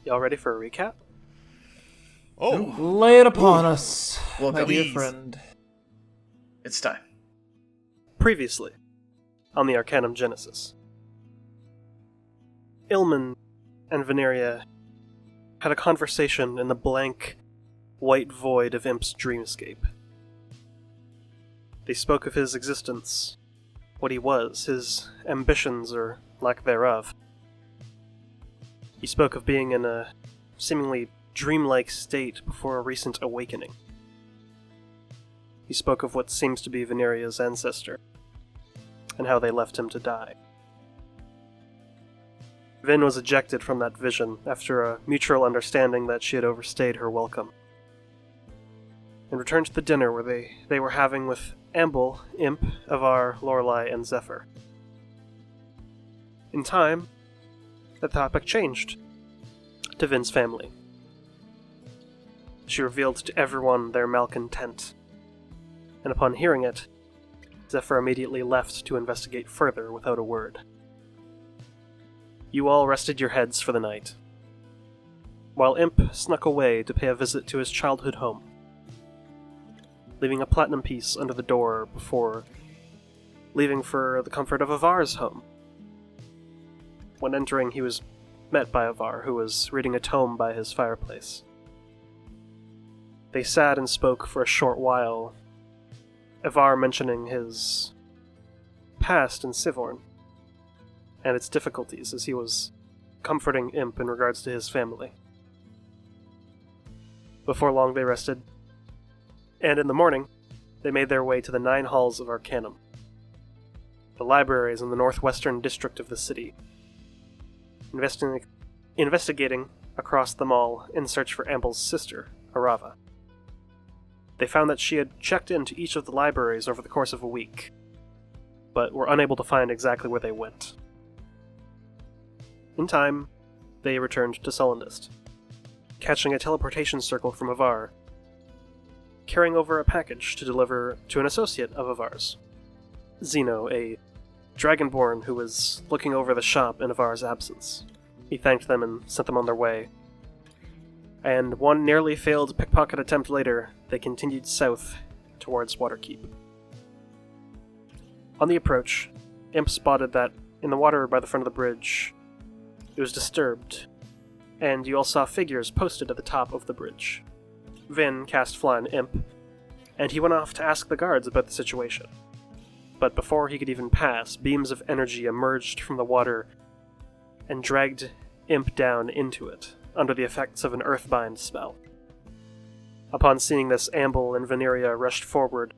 Y'all ready for a recap? Oh! Lay it upon us, Well, my dear please. friend. It's time. Previously, on the Arcanum Genesis, Ilman and Veneria had a conversation in the blank, white void of Imp's dreamscape. They spoke of his existence, what he was, his ambitions or lack thereof. He spoke of being in a seemingly dreamlike state before a recent awakening. He spoke of what seems to be Veneria's ancestor, and how they left him to die. Vin was ejected from that vision after a mutual understanding that she had overstayed her welcome, and returned to the dinner where they were having with Amble, Imp, Avar, Lorelei, and Zephyr. In time, the topic changed to Vin's family. She revealed to everyone their malcontent, and upon hearing it, Zephyr immediately left to investigate further without a word. You all rested your heads for the night, while Imp snuck away to pay a visit to his childhood home, leaving a platinum piece under the door before leaving for the comfort of Avar's home. When entering, he was met by Avar, who was reading a tome by his fireplace. They sat and spoke for a short while, Avar mentioning his past in Sivorn, and its difficulties as he was comforting Imp in regards to his family. Before long they rested, and in the morning, they made their way to the 9 halls of Arcanum, the libraries in the northwestern district of the city, investigating across them all in search for Amble's sister, Arava. They found that she had checked into each of the libraries over the course of a week, but were unable to find exactly where they went. In time, they returned to Sullendist, catching a teleportation circle from Avar, carrying over a package to deliver to an associate of Avar's, Zeno, a dragonborn who was looking over the shop in Avar's absence. He thanked them and sent them on their way, and one nearly failed pickpocket attempt later, they continued south towards Waterkeep. On the approach, Imp spotted that in the water by the front of the bridge, it was disturbed, and you all saw figures posted at the top of the bridge. Vin cast Fly on Imp, and he went off to ask the guards about the situation. But before he could even pass, beams of energy emerged from the water and dragged Imp down into it, under the effects of an Earthbind spell. Upon seeing this, Amble and Veneria rushed forward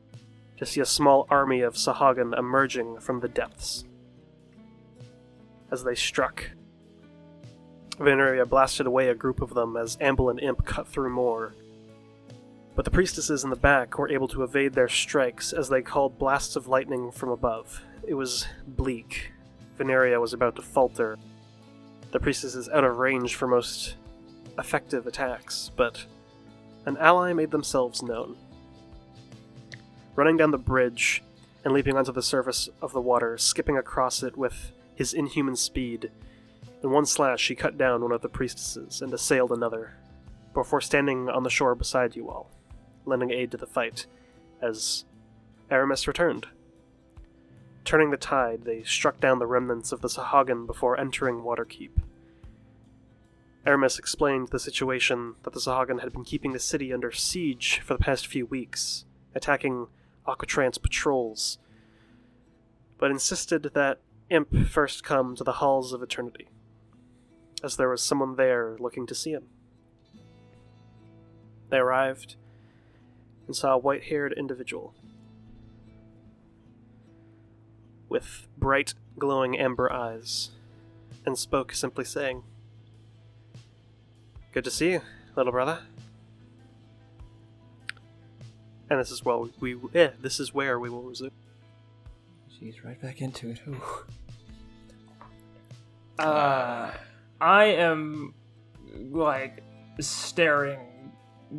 to see a small army of Sahagin emerging from the depths. As they struck, Veneria blasted away a group of them as Amble and Imp cut through more, but the priestesses in the back were able to evade their strikes as they called blasts of lightning from above. It was bleak. Veneria was about to falter, the priestesses out of range for most effective attacks, but an ally made themselves known. Running down the bridge and leaping onto the surface of the water, skipping across it with his inhuman speed, in one slash he cut down one of the priestesses and assailed another, before standing on the shore beside you all, lending aid to the fight, as Aramis returned. Turning the tide, they struck down the remnants of the Sahagin before entering Waterkeep. Aramis explained the situation that the Sahagin had been keeping the city under siege for the past few weeks, attacking Aquatrant's patrols, but insisted that Imp first come to the Halls of Eternity, as there was someone there looking to see him. They arrived and saw a white-haired individual with bright, glowing amber eyes, and spoke, simply saying, "Good to see you, little brother." And this is where we will resume. Jeez, right back into it. Ooh. I am, like, staring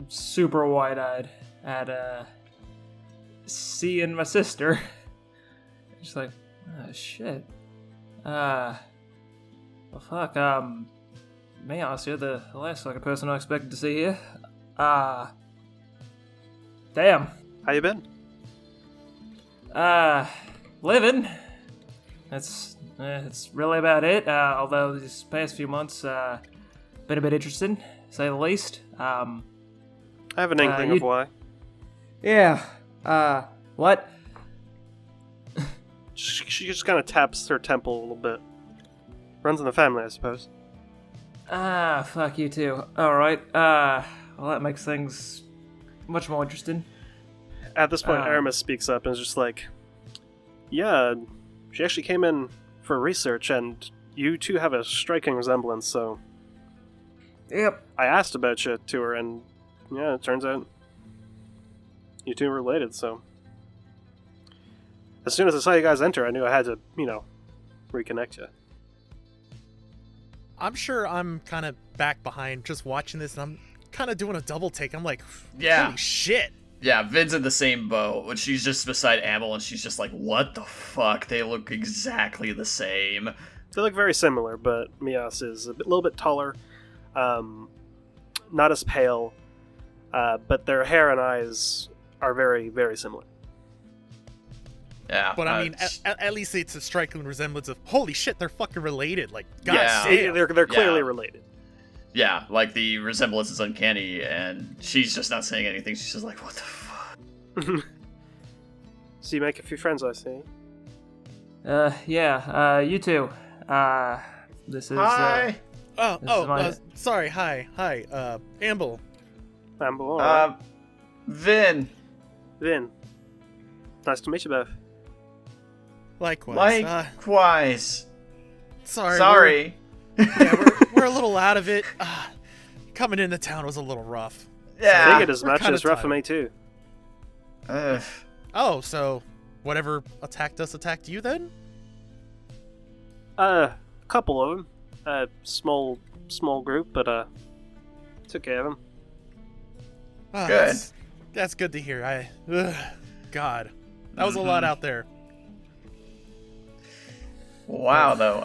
super wide-eyed at, seeing my sister. Just like, oh, shit. Well, fuck, Mayos, you're the last fucking person I expected to see here. Damn. How you been? Living. That's really about it. Although these past few months, been a bit interesting, to say the least. I have an inkling of why. Yeah. What? She just kind of taps her temple a little bit. Runs in the family, I suppose. Fuck you too. Alright, well that makes things much more interesting. At this point, Aramis speaks up and is just like, yeah, she actually came in for research, and you two have a striking resemblance, so... Yep. I asked about you to her, and yeah, it turns out you two are related, so... As soon as I saw you guys enter, I knew I had to, reconnect you. I'm sure I'm kind of back behind just watching this, and I'm kind of doing a double take. I'm like, Yeah. holy shit. Yeah, Vin's in the same boat. When she's just beside Amel, and she's just like, what the fuck? They look exactly the same. They look very similar, but Mias is a little bit taller, not as pale, but their hair and eyes are very, very similar. Yeah. But I mean, at least it's a striking resemblance of, holy shit, they're fucking related. Like, god damn. They're clearly related. Yeah, like the resemblance is uncanny, and she's just not saying anything. She's just like, what the fuck? So you make a few friends, I see. Yeah, you too. This is, Hi! Sorry, hi, Amble. Amble, alright. Vin. Vin. Nice to meet you both. Likewise. Likewise. Sorry. We're a little out of it. Coming into town was a little rough. Yeah. I figured as much. kinda It's rough for tired. me too. Oh, so whatever attacked us attacked you then? A couple of them. Small group, but took care of them. Good. That's good to hear. God, that was a lot out there. Wow, though.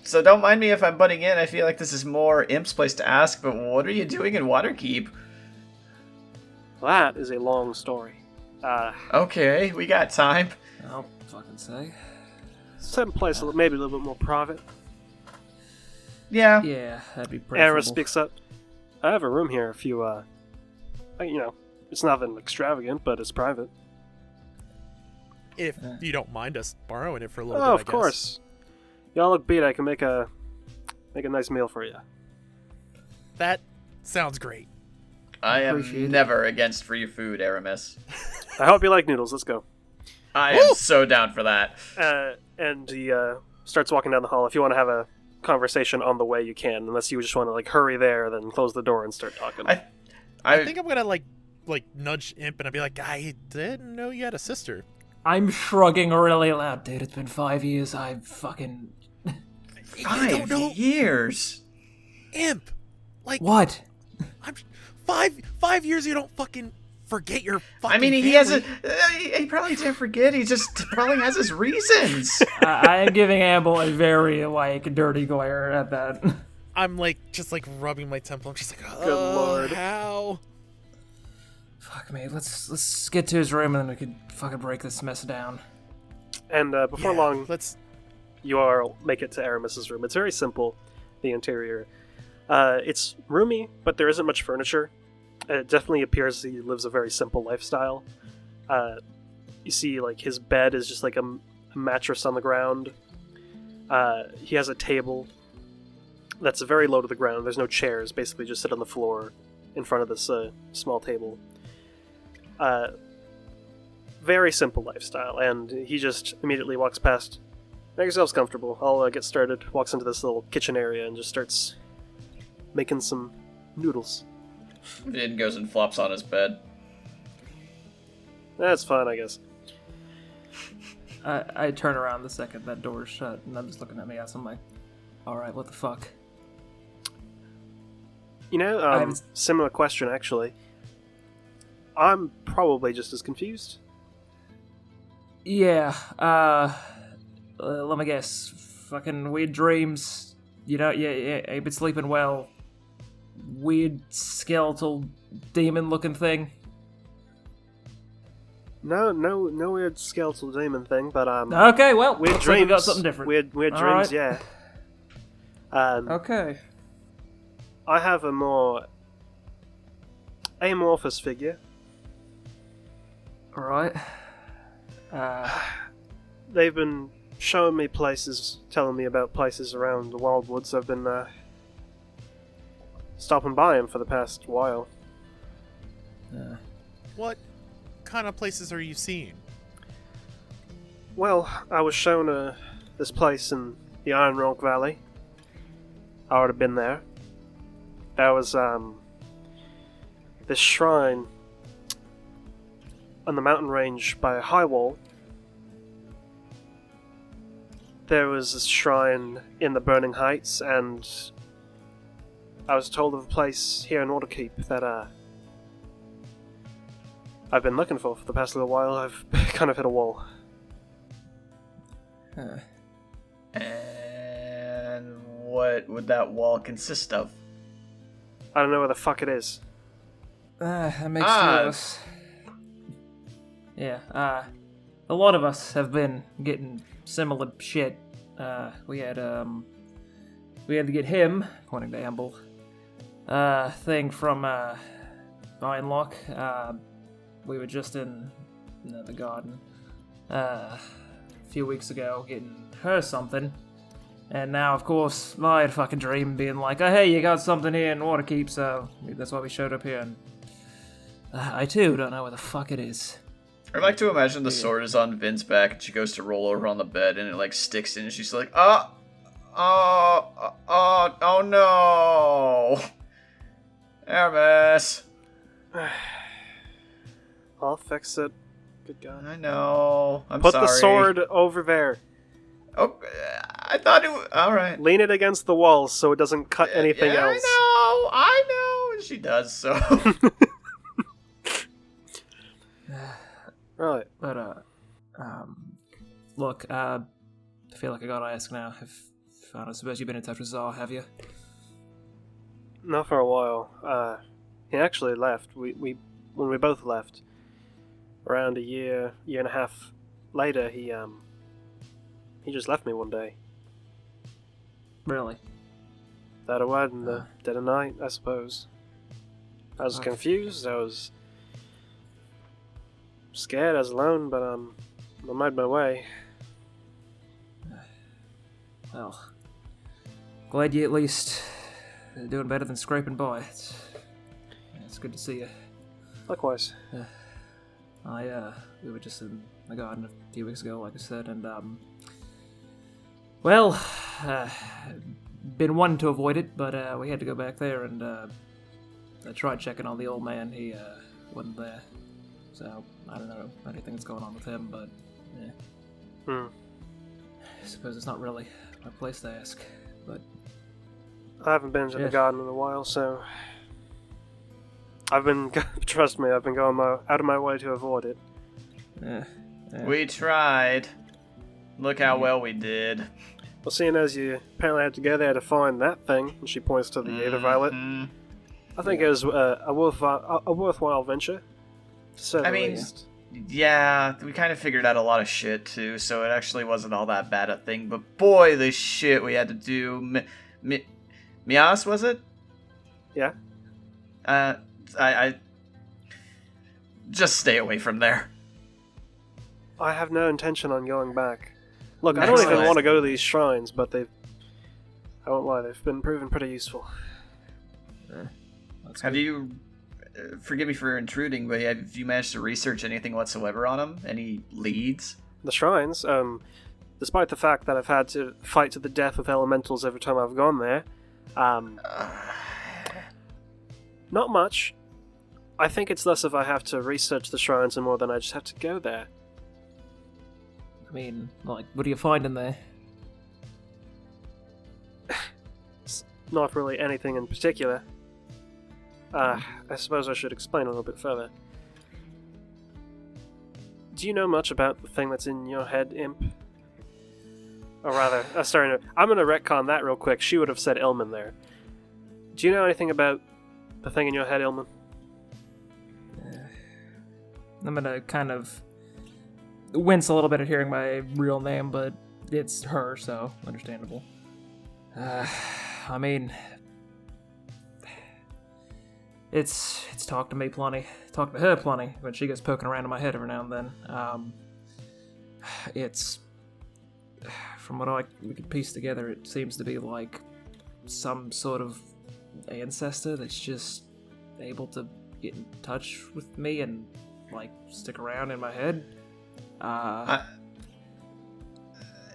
So don't mind me if I'm butting in. I feel like this is more Imp's place to ask, but what are you doing in Waterkeep? That is a long story. Okay, we got time. I'll fucking say. Some place maybe a little bit more private. Yeah. Yeah, that'd be pretty Ara speaks up. I have a room here if you, it's nothing extravagant, but it's private. If you don't mind us borrowing it for a little Oh, bit, I of guess. course. Y'all look beat. I can make a nice meal for you. That sounds great. I Appreciate am it. never against free food, Aramis. I hope you like noodles. Let's go. I am so down for that. And he starts walking down the hall. If you want to have a conversation on the way, you can. Unless you just want to hurry there, then close the door and start talking. I think I'm gonna like nudge Imp and I'd be like, I didn't know you had a sister. I'm shrugging really loud, dude. It's been 5 years. I fucking... You don't know 5 years. Imp. Like What? I'm 5 years. You don't fucking forget your fucking. I mean, he family. has a. He probably didn't forget. He just probably has his reasons. I am giving Amble a very, dirty glare at that. I'm just rubbing my temple. I'm just like, oh, Good lord. how? Fuck me. Let's get to his room and then we could fucking break this mess down. And before long, let's. you all make it to Aramis's room. It's very simple, the interior. It's roomy, but there isn't much furniture. It definitely appears he lives a very simple lifestyle. You see, his bed is just a mattress on the ground. He has a table that's very low to the ground. There's no chairs. Basically, just sit on the floor in front of this small table. Very simple lifestyle, and he just immediately walks past. Make yourselves comfortable. I'll get started. Walks into this little kitchen area and just starts making some noodles. Vin goes and flops on his bed. That's fine, I guess. I turn around the second that door's shut, and I'm just looking at me as I'm like, alright, what the fuck? Similar question, actually. I'm probably just as confused. Yeah, let me guess. Fucking weird dreams, You've been sleeping well. Weird skeletal demon-looking thing. No weird skeletal demon thing, but Okay, well, weird looks dreams. like we got something different. Weird All dreams, right. yeah. Okay. I have a more amorphous figure. All right. They've been showing me places, telling me about places around the Wildwoods. I've been stopping by them for the past while. What kind of places are you seeing? Well, I was shown this place in the Iron Rock Valley. I would have been there. There was this shrine on the mountain range by a high wall. There was this shrine in the Burning Heights, and I was told of a place here in Waterkeep that I've been looking for the past little while. I've kind of hit a wall. And what would that wall consist of? I don't know where the fuck it is. That makes two of us. Yeah, a lot of us have been getting similar shit. We had to get him, pointing to Amble, thing from, Vinelock. We were just in the garden, a few weeks ago, getting her something. And now, of course, my fucking dream being like, oh, hey, you got something here in Waterkeep, so that's why we showed up here, and I, too, don't know where the fuck it is. I like to imagine the sword is on Vin's back, and she goes to roll over on the bed, and it, like, sticks in, and she's like, oh no! Aramis! I'll fix it. Good God. I know. I'm Put sorry. the sword over there. Oh, I thought it was... Alright. Lean it against the wall so it doesn't cut anything else. I know! And she does, so... Right. But, look, I feel like I gotta ask now. I don't suppose you've been in touch with Czar, have you? Not for a while. He actually left. When we both left, around a year and a half later, he just left me one day. Really? Without a word in the dead of night, I suppose. I was confused, I was scared, I was alone, but I made my way. Well, glad you at least are doing better than scraping by. It's good to see you. Likewise. We were just in the garden a few weeks ago, like I said, and, well, been wanting to avoid it, but, we had to go back there, and, I tried checking on the old man. He, wasn't there. So, I don't know anything that's going on with him, but, yeah. I suppose it's not really my place to ask, but... I haven't been to the garden in a while, so... trust me, I've been going out of my way to avoid it. We tried. Look how well we did. Well, seeing as you apparently had to go there to find that thing, and she points to the Aether Violet, I think it was a worthwhile venture. To say the least. Yeah, we kind of figured out a lot of shit too, so it actually wasn't all that bad a thing. But boy, the shit we had to do. Mias, was it? Yeah. I just stay away from there. I have no intention on going back. Look, I don't even want to go to these shrines, but I won't lie, they've been proven pretty useful. Have you, forgive me for intruding, but have you managed to research anything whatsoever on them? Any leads? The shrines, despite the fact that I've had to fight to the death with elementals every time I've gone there, not much. I think it's less if I have to research the shrines and more than I just have to go there. I mean, like, what do you find in there? It's not really anything in particular. I suppose I should explain a little bit further. Do you know much about the thing that's in your head, Imp? Or rather, I'm gonna retcon that real quick. She would have said Ilman there. Do you know anything about the thing in your head, Ilman? I'm gonna kind of wince a little bit at hearing my real name, but it's her, so understandable. I mean, it's talked to me plenty, talked to her plenty, when she gets poking around in my head every now and then. It's, from what we can piece together, it seems to be like some sort of ancestor that's just able to get in touch with me and like stick around in my head.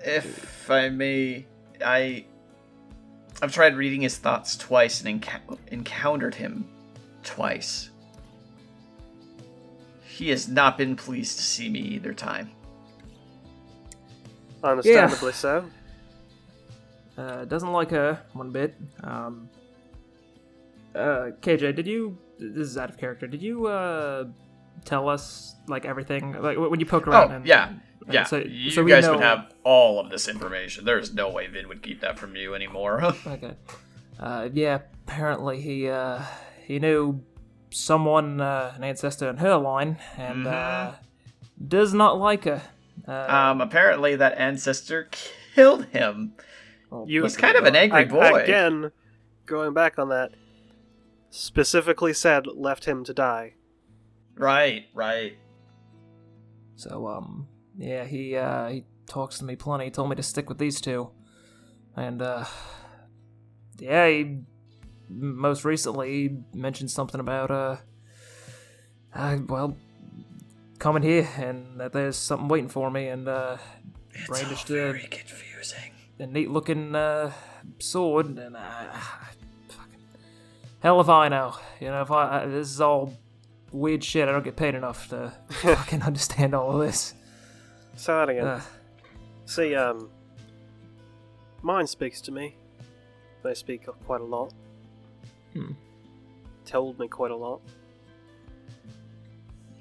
If I may, I've tried reading his thoughts twice and encountered him twice. He has not been pleased to see me either time. Understandably so. Doesn't like her one bit. KJ, this is out of character, did you tell us like everything, like when you poke around? Yeah. So you guys would have all of this information. There's no way Vin would keep that from you anymore. Okay. Yeah, apparently he knew someone, an ancestor in her line, and does not like her. Apparently that ancestor killed him. He's kind of an angry boy. Again, going back on that, specifically said left him to die. Right. So, yeah, he talks to me plenty. He told me to stick with these two. And, yeah, he most recently mentioned something about, coming here and that there's something waiting for me, and, brandished very confusing. A neat-looking, sword, and, fucking hell if I know. You know, this is all weird shit. I don't get paid enough to fucking understand all of this. Say that again. See, mine speaks to me. They speak quite a lot. Told me quite a lot.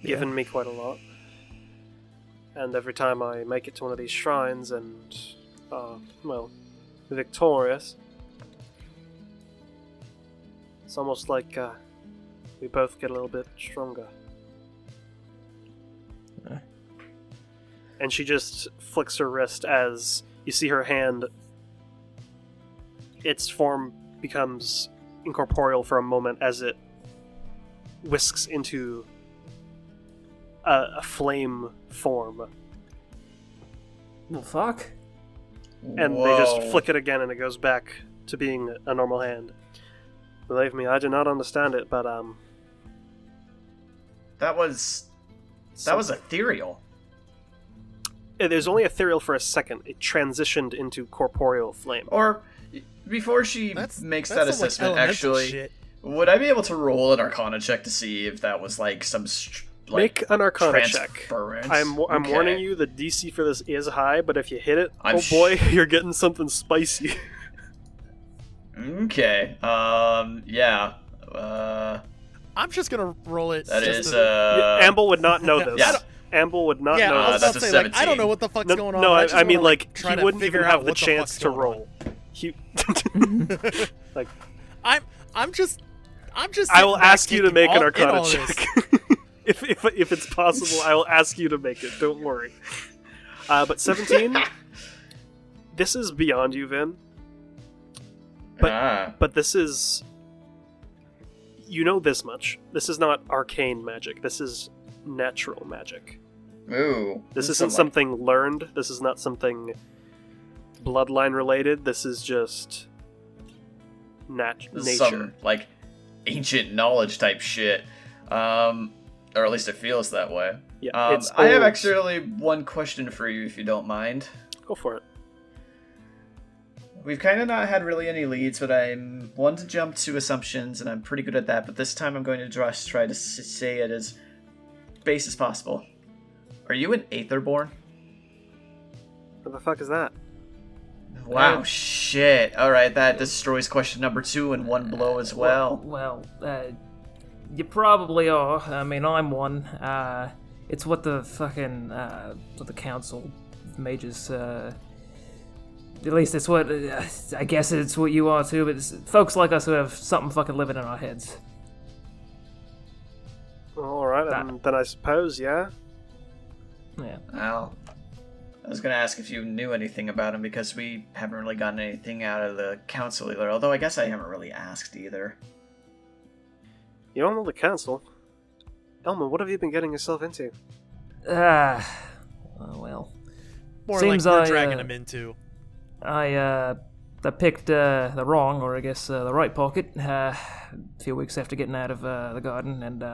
Given me quite a lot. And every time I make it to one of these shrines and, victorious, it's almost like, we both get a little bit stronger. And she just flicks her wrist as you see her hand, its form becomes incorporeal for a moment as it whisks into a flame form. Well, fuck. And they just flick it again and it goes back to being a normal hand. Believe me, I do not understand it, but That was ethereal. It was only ethereal for a second. It transitioned into corporeal flame. Or, before she makes that assessment, actually, shit. would I be able to roll an Arcana check to see if that was like some Make an Arcana check. transference? I'm Okay. warning you, the DC for this is high, but if you hit it, boy, you're getting something spicy. Okay. Yeah. I'm just gonna roll it. That is. Amble would not know this. Yeah. Amble would not Yeah, know I was this. about That's to a say, like, I 17. don't know what the fuck's going on. No, I just I mean, wanna, like, try he to wouldn't figure even out have the what chance fuck's to going roll. He, like, I'm just. I will ask you to make an in Arcana all this. check. if it's possible, I will ask you to make it. Don't worry. But 17, this is beyond you, Vin. But this is, you know this much. This is not arcane magic. This is natural magic. Ooh. This isn't something learned. This is not something bloodline related. This is just nature. Some, like, ancient knowledge type shit. Or at least it feels that way. Yeah, I have actually one question for you, if you don't mind. Go for it. We've kind of not had really any leads, but I'm one to jump to assumptions, and I'm pretty good at that. But this time I'm going to just try to say it as base as possible. Are you an Aetherborn? What the fuck is that? Wow, shit. Alright, that destroys question number 2 in one blow as well. Well, you probably are. I mean, I'm one. It's what the fucking, what the Council of Mages, At least it's what I guess it's what you are too. But it's folks like us who have something fucking living in our heads. All right, then I suppose, yeah. Yeah. Well, I was gonna ask if you knew anything about him because we haven't really gotten anything out of the council either. Although I guess I haven't really asked either. You don't know the council. Elman, what have you been getting yourself into? Well. More Seems like we're I, dragging him into. I picked the wrong, or I guess the right pocket, a few weeks after getting out of the garden, and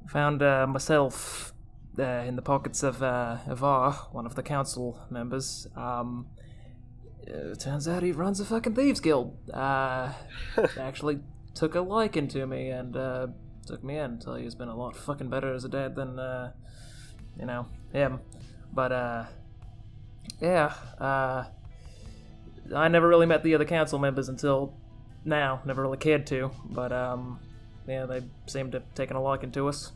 found myself in the pockets of Var, one of the council members. Turns out he runs a fucking thieves guild. Actually took a liking to me and took me in. Tell you, he's been a lot fucking better as a dad than him. But yeah. I never really met the other council members until now. Never really cared to, but yeah, they seemed to have taken a liking to us.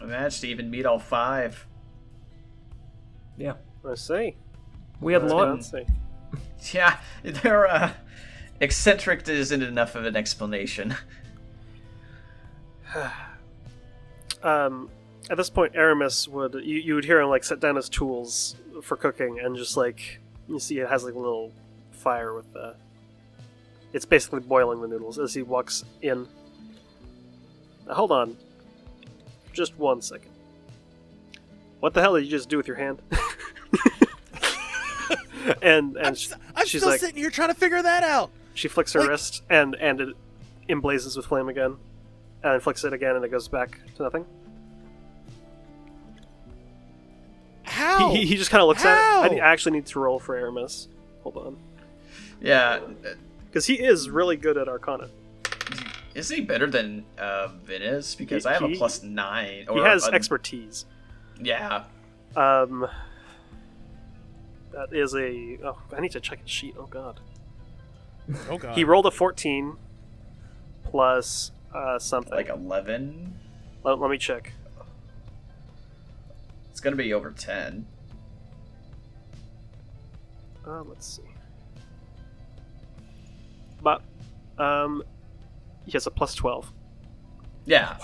I managed to even meet all 5. Yeah, I see. we had a lot. Let's see. Yeah, they're eccentric isn't enough of an explanation. At this point, Aramis would you would hear him like set down his tools for cooking, and just like you see it has like a little fire with it's basically boiling the noodles as he walks in. Now, hold on, just 1 second. What the hell did you just do with your hand? and I'm she's still like, sitting here trying to figure that out. she flicks her Like- wrist, and it emblazes with flame again, and then flicks it again, and it goes back to nothing. How? He just kind of looks at How? it. I actually need to roll for Aramis. Hold on. Yeah, Because he is really good at Arcana. is he better than Vin is? Because He- I have a he- +9. He has expertise. Yeah. That is a... Oh, I need to check his sheet. Oh, God. Oh god. He rolled a 14 plus something. Like 11. Let me check. It's gonna be over 10. Let's see. But, he has a plus 12. Yeah.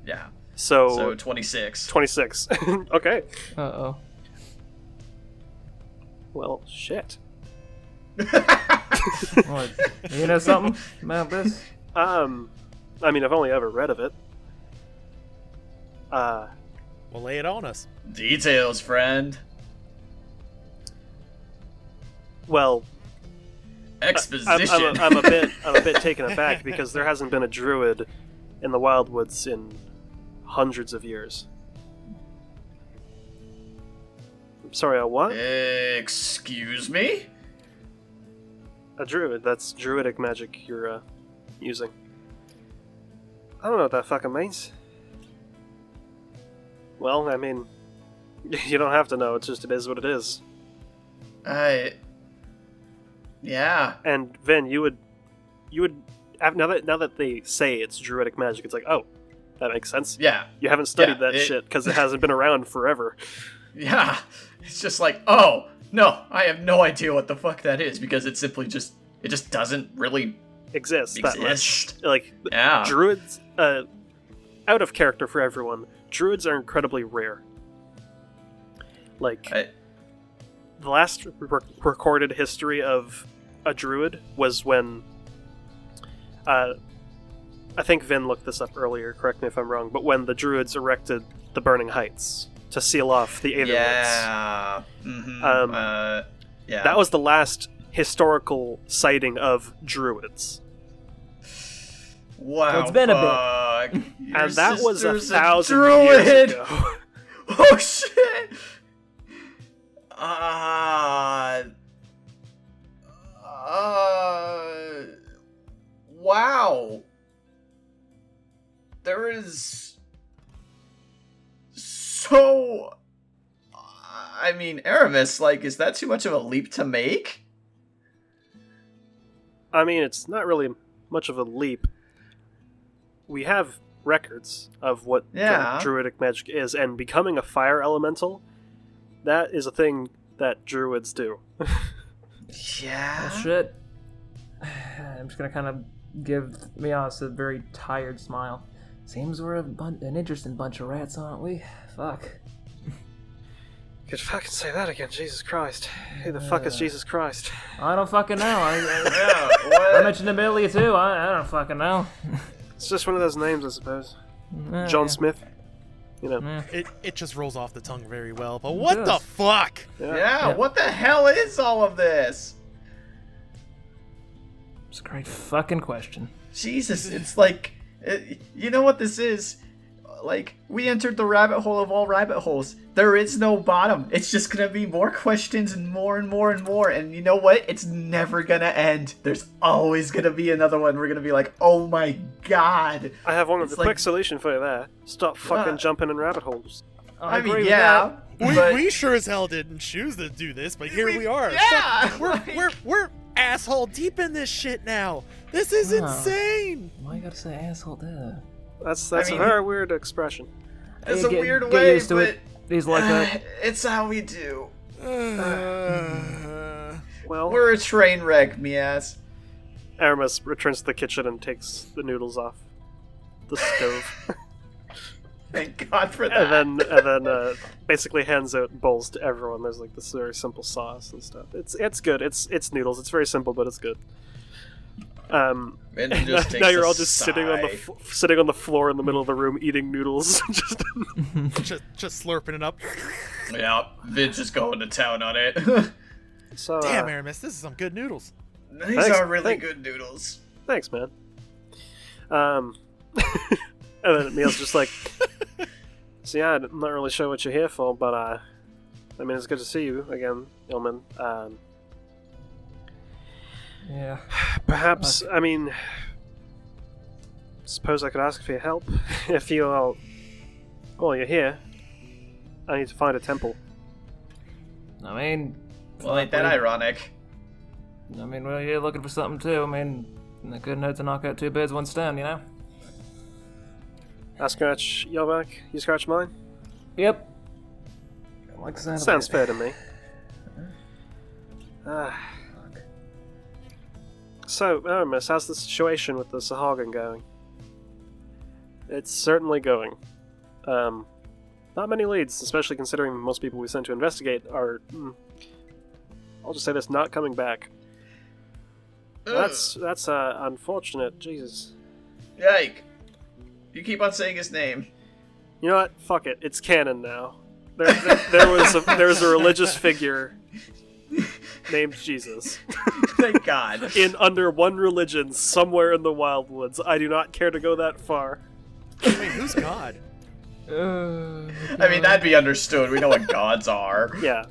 Yeah. So 26. 26. Okay. Uh-oh. Well, shit. What, you know something about this? I mean, I've only ever read of it. Well, lay it on us. Details, friend. Well, Exposition. I'm a bit taken aback because there hasn't been a druid in the Wildwoods in hundreds of years. I'm sorry, a what? Excuse me? A druid. That's druidic magic you're using. I don't know what that fucking means. Well, I mean, you don't have to know. It's just it is what it is. Yeah. And Vin, you would now that they say it's druidic magic, it's like, oh, that makes sense. Yeah. You haven't studied Yeah, that shit because it hasn't been around forever. Yeah. It's just like, oh, no, I have no idea what the fuck that is because it simply just doesn't really Exists that much. exist. Like Yeah. druids, out of character for everyone. Druids are incredibly rare. Like the last recorded history of a druid was when I think Vin looked this up earlier, correct me if I'm wrong, but when the druids erected the Burning Heights to seal off the Aetherwoods. Yeah. Mm-hmm. Yeah. That was the last historical sighting of druids. Wow. It's been a bit. fuck. Your And that was sister's 1,000 druid. years ago. Oh shit. Wow. There is so. I mean, Aramis, like, is that too much of a leap to make? I mean, it's not really much of a leap. We have records of what Yeah. druidic magic is, and becoming a fire elemental, that is a thing that druids do. Yeah. Well, shit. I'm just gonna kind of give Mias a very tired smile. Seems we're an interesting bunch of rats, aren't we? Fuck. Could fucking say that again, Jesus Christ. Who the fuck is Jesus Christ? I don't fucking know. Yeah, what? I mentioned him earlier too. I don't fucking know. It's just one of those names, I suppose. Yeah. John Smith. You know. Yeah. It just rolls off the tongue very well. But what the does. fuck? Yeah, what the hell is all of this? It's a great fucking question. Jesus, it's like, you know what this is? Like, we entered the rabbit hole of all rabbit holes. There is no bottom. It's just gonna be more questions and more and more and more. And you know what? It's never gonna end. There's always gonna be another one. We're gonna be like, oh my god. I have one It's of the like- quick solution for you there. Stop fucking jumping in rabbit holes. I agree mean, with yeah. But, We sure as hell didn't choose to do this, but here we are. yeah. We're asshole deep in this shit now. This is Wow. insane. Why you gotta say asshole there? That's I mean, a very weird expression. It's Hey, a get- weird get way, used to but it. He's like that. it's how we do. Well, We're a train wreck, Mias. Aramis returns to the kitchen and takes the noodles off the stove. Thank God for that. and then basically hands out bowls to everyone. There's like this very simple sauce and stuff. It's good. It's noodles. It's very simple, but it's good. And he just takes now you're a all just sitting on sigh. sitting on the floor in the middle of the room eating noodles. just slurping it up. Yeah, Vince is going to town on it. So Damn, Aramis, this is some good noodles. These Thanks. are really Thank- good noodles. thanks, man. And then Emil's just like, so yeah, I'm not really sure what you're here for, but I mean, it's good to see you again, Yeoman. Yeah. Perhaps, I mean, suppose I could ask for your help. If you are, well, you're here. I need to find a temple. I mean, Well, ain't that ironic? well, you're looking for something too. I mean, a good note to knock out two birds, one stone, you know? I scratch your back, you scratch mine? Yep. I like the sound of Sounds that. fair to me. So, Aramis, how's the situation with the Sahagin going? It's certainly going. Not many leads, especially considering most people we sent to investigate are, I'll just say this, not coming back. That's unfortunate, Jesus. Yike. You keep on saying his name. You know what? Fuck it. It's canon now. There was a religious figure named Jesus. Thank God. In under one religion, somewhere in the Wildwoods. I do not care to go that far. Wait, who's God? I mean, that'd be understood. We know what gods are. Yeah.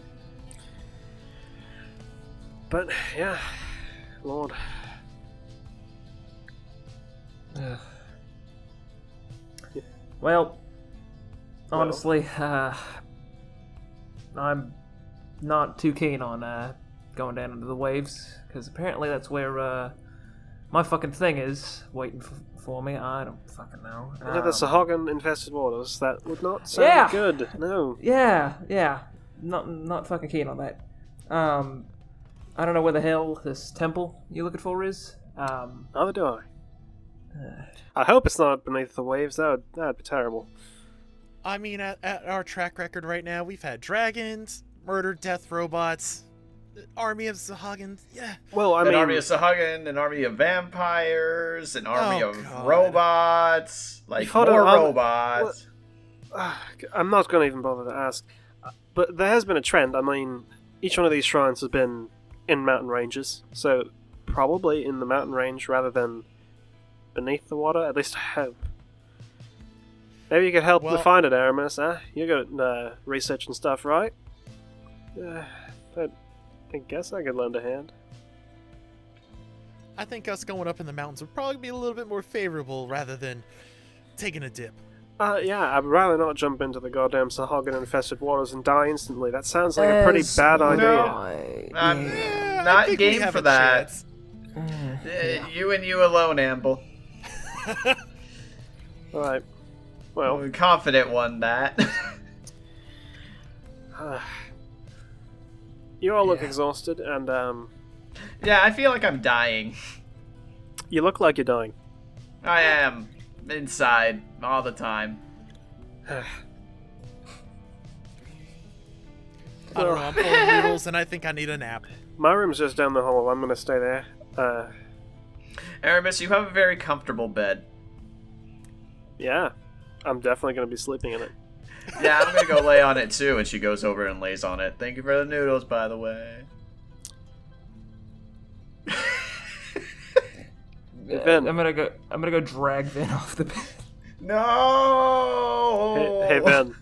But, yeah. Lord. Well, honestly, I'm not too keen on going down into the waves, because apparently that's where my fucking thing is waiting for me. I don't fucking know. Into the Sahagin infested waters. That would not sound Yeah. good. No. Yeah, not fucking keen on that. I don't know where the hell this temple you're looking for is. Neither do I. I hope it's not beneath the waves. That'd be terrible. I mean, at our track record right now, we've had dragons, murdered death robots, army of Sahagins. Yeah. Well, I An mean, army of Sahagin, an army of vampires, an army Oh, of God. robots, like Hold on, more I'm- robots. I'm not going to even bother to ask. But there has been a trend. I mean, each one of these shrines has been in mountain ranges, so probably in the mountain range rather than beneath the water. At least I hope. Maybe you could help Well- to find it, Aramis. You got research and stuff, right? I guess I could lend a hand. I think us going up in the mountains would probably be a little bit more favorable rather than taking a dip. Yeah, I'd rather not jump into the goddamn Sahagin-infested waters and die instantly. That sounds like a pretty bad idea. I'm I not think we game have for a that. chance. You and you alone, Amble. Alright. Well, Confident one that. You all look Yeah. exhausted, and Yeah, I feel like I'm dying. you look like you're dying. I am. Inside. All the time. I don't know. I'm full of noodles, and I think I need a nap. My room's just down the hall. I'm gonna stay there. Aramis, you have a very comfortable bed. Yeah, I'm definitely gonna be sleeping in it. Yeah, I'm gonna go lay on it too, and she goes over and lays on it. Thank you for the noodles, by the way. Vin. I'm gonna go drag Vin off the bed. No! Hey, Ben.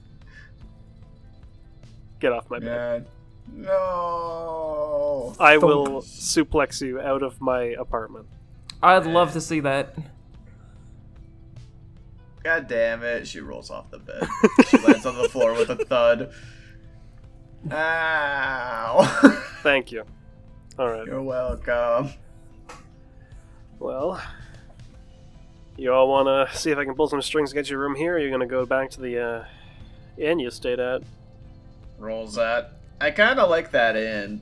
Get off my bed. Man. No! I will suplex you out of my apartment. I'd love to see that. God damn it. She rolls off the bed. She lands on the floor with a thud. Ow! Thank you. Alright. You're welcome. Well, you all want to see if I can pull some strings to get your room here, or are you going to go back to the inn you stayed at? Rolls that. I kind of like that inn.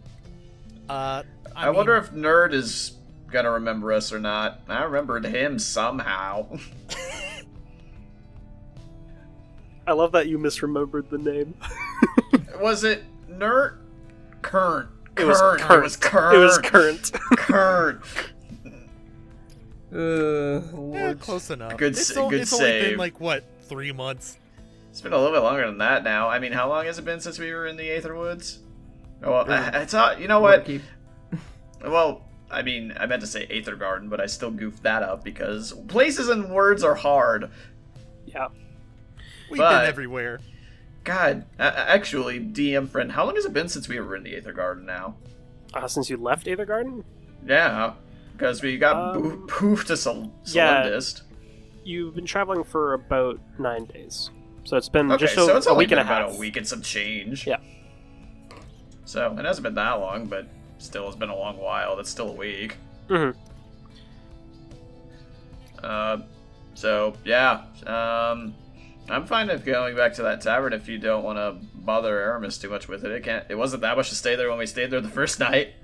I wonder if Nerd is gonna remember us or not. I remembered him somehow. I love that you misremembered the name. Was it Nerd? Current. It was Current. current. It was current. It was current. Current. Yeah, Lord. close enough. Good it's sa- good it's only save. been like, what, 3 months? It's been a little bit longer than that now. I mean, how long has it been since we were in the Aether Woods? Oh, well, I thought, you know what? Keep- Well, I mean, I meant to say Aether Garden, but I still goofed that up because places and words are hard. Yeah. We've But- been everywhere. God, actually, DM friend, how long has it been since we were in the Aether Garden now? Since you left Aether Garden? Yeah, because we got poofed to yeah. Solendist. You've been traveling for about 9 days. So it's been Okay, just so it's a only week and been a half. about a week and some change. Yeah. So it hasn't been that long, but still, it's been a long while. That's still a week. Mm-hmm. So yeah. I'm fine with going back to that tavern if you don't want to bother Aramis too much with it. It wasn't that much to stay there when we stayed there the first night.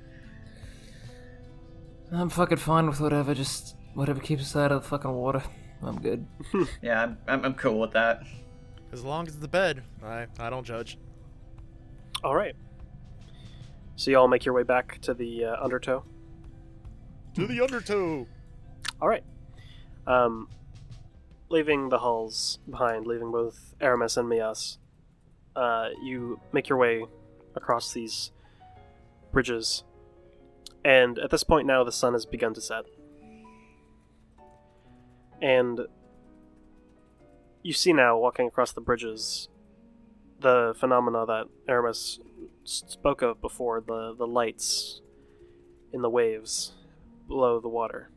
I'm fucking fine with whatever. Just whatever keeps us out of the fucking water. I'm good. Yeah, I'm cool with that. As long as it's the bed, I don't judge. All right. So you all make your way back to the Undertow. To the undertow! All right. Leaving the halls behind, leaving both Aramis and Mias, you make your way across these bridges. And at this point now, the sun has begun to set. And you see now, walking across the bridges, the phenomena that Aramis spoke of before, the lights in the waves below the water.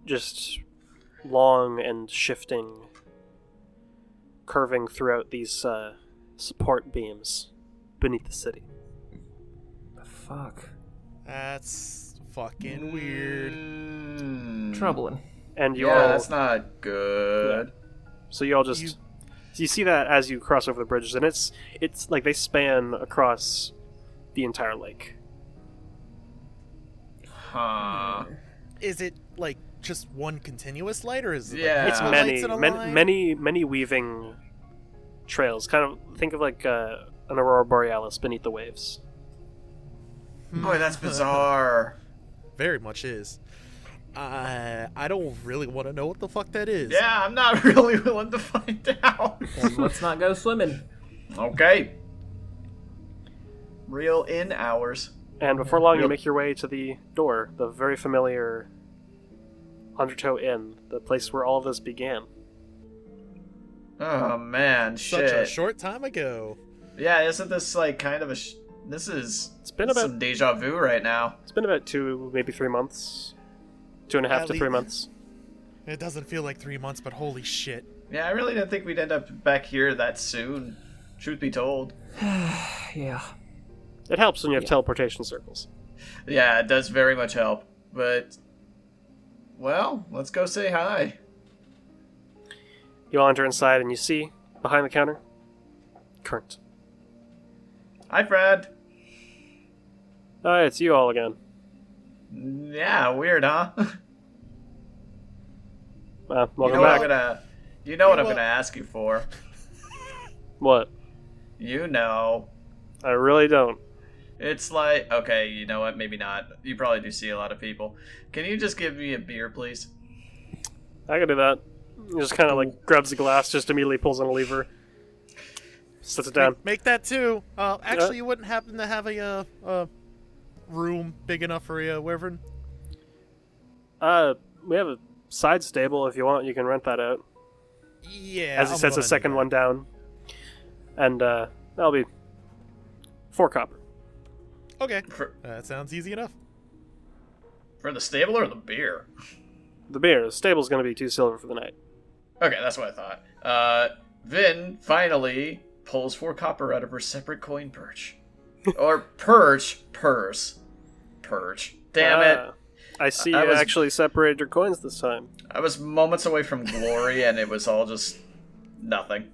Just long and shifting, curving throughout these support beams beneath the city. The fuck? That's fucking weird. Troubling. And you Yeah, all, that's not good. so you all just you see that as you cross over the bridges, and it's like they span across the entire lake. Huh. Is it like just one continuous light, or is it Yeah. like It's multiple many, lights in a line? many weaving trails. Kind of think of like an aurora borealis beneath the waves. Boy, that's bizarre. Very much is. I don't really want to know what the fuck that is. Yeah, I'm not really willing to find out. And let's not go swimming. Okay. Real in hours. And before long, you Yep. make your way to the door, the very familiar Undertow Inn, the place where all of this began. Oh man, Such shit. a short time ago. Yeah, isn't this like kind of a? This is. It's been about some deja vu right now. It's been about 2, maybe 3 months. 2.5 to 3 months. It doesn't feel like 3 months, but holy shit. Yeah, I really didn't think we'd end up back here that soon. Truth be told. Yeah. It helps when you have teleportation circles. Yeah, it does very much help. But, well, let's go say hi. You all enter inside and you see, behind the counter, Current. Hi, Fred. Hi, it's you all again. Yeah, weird, huh? Welcome what back. I'm gonna. You know what I'm gonna ask you for. What? You know. I really don't. It's like, okay, you know what? Maybe not. You probably do see a lot of people. Can you just give me a beer, please? I can do that. He just kind of like grabs the glass, just immediately pulls on a lever, sets it down. Make that too. Actually, you wouldn't happen to have a room big enough for a wyvern? We have a side stable. If you want, you can rent that out. Yeah. As he sets a second one down, and that'll be 4 copper. Okay. That sounds easy enough. For the stable or the beer? The beer. The stable's going to be 2 silver for the night. Okay, that's what I thought. Vin finally pulls 4 copper out of her separate coin perch. Or purse. Damn it. I see you actually separated your coins this time. I was moments away from glory, and it was all just nothing.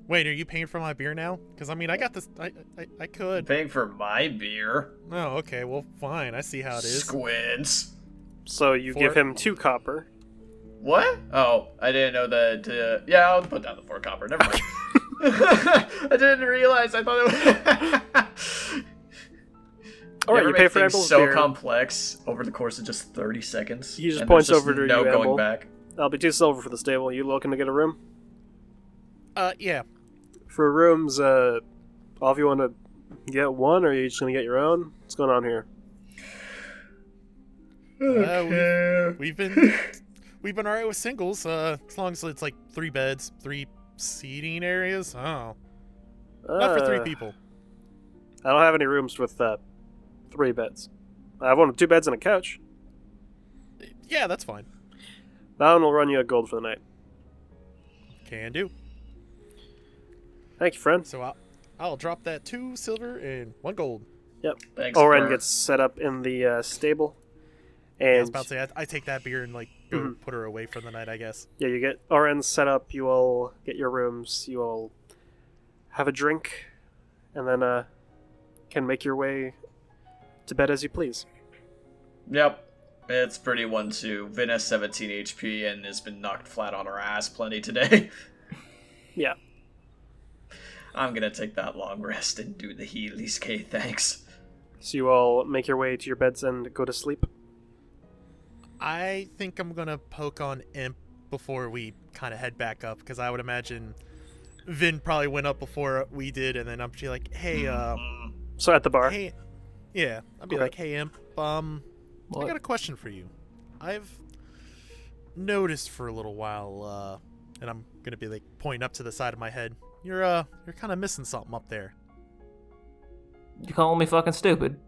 Wait, are you paying for my beer now? Because, I mean, I got this. I could. Paying for my beer? Oh, okay. Well, fine. I see how it is. Squids. So you give him 2 copper. What? Oh, I didn't know that. Yeah, I'll put down the 4 copper. Never mind. I didn't realize. I thought it was. Alright, you pay for Amble's beer. So complex over the course of just 30 seconds. He just points over to no you, going Amble. back. That'll be 2 silver for the stable. You looking to get a room? Yeah. For rooms, all of you want to get one, or are you just going to get your own? What's going on here? We've been alright with singles, as long as it's like 3 beds, 3 seating areas. Oh. Not for 3 people. I don't have any rooms with 3 beds. I have one with 2 beds and a couch. Yeah, that's fine. That one will run you a gold for the night. Can do. Thank you, friend. So I'll drop that 2 silver and 1 gold. Yep. Thanks, Oren Bert. gets set up in the stable. And I was about to say, I take that beer and like go put her away for the night, I guess. yeah, you get Oren set up. You will get your rooms. You will have a drink, and then can make your way to bed as you please. Yep. It's pretty 1-2. Vin has 17 HP and has been knocked flat on her ass plenty today. Yeah. I'm gonna take that long rest and do the Healy's K, thanks. So you all make your way to your beds and go to sleep. I think I'm gonna poke on Imp before we kind of head back up, because I would imagine Vin probably went up before we did, and then I'm just like, hey, So at the bar. hey, yeah, I'll be Okay. like, hey, Imp, I got a question for you. I've noticed for a little while, and I'm gonna be like pointing up to the side of my head. You're kind of missing something up there. You calling me fucking stupid?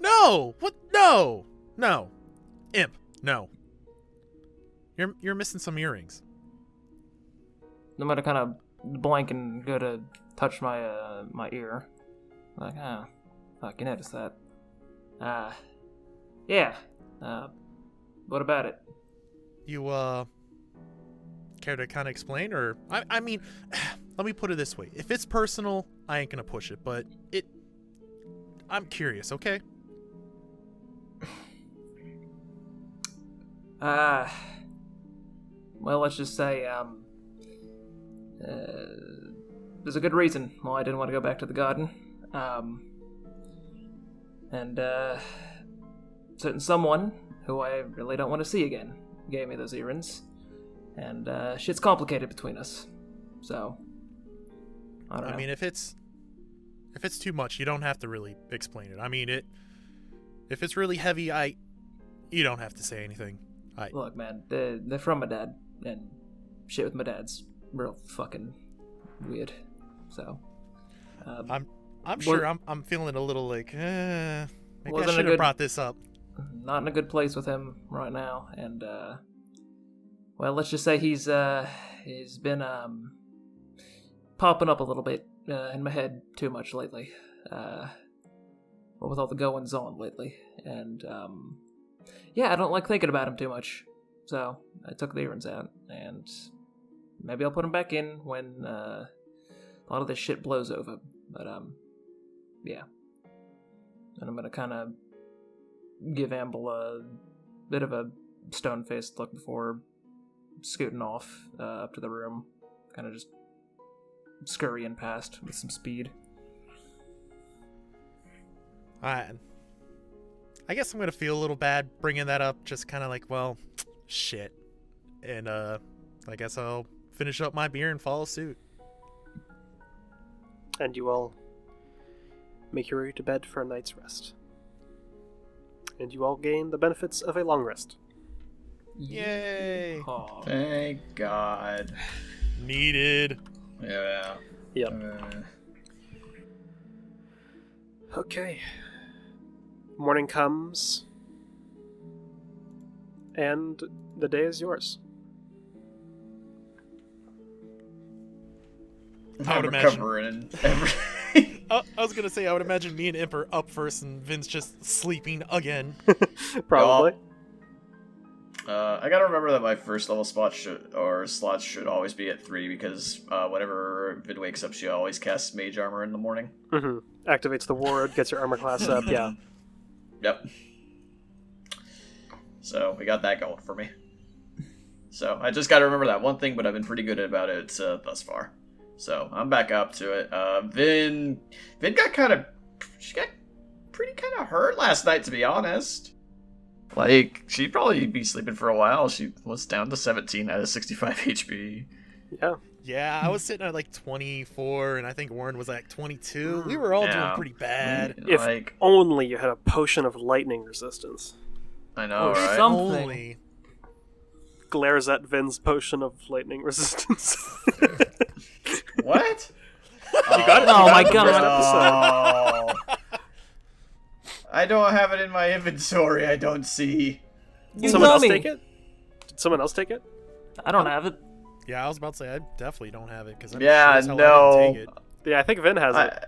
No! What? No! No. Imp, no. You're missing some earrings. No matter kind of blank and go to touch my my ear. Like, fuck, you noticed that. Yeah. What about it? You, care to kind of explain, or... I mean, let me put it this way. If it's personal, I ain't gonna push it, but I'm curious, okay? Well, let's just say, there's a good reason why I didn't want to go back to the garden. And certain someone who I really don't want to see again gave me those earrings. And shit's complicated between us. So, I don't know. I mean, if it's too much, you don't have to really explain it. I mean, if it's really heavy, you don't have to say anything. Look, man, they're from my dad, and shit with my dad's real fucking weird. So, I'm sure I'm feeling a little like, maybe I Wasn't a should have good- brought this up. not in a good place with him right now, and well, let's just say he's been popping up a little bit in my head too much lately. With all the goings on lately, and yeah, I don't like thinking about him too much. So I took the earrings out, and maybe I'll put them back in when a lot of this shit blows over. But, yeah. And I'm gonna kind of give Amble a bit of a stone-faced look before scooting off up to the room. Kind of just scurrying past with some speed. I guess I'm gonna feel a little bad bringing that up, just kind of like, well, shit. And, I guess I'll finish up my beer and follow suit. And you all make your way to bed for a night's rest. And you all gain the benefits of a long rest. Yay! Aw. Thank God. Needed. Yeah. Yep. Okay. Morning comes, and the day is yours. I would I'm imagine. recovering everything. I was gonna say, I would imagine me and Imp are up first and Vin's just sleeping again. Probably. I gotta remember that my first level slots should always be at 3 because whenever Vid wakes up, she always casts Mage Armor in the morning. Mm-hmm. Activates the ward, gets your armor class up, yeah. Yep. So we got that going for me. So I just gotta remember that one thing, but I've been pretty good about it thus far. So I'm back up to it. Vin got she got pretty kind of hurt last night, to be honest. Like, she'd probably be sleeping for a while. She was down to 17 out of 65 HP. Yeah. Yeah, I was sitting at like 24, and I think Warren was like 22. We were all doing pretty bad. If only you had a potion of lightning resistance. I know, right? Something. Only. Glares at Vin's potion of lightning resistance. What? You got it. Oh you my got it God. first episode. I don't have it in my inventory. I don't see. You Someone else dummy. take it? Did someone else take it? I don't have it. Yeah, I was about to say, I definitely don't have it, because I'm Yeah, sure as hell I no. didn't take it. Yeah, I think Vin has it.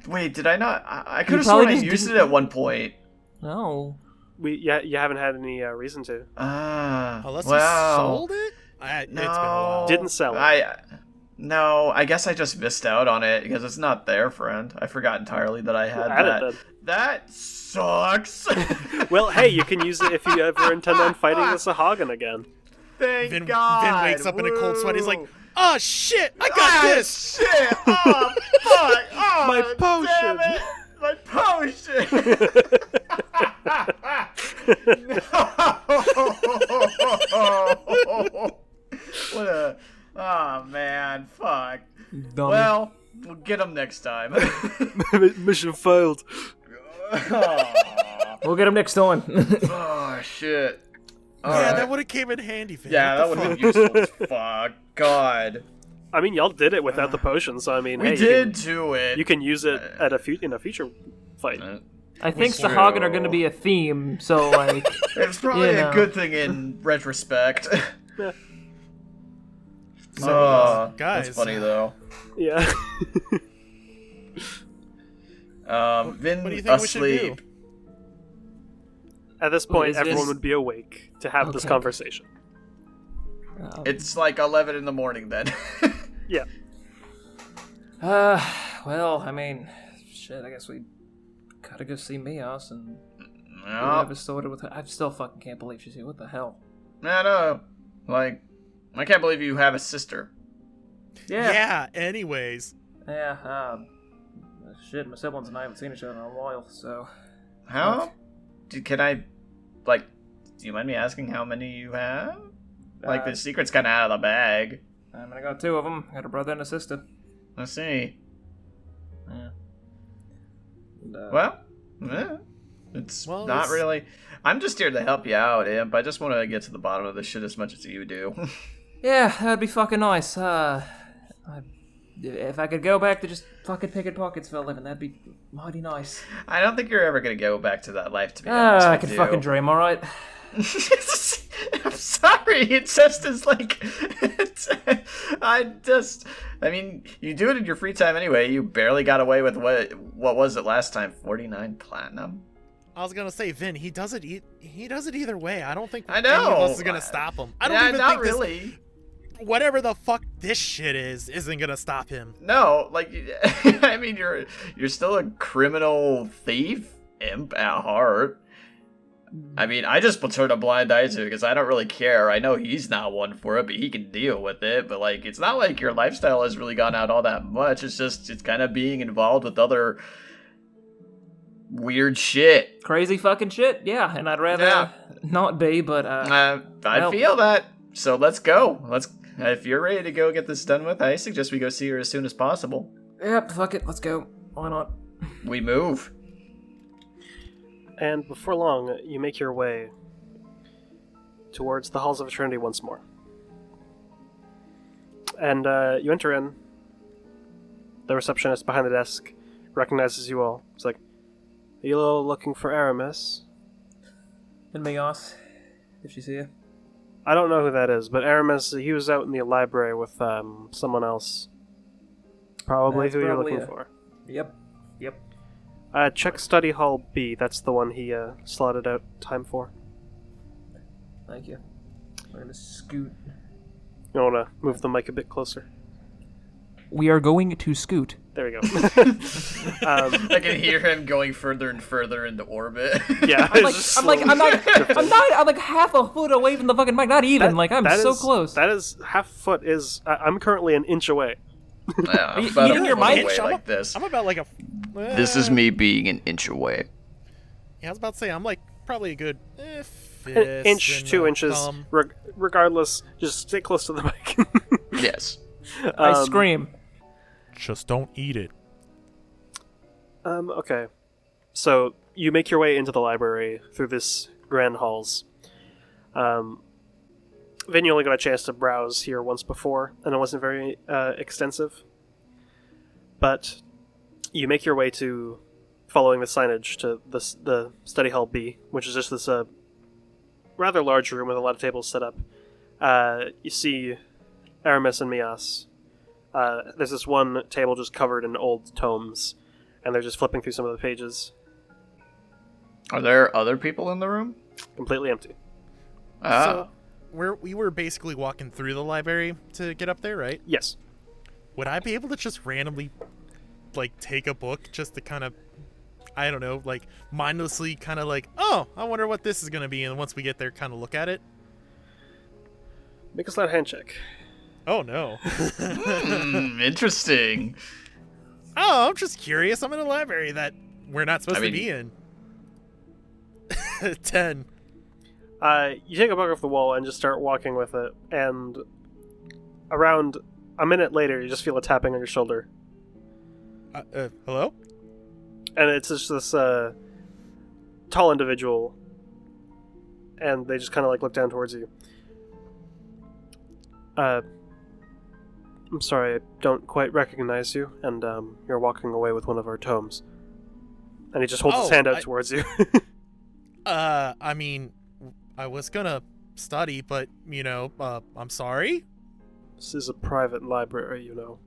Wait, did I not? I could have probably sworn I just used didn't- it at one point. No. You haven't had any reason to. Unless Well, you sold it? It's been a while. Didn't sell it. No, I guess I just missed out on it because it's not there, friend. I forgot entirely that I had Add that. it That sucks. Well, hey, you can use it if you ever intend on fighting the Sahagin again. Thank Vin God. wakes up in a cold sweat. He's like, Woo. oh shit, I got this! Shit! Oh, fuck! Oh, My damn potion. it. My potion! No! What a... Oh, man. Fuck. Dummy. Well, we'll get him next time. Mission failed. We'll get him next time. Oh, shit. Yeah, Alright. that would have came in handy, Vin. Yeah, that What would the have fuck? been useful as fuck. God. I mean, y'all did it without the potion, so I mean, We hey, did do it. You can use it at in a future fight. I think True. Sahagin are going to be a theme, so, like... It's probably You a know. good thing in retrospect. Yeah. Oh, guys. that's funny though. Yeah. Vin What do you think we should asleep. do? At this point, is everyone this- would be awake to have this Okay. conversation. It's like 11 in the morning then. Yeah. Well, I mean, shit, I guess we gotta go see Mios and No, whatever sorted with her. I still fucking can't believe she's here. What the hell? no. Like, I can't believe you have a sister. Yeah, anyways. Yeah, shit, my siblings and I haven't seen each other in a while, so... How? Can I, like, do you mind me asking how many you have? Like, the secret's kind of out of the bag. I mean, I got two of them. I got a brother and a sister. Let's see. Yeah. And, Well, it's Well, not it's- really. I'm just here to help you out, Imp. I just want to get to the bottom of this shit as much as you do. yeah, that'd be fucking nice. If I could go back to just fucking picking pockets for a living, that'd be mighty nice. I don't think you're ever gonna go back to that life, to be honest. I with could you. fucking dream, alright? I'm sorry. It just is like. I mean, you do it in your free time anyway. You barely got away with what was it last time? 49 platinum. I was gonna say, Vin, he does it either way. I don't think I any of know. us is gonna stop him. I don't Yeah, even not think really. whatever the fuck this shit isn't gonna stop him. No, like, I mean, you're still a criminal thief, imp at heart. I mean, I just turn a blind eye to it because I don't really care. I know he's not one for it, but he can deal with it. But, like, it's not like your lifestyle has really gone out all that much. It's kind of being involved with other weird shit. Crazy fucking shit, yeah. And I'd rather not be, but, I feel that. So let's go. If you're ready to go get this done with, I suggest we go see her as soon as possible. Yep, fuck it, let's go. Why not? We move. And before long, you make your way towards the halls of Eternity once more. And you enter in. The receptionist behind the desk recognizes you all. It's like, are you all looking for Aramis? And Mios, if you see you. I don't know who that is, but Aramis, he was out in the library with someone else. Probably who you're looking for. Yep. Check study hall B. That's the one he slotted out time for. Thank you. We're gonna scoot. You want to move the mic a bit closer? We are going to scoot. There we go. I can hear him going further and further into orbit. Yeah, I'm like half a foot away from the fucking mic. Not even. I'm so close. That is half foot is. I'm currently an inch away. Yeah, you eating your mic? Like this. I'm about like a. This is me being an inch away. Yeah, I was about to say I'm like probably a good An inch, 2 inches. Regardless, just stay close to the mic. Yes. I scream. Just don't eat it. Okay. So you make your way into the library through this grand halls. Vin, you only got a chance to browse here once before, and it wasn't very extensive. But you make your way to, following the signage, to the study hall B, which is just this rather large room with a lot of tables set up. You see Aramis and Mias. There's this one table just covered in old tomes, and they're just flipping through some of the pages. Are there other people in the room? Completely empty. So we were basically walking through the library to get up there, right? Yes. Would I be able to just randomly, like, take a book just to kind of, I don't know, like, mindlessly kind of like, oh, I wonder what this is going to be, and once we get there, kind of look at it? Make a sleight of hand check. Oh, no. Interesting. Oh, I'm just curious. I'm in a library that we're not supposed to be in. 10. You take a book off the wall and just start walking with it, and around a minute later, you just feel a tapping on your shoulder. Hello? And it's just this tall individual, and they just kind of like look down towards you. I'm sorry, I don't quite recognize you, and you're walking away with one of our tomes. And he just holds his hand out towards you. I mean, I was gonna study, but, you know, I'm sorry? This is a private library, you know.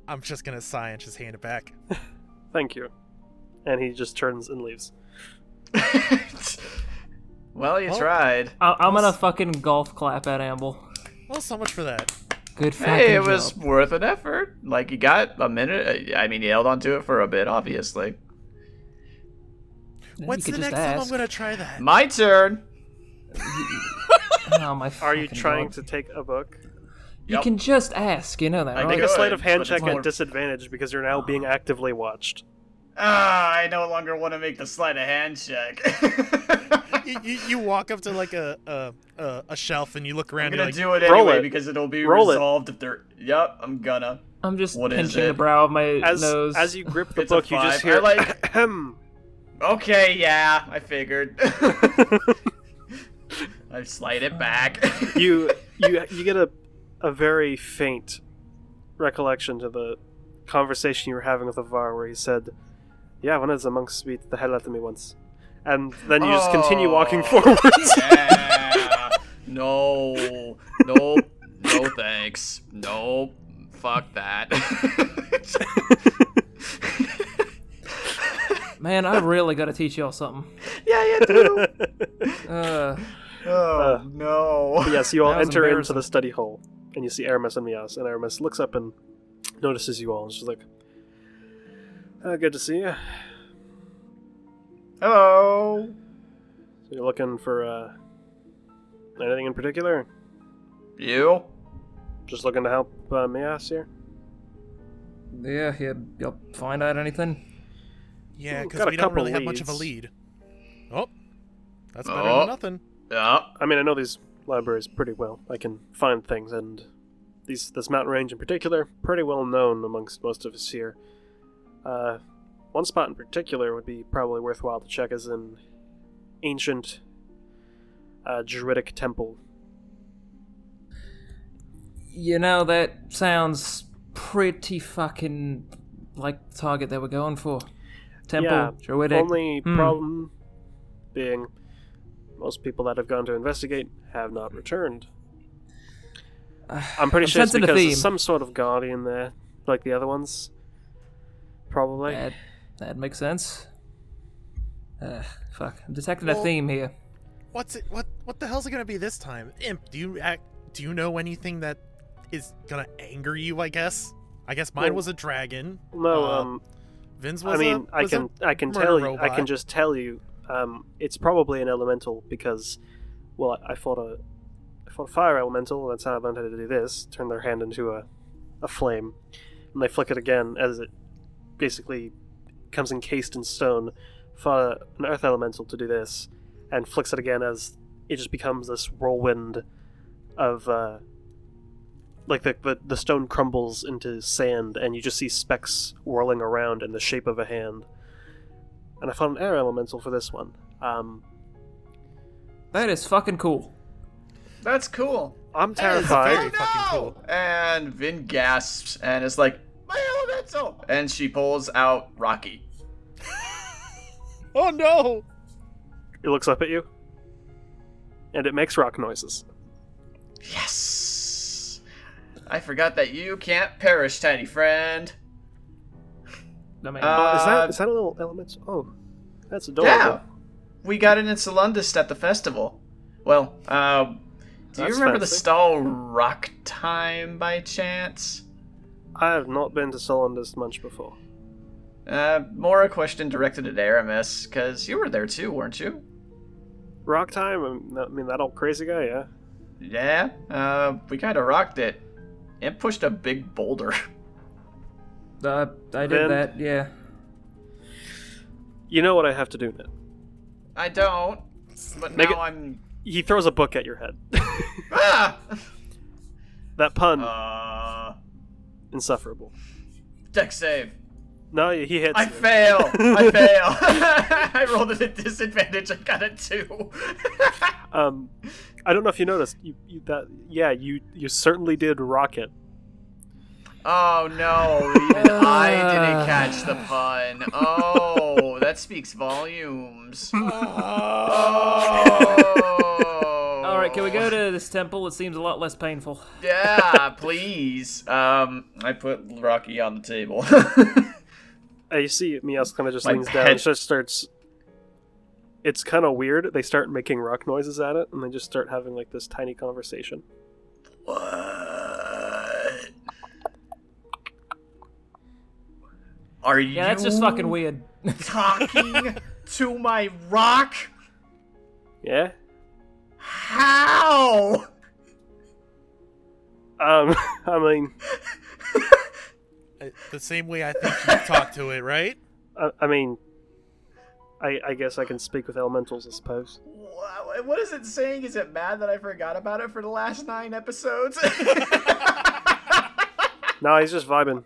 I'm just gonna sigh and just hand it back. Thank you. And he just turns and leaves. Well, you tried. I'm gonna fucking golf clap at Amble. Well, so much for that. Good fucking Hey, it job. was worth an effort. Like, you got a minute. I mean, you held on to it for a bit, obviously. What's you the could next just time I'm ask. gonna try that? My turn. Oh, my Are you fucking trying God. to take a book? You Yep. can just ask, you know that, I right? Make a Good, sleight of hand but check it's more- at disadvantage because you're now being actively watched. I no longer want to make the sleight of hand check. you walk up to like a shelf and you look I'm around. gonna You're do it roll anyway it. because it'll be Roll it. resolved if they're. Yep, I'm gonna. I'm just What is pinching it? the brow of my As nose. as you grip the It's a book, you just 5. hear I like- ahem. Okay, yeah, I figured. I slide it back. you get a very faint recollection to the conversation you were having with Avar, where he said, "Yeah, one of the monks beat the hell out of me once," and then you just continue walking forwards. Yeah. No, thanks. No, fuck that. Man, I really gotta teach y'all something. Yeah, you do. Oh, no. But yes, you all That was enter into embarrassing. the study hall, and you see Aramis and Mias, and Aramis looks up and notices you all, and she's like, good to see you. Hello. So you're looking for, anything in particular? You? Just looking to help, Mias here? Yeah, you'll find out anything? Yeah, Got because a we don't really couple have much of a leads. lead. Oh, that's better Oh. than nothing. Yeah. I mean, I know these libraries pretty well. I can find things, and this mountain range in particular, pretty well known amongst most of us here. One spot in particular would be probably worthwhile to check is an ancient Druidic temple. You know, that sounds pretty fucking like the target they were going for. Temple, Yeah, Druidic. only problem being most people that have gone to investigate have not returned. I'm pretty sure it's sensing a because theme. there's some sort of guardian there, like the other ones. Probably. That makes sense. Fuck. I'm detecting a Well- theme here. What's it? What the hell's it gonna be this time? Imp, do you know anything that is gonna anger you? I guess mine Well, was a dragon. No, Vin's I was mean, I can murder tell you, I robot. can just tell you, it's probably an elemental because, well, I fought a fire elemental, and that's how I learned how to do this. Turn their hand into a flame, and they flick it again as it basically comes encased in stone. Fought an earth elemental to do this, and flicks it again as it just becomes this whirlwind of like the stone crumbles into sand, and you just see specks whirling around in the shape of a hand. And I found an air elemental for this one. That is fucking cool. That's cool. I'm That is terrified. very fucking cool. And Vin gasps and is like, my elemental! And she pulls out Rocky. Oh no! It looks up at you, and it makes rock noises. Yes! I forgot that you can't perish, tiny friend. I mean, Is that a little element? Oh, that's adorable. Yeah! We got it in Solundist at the festival. Well, do you That's remember the fancy. stall Rock Time by chance? I have not been to Solondus much before. More a question directed at Aramis, because you were there too, weren't you? Rock time? I mean, that old crazy guy, yeah. Yeah, we kind of rocked it. It pushed a big boulder. I Vin? did that, yeah. You know what I have to do now. I don't, but Make now it- I'm... He throws a book at your head. Ah! That pun, insufferable. Deck save. No, he hits I you. fail. I fail. I rolled at a disadvantage. I got a 2. I don't know if you noticed. You certainly did rock it. Oh no, even I didn't catch the pun. Oh, that speaks volumes. Oh. Alright, can we go to this temple? It seems a lot less painful. Yeah, please. I put Rocky on the table. You see Mias kind of just My leans down pet- and just starts... It's kind of weird. They start making rock noises at it, and they just start having like this tiny conversation. What? Are you Yeah, that's just fucking weird. talking to my rock? Yeah? How? I mean, The same way I think you talk to it, right? I mean, I guess I can speak with elementals, I suppose. What is it saying? Is it mad that I forgot about it for the last 9 episodes? No, he's just vibing.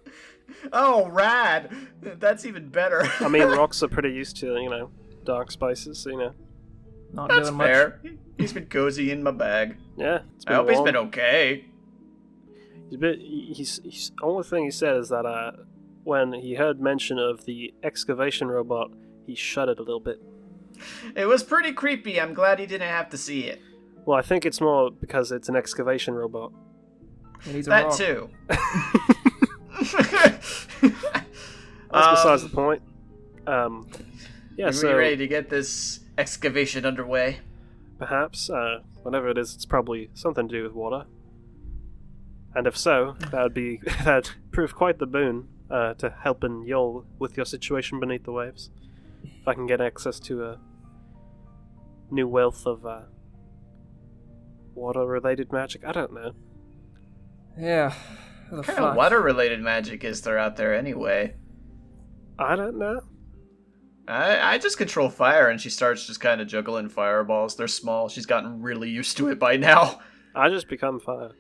Oh, rad. That's even better. I mean, rocks are pretty used to, dark spices, so, Not That's doing much. fair. He's been cozy in my bag. yeah. It's I hope he's long. been okay. He's only thing he said is that when he heard mention of the excavation robot, he shuddered a little bit. It was pretty creepy. I'm glad he didn't have to see it. Well, I think it's more because it's an excavation robot. He needs a That rock. too. That's besides the point. Yeah, Are so we ready to get this excavation underway? Perhaps, whatever it is, it's probably something to do with water. And if so, that'd prove quite the boon to helping y'all with your situation beneath the waves. If I can get access to a new wealth of water-related magic, I don't know. Yeah. What kind of water-related magic is there out there anyway? I don't know. I just control fire, and she starts just kind of juggling fireballs. They're small. She's gotten really used to it by now. I just become fire.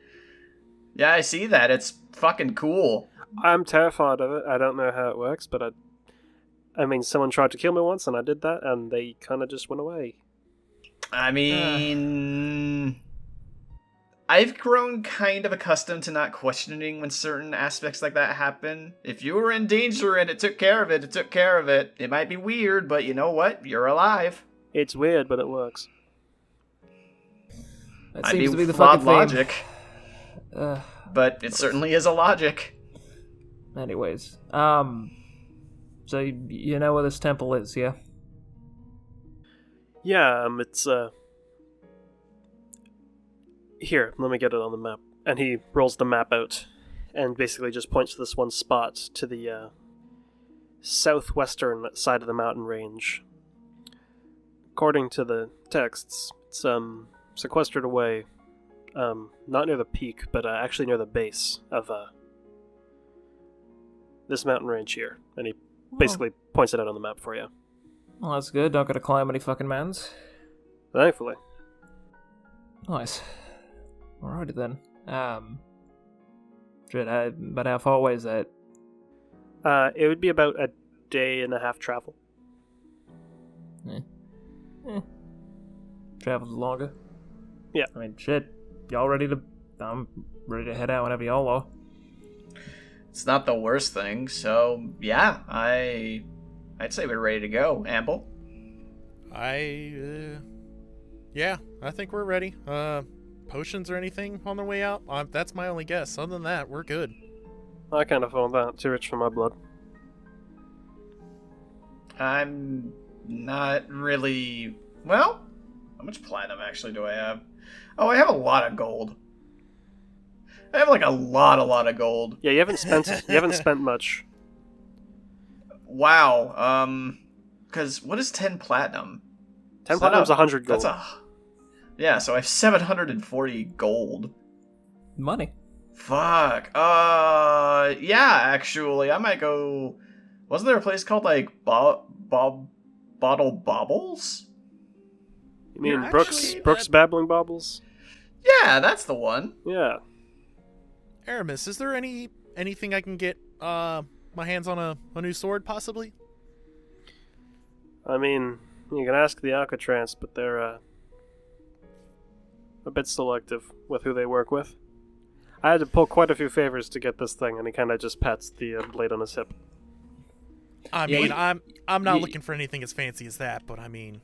Yeah, I see that. It's fucking cool. I'm terrified of it. I don't know how it works, but I mean, someone tried to kill me once, and I did that, and they kind of just went away. I mean... I've grown kind of accustomed to not questioning when certain aspects like that happen. If you were in danger and it took care of it, it took care of it. It might be weird, but you know what? You're alive. It's weird, but it works. That seems to be the flawed fucking logic. theme. But it certainly is a logic. Anyways, so you know where this temple is, yeah? Yeah, it's, Here, let me get it on the map. And he rolls the map out, and basically just points to this one spot to the, southwestern side of the mountain range. According to the texts, it's, sequestered away, not near the peak, but, actually near the base of, this mountain range here. And he basically points it out on the map for you. Well, that's good. Don't gotta climb any fucking mountains. Thankfully. Nice. Alrighty then. But how far away is that? It would be about a day and a half travel. Travels longer. Yeah. I mean, shit. Y'all ready to... I'm ready to head out whenever y'all are. It's not the worst thing, so yeah, I'd say we're ready to go. Amble? Yeah, I think we're ready. Potions or anything on the way out? That's my only guess. Other than that, we're good. I kind of found that too rich for my blood. I'm not really... Well, how much platinum actually do I have? Oh, I have a lot of gold. I have like a lot of gold. Yeah, you haven't spent much. Wow. Because what is 10 platinum? 10 platinum's 100 gold. Yeah, so I have 740 gold. Money. Fuck. Yeah, actually, I might go... Wasn't there a place called, like, Bottle Bobbles? You mean Brooks Babbling Bobbles? Yeah, that's the one. Yeah. Aramis, is there anything I can get my hands on a new sword, possibly? I mean, you can ask the Alcatrans, but they're a bit selective with who they work with. I had to pull quite a few favors to get this thing, and he kind of just pats the blade on his hip. I mean, I'm not looking for anything as fancy as that, but I mean,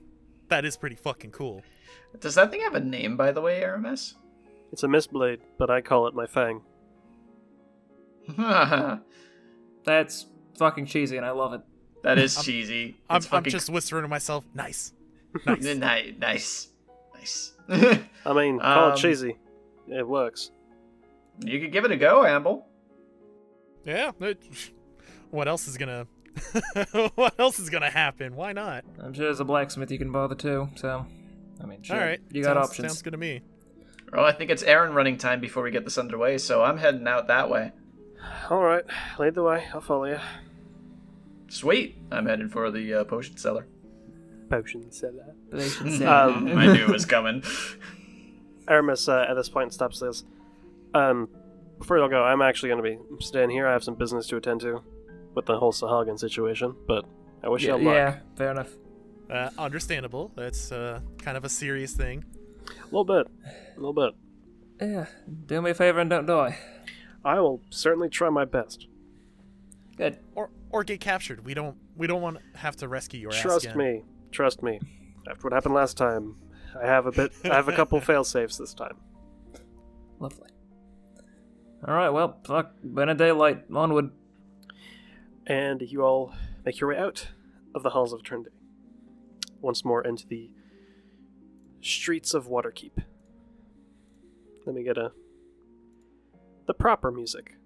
that is pretty fucking cool. Does that thing have a name, by the way, Aramis? It's a mistblade, but I call it my fang. That's fucking cheesy, and I love it. That is cheesy. I'm just whispering to myself, nice. Nice. I mean, call it cheesy. It works. You could give it a go, Amble. Yeah. What else is gonna... what else is gonna happen? Why not? I'm sure there's a blacksmith you can bother too, so... I mean, sure. All right. You got options. Sounds good to me. Well, I think it's errand running time before we get this underway, so I'm heading out that way. Alright, lead the way. I'll follow you. Sweet. I'm headed for the potion cellar. Potion seller. I knew it was coming. Aramis, at this point, stops and says, before y'all go, I'm actually going to be staying here. I have some business to attend to with the whole Sahagin situation, but I wish y'all luck. Yeah, fair enough. Understandable. That's kind of a serious thing. A little bit. Yeah, do me a favor and don't die. I will certainly try my best. Good. Or get captured. We don't want to have to rescue your ass again. Trust me. After what happened last time, I have a couple fail-safes this time. Lovely. Alright, well, fuck. Been a daylight. Onward. And you all make your way out of the halls of Eternity. Once more into the Streets of Waterkeep. Let me get the proper music.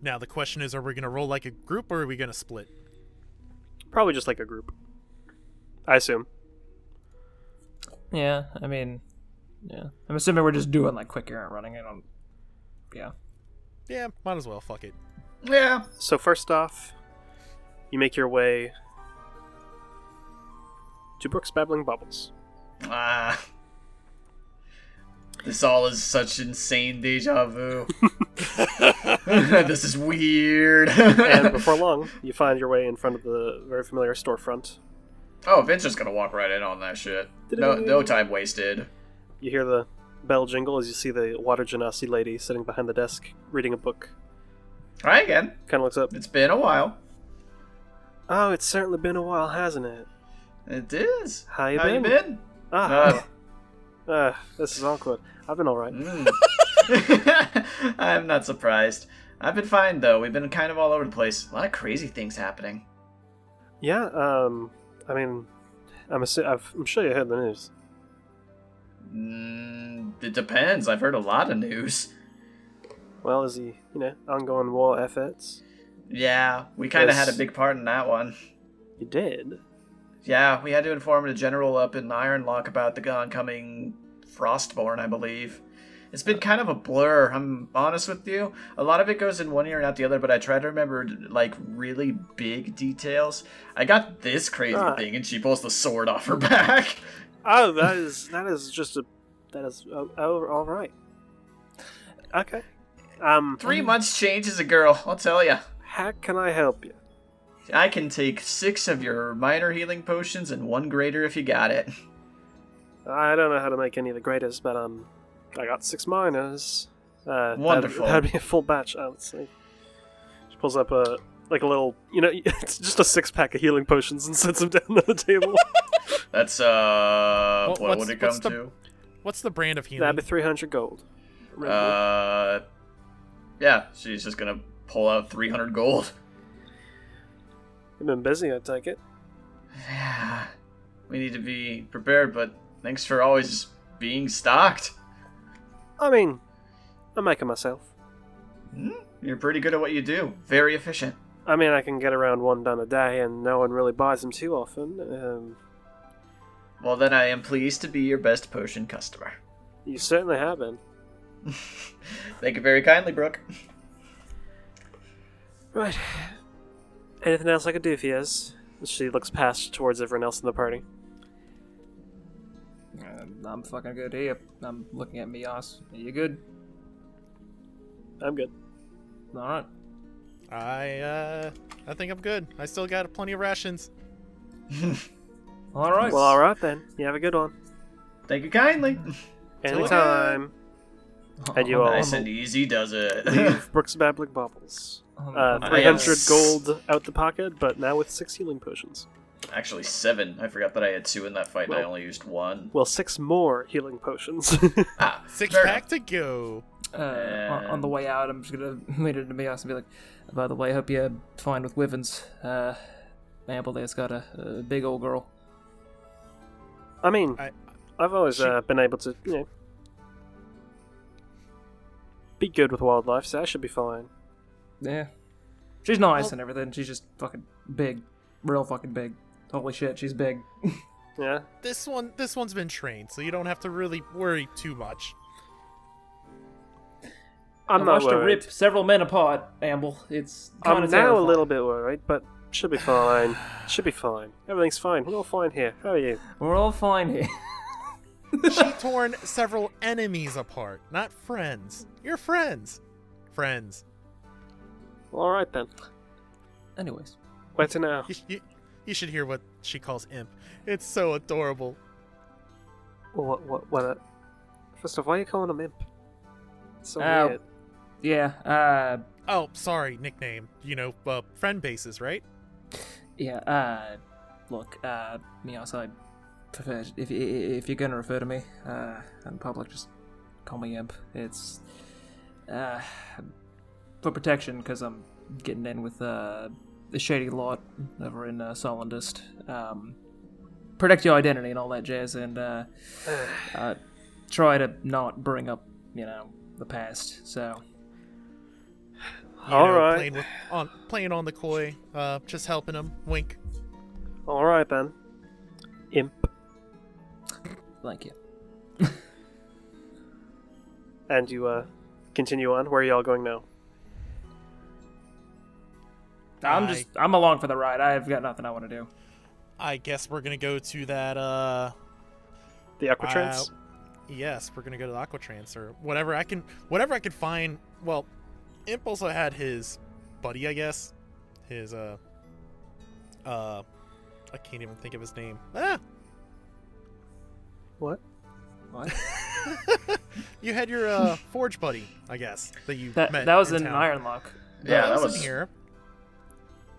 Now the question is, are we gonna roll like a group or are we gonna split? Probably just like a group. I assume. Yeah, I mean, yeah. I'm assuming we're just doing like quick errant running. I don't. Yeah. Yeah, might as well. Fuck it. Yeah. So first off, you make your way to Brooks Babbling Bubbles. This all is such insane deja vu. This is weird. And before long, you find your way in front of the very familiar storefront. Oh, Vince just gonna walk right in on that shit. No time wasted. You hear the bell jingle as you see the water genasi lady sitting behind the desk reading a book. Hi again. Kind of looks up. It's been a while. Oh, it's certainly been a while, hasn't it? It is. How you You been? been? This is awkward. I've been alright. I'm not surprised. I've been fine though. We've been kind of all over the place. A lot of crazy things happening. Yeah, I mean, I'm sure you heard the news. It depends. I've heard a lot of news. Well, is the, ongoing war efforts? Yeah, we kind of Yes. had a big part in that one. You did? Yeah, we had to inform the general up in Ironlock about the oncoming Frostborn, I believe. It's been kind of a blur, I'm honest with you. A lot of it goes in one ear and out the other, but I try to remember, like, really big details. I got this crazy thing, and she pulls the sword off her back. Oh, that is all right. Okay. 3 months changes a girl, I'll tell ya. How can I help you? I can take 6 of your minor healing potions and 1 greater if you got it. I don't know how to make any of the greatest, but I got 6 minors. Wonderful. That'd be a full batch, I would say. She pulls up a little, it's just a 6-pack of healing potions and sets them down on the table. That's what what's- would it come what's the- to? What's the brand of healing? That'd be 300 gold. Yeah, she's just gonna pull out 300 gold. You've been busy, I take it. Yeah, we need to be prepared, but thanks for always being stocked. I mean, I'm making myself. You're pretty good at what you do. Very efficient. I mean, I can get around 1 done a day, and no one really buys them too often. Well, then I am pleased to be your best potion customer. You certainly have been. Thank you very kindly, Brooke. Right. Anything else I could do for you? She looks past towards everyone else in the party. I'm fucking good. Hey, I'm looking at Mias. Are you good? I'm good. All right. I think I'm good. I still got plenty of rations. All right. Well, alright then. You have a good one. Thank you kindly. Anytime. And you all Nice and easy does it. leave Brooks Babbling Bubbles. I 300 have gold out the pocket, but now with 6 healing potions. Actually, 7. I forgot that I had 2 in that fight and I Well- only used 1. Well, 6 more healing potions. Ah, 6 fair pack to go. On the way out, I'm just gonna lean into Mias and be like, by the way, I hope you're fine with Wyverns. Amble there's got a big old girl. I mean, I've always been able to, be good with wildlife, so I should be fine. Yeah. She's nice and everything. She's just fucking big. Real fucking big. Holy shit, she's big. Yeah? This one's been trained, so you don't have to really worry too much. I'm I not watched her worried. rip several men apart, Amble. It's kind I'm of now a little bit worried, but should be fine. Should be fine. Everything's fine. We're all fine here. How are you? We're all fine here. She torn several enemies apart, not friends. You're friends. Friends. Alright then. Anyways. Where to now? You should hear what she calls imp. It's so adorable. What? First off, why are you calling him imp? It's so Oh. weird. Yeah, Oh, sorry, nickname. Friend bases, right? look, Mias, I prefer, if you're gonna refer to me, in public, just call me Imp. It's, for protection, because I'm getting in with, the shady lot over in, Solendist. protect your identity and all that jazz, and try to not bring up, the past. So. All right. Playing on the coy, just helping him. Wink. All right then. Imp. Thank you. And you continue on. Where are y'all going now? I'm along for the ride. I've got nothing I want to do. I guess we're gonna go to that. The Aquatrance. Yes, we're gonna go to the Aquatrance or whatever I can find. Well, Imp also had his buddy, I guess. His I can't even think of his name. What? You had your forge buddy, I guess, that you met. That was in town. Ironlock. Yeah, that was in here.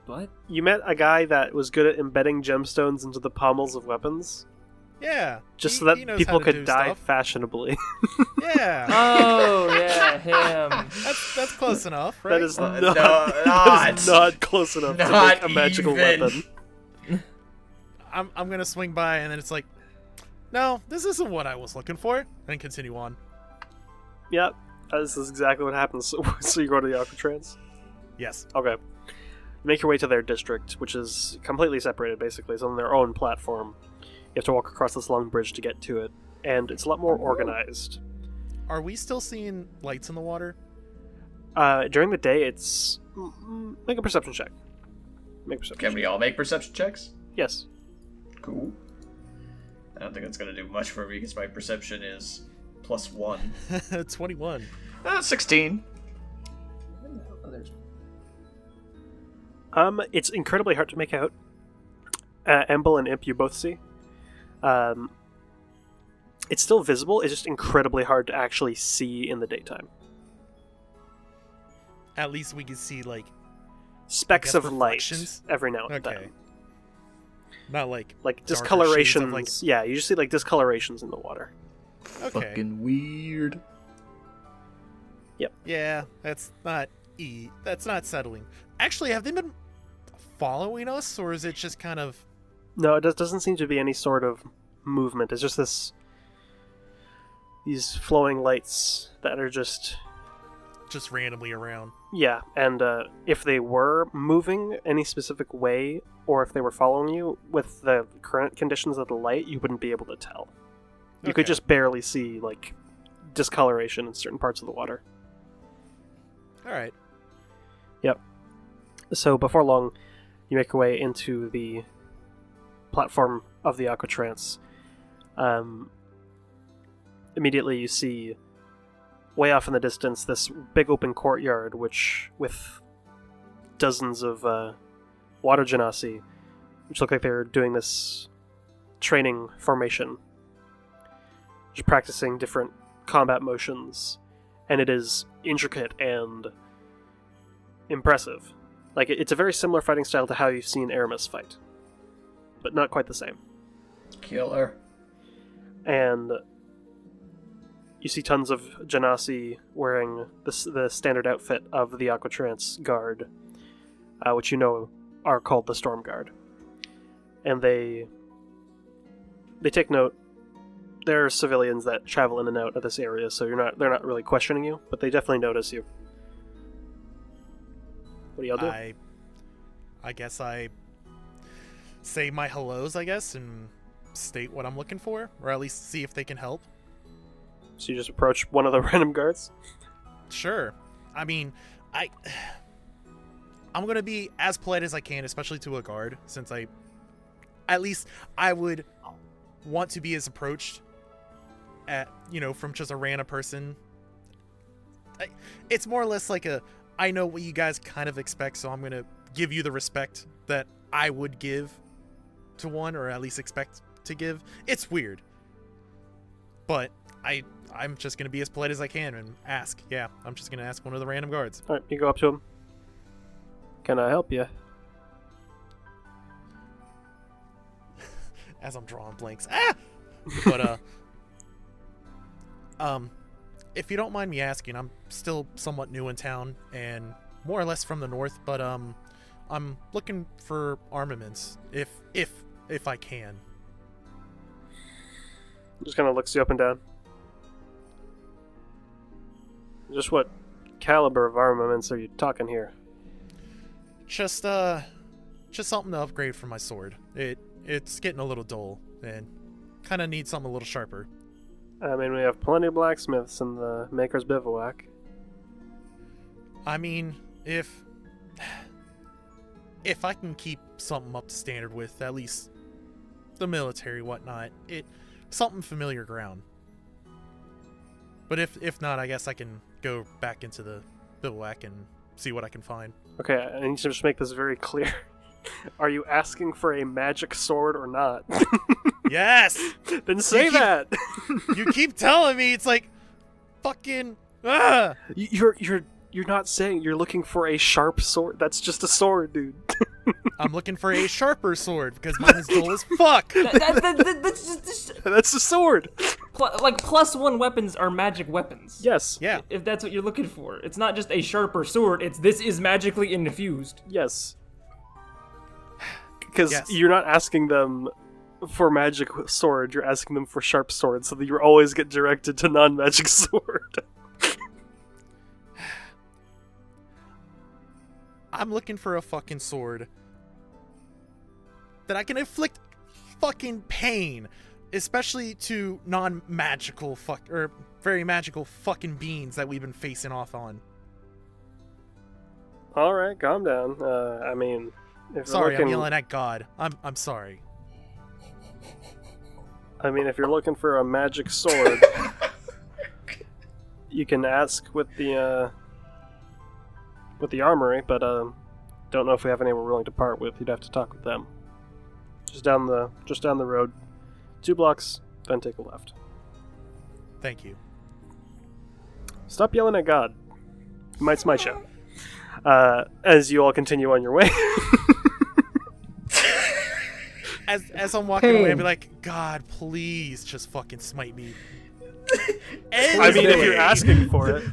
What? You met a guy that was good at embedding gemstones into the pommels of weapons? Yeah. Just so that he knows people how to could do die stuff. fashionably. Yeah. Oh, yeah, him. That's close enough, right? That is not not close enough to make a magical even. weapon. I'm gonna swing by and then it's like, no, this isn't what I was looking for, and continue on. Yep, this is exactly what happens. So you go to the Aquatrance? Yes. Okay. You make your way to their district, which is completely separated, basically. It's on their own platform. You have to walk across this long bridge to get to it, and it's a lot more organized. Are we still seeing lights in the water? During the day, it's... Make a perception check. Can we all make perception checks? Yes. Cool. I don't think that's going to do much for me because my perception is +1. 21. 16. It's incredibly hard to make out. Emble and Imp, you both see. It's still visible, it's just incredibly hard to actually see in the daytime. At least we can see, like... Specks of light reflections? every now and Okay. then. Not like... Like darker discolorations. shades of, like... Yeah, you just see like discolorations in the water. Okay. Fucking weird. Yeah, that's not... That's not settling. Actually, have they been following us, or is it just kind of... No, it doesn't seem to be any sort of movement. It's just these flowing lights that are just randomly around? Yeah, and if they were moving any specific way, or if they were following you, with the current conditions of the light, you wouldn't be able to tell. You could Okay. just barely see, like, discoloration in certain parts of the water. Alright. So before long, you make your way into the platform of the Aquatrance. Immediately you see, way off in the distance, this big open courtyard, which with dozens of water genasi, which look like they're doing this training formation, just practicing different combat motions, and it is intricate and impressive. Like, it's a very similar fighting style to how you've seen Aramis fight, but not quite the same. Killer. And you see tons of genasi wearing the standard outfit of the Aquatrance Guard, which you know are called the Storm Guard. And they take note. There are civilians that travel in and out of this area, so they're not really questioning you, but they definitely notice you. What do y'all do? I guess I say my hellos, I guess, and state what I'm looking for, or at least see if they can help. So you just approach one of the random guards? Sure. I mean, I'm gonna be as polite as I can, especially to a guard, since at least I would want to be as approached from just a random person. It's more or less like I know what you guys kind of expect, so I'm gonna give you the respect that I would give to one, or at least expect to give. It's weird, but I'm just gonna be as polite as I can and ask. Yeah, I'm just gonna ask one of the random guards. Alright, you go up to him. Can I help you? As I'm drawing blanks. But if you don't mind me asking, I'm still somewhat new in town and more or less from the north, but I'm looking for armaments if I can. Just kind of looks you up and down. Just what caliber of armaments are you talking here? Just something to upgrade for my sword. It's getting a little dull and kind of needs something a little sharper. I mean, we have plenty of blacksmiths in the Maker's Bivouac. I mean, if I can keep something up to standard with at least the military, whatnot, something familiar ground. But if not, I guess I can go back into the bivouac and see what I can find. Okay, I need to just make this very clear. Are you asking for a magic sword or not? Yes! Then say that! You keep telling me, it's like, fucking, ah! You're not saying you're looking for a sharp sword. That's just a sword, dude. I'm looking for a sharper sword, because mine is dull as fuck! That's just... That's a sword! Like, +1 weapons are magic weapons. Yes. Yeah. If that's what you're looking for. It's not just a sharper sword, this is magically infused. Yes. Because Yes. you're not asking them for magic sword, you're asking them for sharp sword, so that you always get directed to non-magic sword. I'm looking for a fucking sword that I can inflict fucking pain, especially to non-magical or very magical fucking beings that we've been facing off on. Alright, calm down. I mean, if Sorry, you're looking, I'm yelling at God. I'm sorry. I mean, if you're looking for a magic sword, you can ask with the armory, but don't know if we have anyone willing to part with. You'd have to talk with them. Just down the road, 2 blocks, then take a left. Thank you. Stop yelling at God. He might smite you. As you all continue on your way. As I'm walking away, I'd be like, God, please just fucking smite me. I mean, if you're asking for it.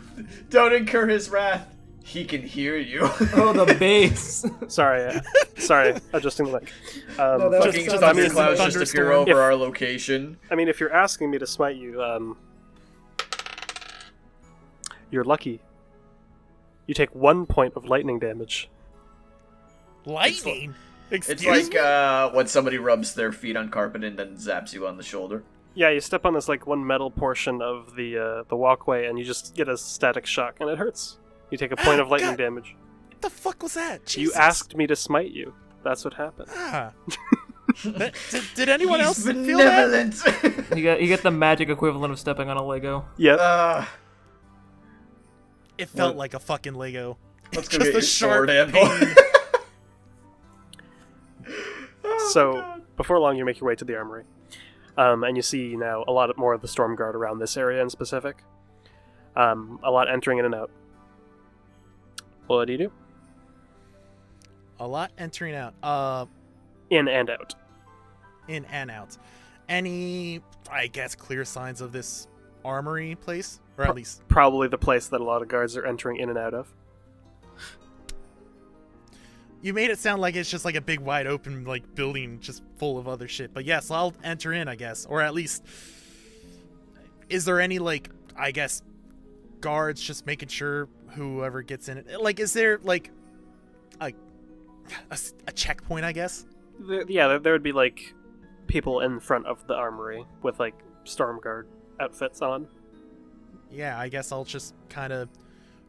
Don't incur his wrath. He can hear you. Oh, the bass. Sorry, adjusting the mic. Fucking just thunderclouds just thunderstorm. appear over If- our location. I mean, if you're asking me to smite you, you're lucky. You take 1 point of lightning damage. Lightning? It's Excuse me? like when somebody rubs their feet on carpet and then zaps you on the shoulder. Yeah, you step on this like one metal portion of the walkway, and you just get a static shock, and it hurts. You take a point of lightning God. damage. What the fuck was that? You Jesus. asked me to smite you. That's what happened. Ah. Did anyone else He's feel that? benevolent. You get the magic equivalent of stepping on a Lego. Yep. It felt like a fucking Lego. Let's go Just get a your sharp sword handle. pain. So, before long, you make your way to the armory. And you see now a lot more of the storm guard around this area in specific. A lot entering in and out. What do you do? A lot entering out. In and out. In and out. Any, I guess, clear signs of this armory place? Or at least... Probably the place that a lot of guards are entering in and out of. You made it sound like it's just like a big wide open like building just full of other shit. But yes, I'll enter in, I guess. Or at least... Is there any, like, I guess, guards just making sure whoever gets in it... Like, is there, like, a checkpoint, I guess? There would be, like, people in front of the armory with, like, storm guard outfits on. Yeah, I guess I'll just kind of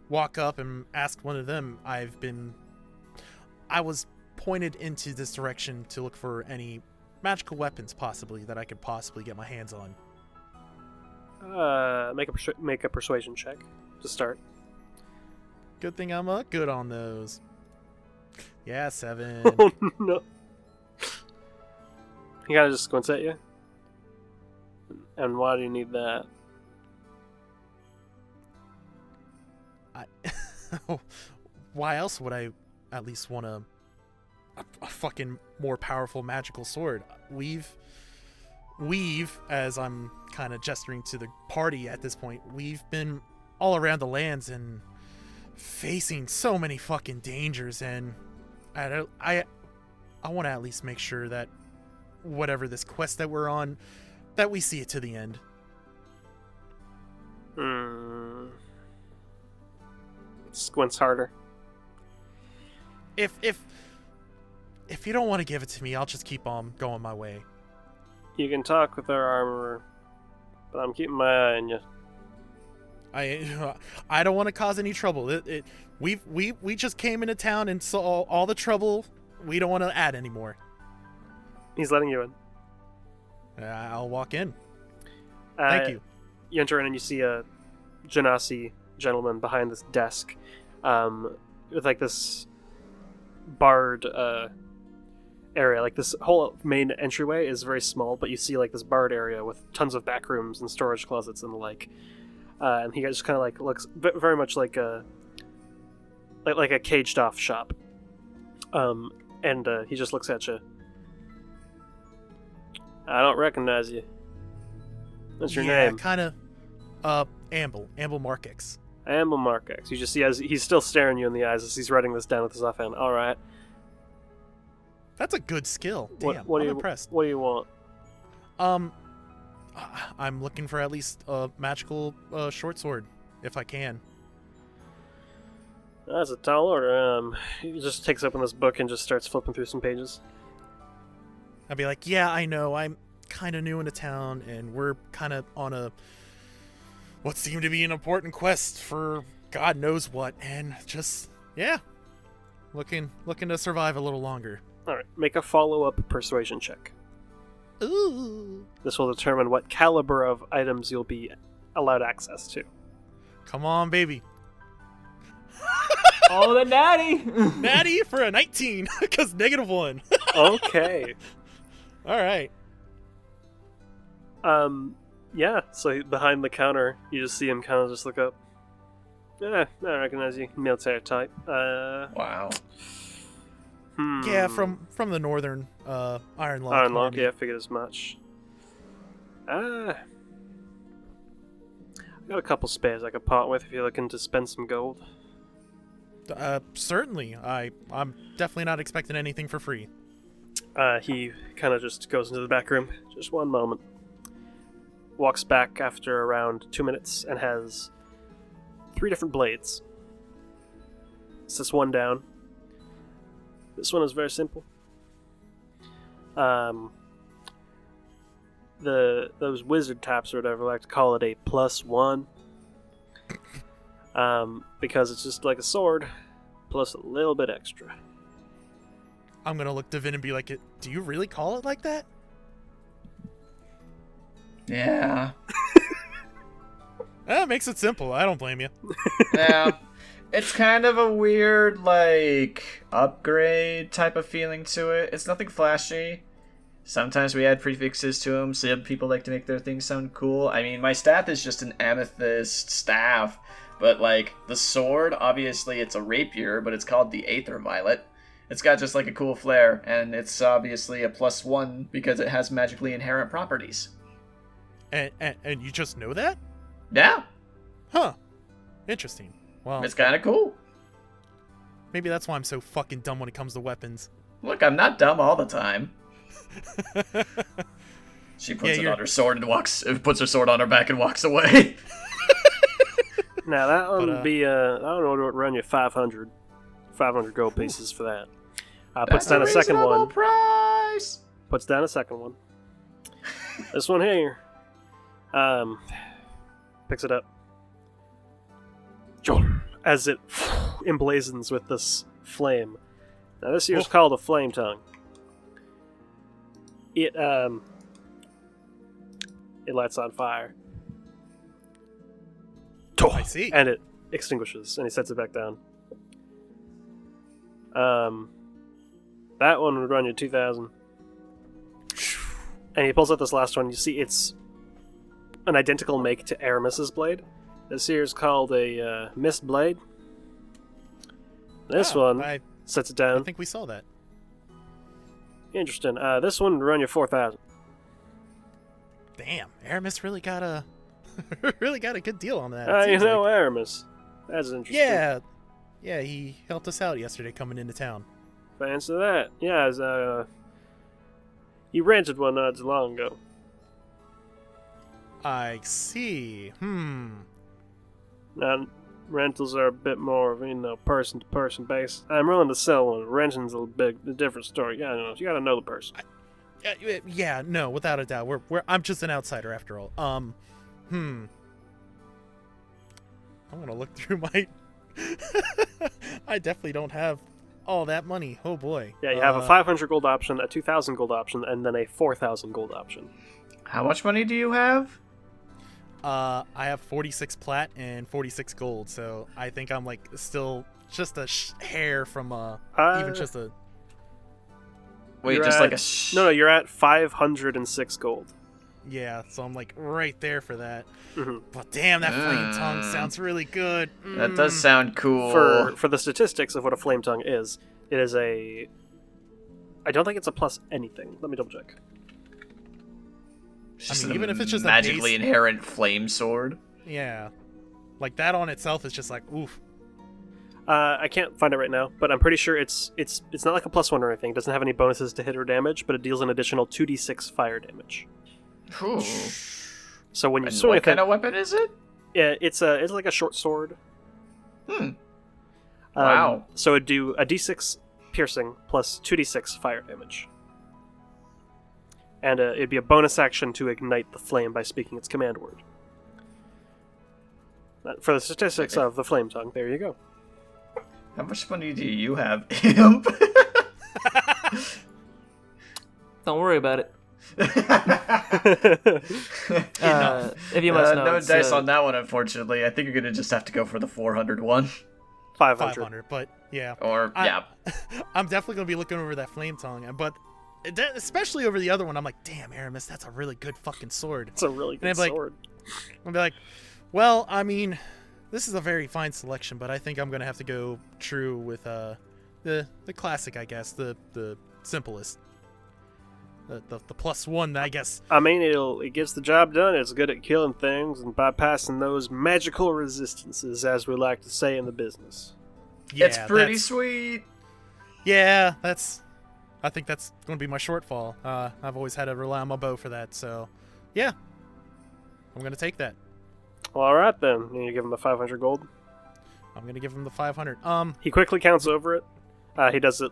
walk up and ask one of them. I was pointed into this direction to look for any magical weapons, possibly, that I could possibly get my hands on. Make a persuasion check to start. Good thing I'm good on those. Yeah, 7. Oh no! He kind of just squints at you. And why do you need that? Why else would I at least want a fucking more powerful magical sword? We've, as I'm kind of gesturing to the party at this point, we've been all around the lands and facing so many fucking dangers, and I want to at least make sure that whatever this quest that we're on, that we see it to the end. Squints harder. If you don't want to give it to me, I'll just keep on going my way. You can talk with our armorer, but I'm keeping my eye on you. I don't want to cause any trouble. We just came into town and saw all the trouble. We don't want to add any more. He's letting you in. I'll walk in. Thank you. You enter in and you see a Genasi gentleman behind this desk, with like this barred area. Like this whole main entryway is very small, but you see like this barred area with tons of back rooms and storage closets and the like. And he just kind of like looks very much like a caged off shop. And he just looks at you. I don't recognize you. What's your name? Kind of. Amble Markix. Amble Markix. You just see as he's still staring you in the eyes as he's writing this down with his offhand. All right. That's a good skill. Damn, I'm impressed. What do you want? I'm looking for at least a magical short sword, if I can. That's a tall order. He just takes open this book and just starts flipping through some pages. I'd be like, yeah, I know. I'm kind of new into town, and we're kind of on what seemed to be an important quest for God knows what, and just, yeah, looking to survive a little longer. All right, make a follow-up persuasion check. Ooh. This will determine what caliber of items you'll be allowed access to. Come on, baby. Oh, the natty! Natty for a 19, because -1. Okay. All right. Yeah, so behind the counter, you just see him kind of just look up. Yeah, I recognize you. Military type. Wow. Yeah, from the northern Ironlock. Ironlock, yeah, I figured as much. I got a couple spares I could part with if you're looking to spend some gold. Certainly. I'm definitely not expecting anything for free. He kind of just goes into the back room. Just one moment. Walks back after around 2 minutes and has 3 different blades. Sets one down. This one is very simple. Those wizard taps or whatever like to call it a +1. Because it's just like a sword plus a little bit extra. I'm gonna look to Vin and be like, do you really call it like that? Yeah. That makes it simple. I don't blame you. Yeah. It's kind of a weird, like, upgrade type of feeling to it. It's nothing flashy. Sometimes we add prefixes to them. Some people like to make their things sound cool. I mean, my staff is just an amethyst staff. But, like, the sword, obviously it's a rapier, but it's called the Aether Violet. It's got just, like, a cool flair. And it's obviously a +1 because it has magically inherent properties. And you just know that? Yeah. Huh. Interesting. Well, It's kind of cool. maybe that's why I'm so fucking dumb when it comes to weapons. Look, I'm not dumb all the time. She puts it on her sword and puts her sword on her back and walks away. Now that one would be I don't know what run you 500 gold pieces for that. Puts down a second one. Price. Puts down a second one. This one here. Picks it up. As it emblazons with this flame. Now this here's called a flame tongue. It lights on fire. I see. And it extinguishes, and he sets it back down. That one would run you 2,000. And he pulls out this last one. You see it's an identical make to Aramis's blade. This here is called a Mist Blade. This one sets it down. I think we saw that. Interesting. This one would run you 4,000. Damn, Aramis really got a good deal on that. You know Aramis. That's interesting. Yeah, he helped us out yesterday coming into town. Fancy that. Yeah, he rented one not too long ago. I see. Now, rentals are a bit more of, person-to-person based. I'm willing to sell one. Renting's a different story. You gotta know the person. Yeah, no, without a doubt. I'm just an outsider after all. I'm gonna look through my... I definitely don't have all that money. Oh boy. Yeah, you have a 500 gold option, a 2,000 gold option, and then a 4,000 gold option. How much money do you have? I have 46 plat and 46 gold, so I think I'm like still just a hair from even just a... Wait, just like a... No, you're at 506 gold. Yeah, so I'm like right there for that. Mm-hmm. But damn, that flame tongue sounds really good. That does sound cool. For the statistics of what a flame tongue is, it is a... I don't think it's a plus anything. Let me double check. Just even if it's just magically a base... inherent flame sword. Yeah, like that on itself is just like oof. I can't find it right now, but I'm pretty sure it's not like a plus one or anything. It doesn't have any bonuses to hit or damage, but it deals an additional 2d6 fire damage. Ooh. So when you And swing what kind of weapon is it? Yeah, it's like a short sword. Wow. So it'd do a d6 piercing plus 2d6 fire damage. And it'd be a bonus action to ignite the flame by speaking its command word. For the statistics of the flame tongue, there you go. How much money do you have, Imp? Don't worry about it. If you must know, no dice on that one, unfortunately. I think you're gonna just have to go for the 400 one. 500. But yeah. Or, yeah. I'm definitely gonna be looking over that flame tongue, but especially over the other one, I'm like, damn, Aramis, that's a really good fucking sword. It's a really good sword. I'll be like, well, I mean, this is a very fine selection, but I think I'm gonna have to go true with the classic, I guess, the simplest, the plus one, I guess. I mean, it gets the job done. It's good at killing things and bypassing those magical resistances, as we like to say in the business. Yeah, it's pretty sweet. Yeah, I think that's going to be my shortfall. I've always had to rely on my bow for that, so yeah, I'm going to take that. Well, all right then. You give him the 500 gold. I'm going to give him the 500. He quickly counts over it. He does it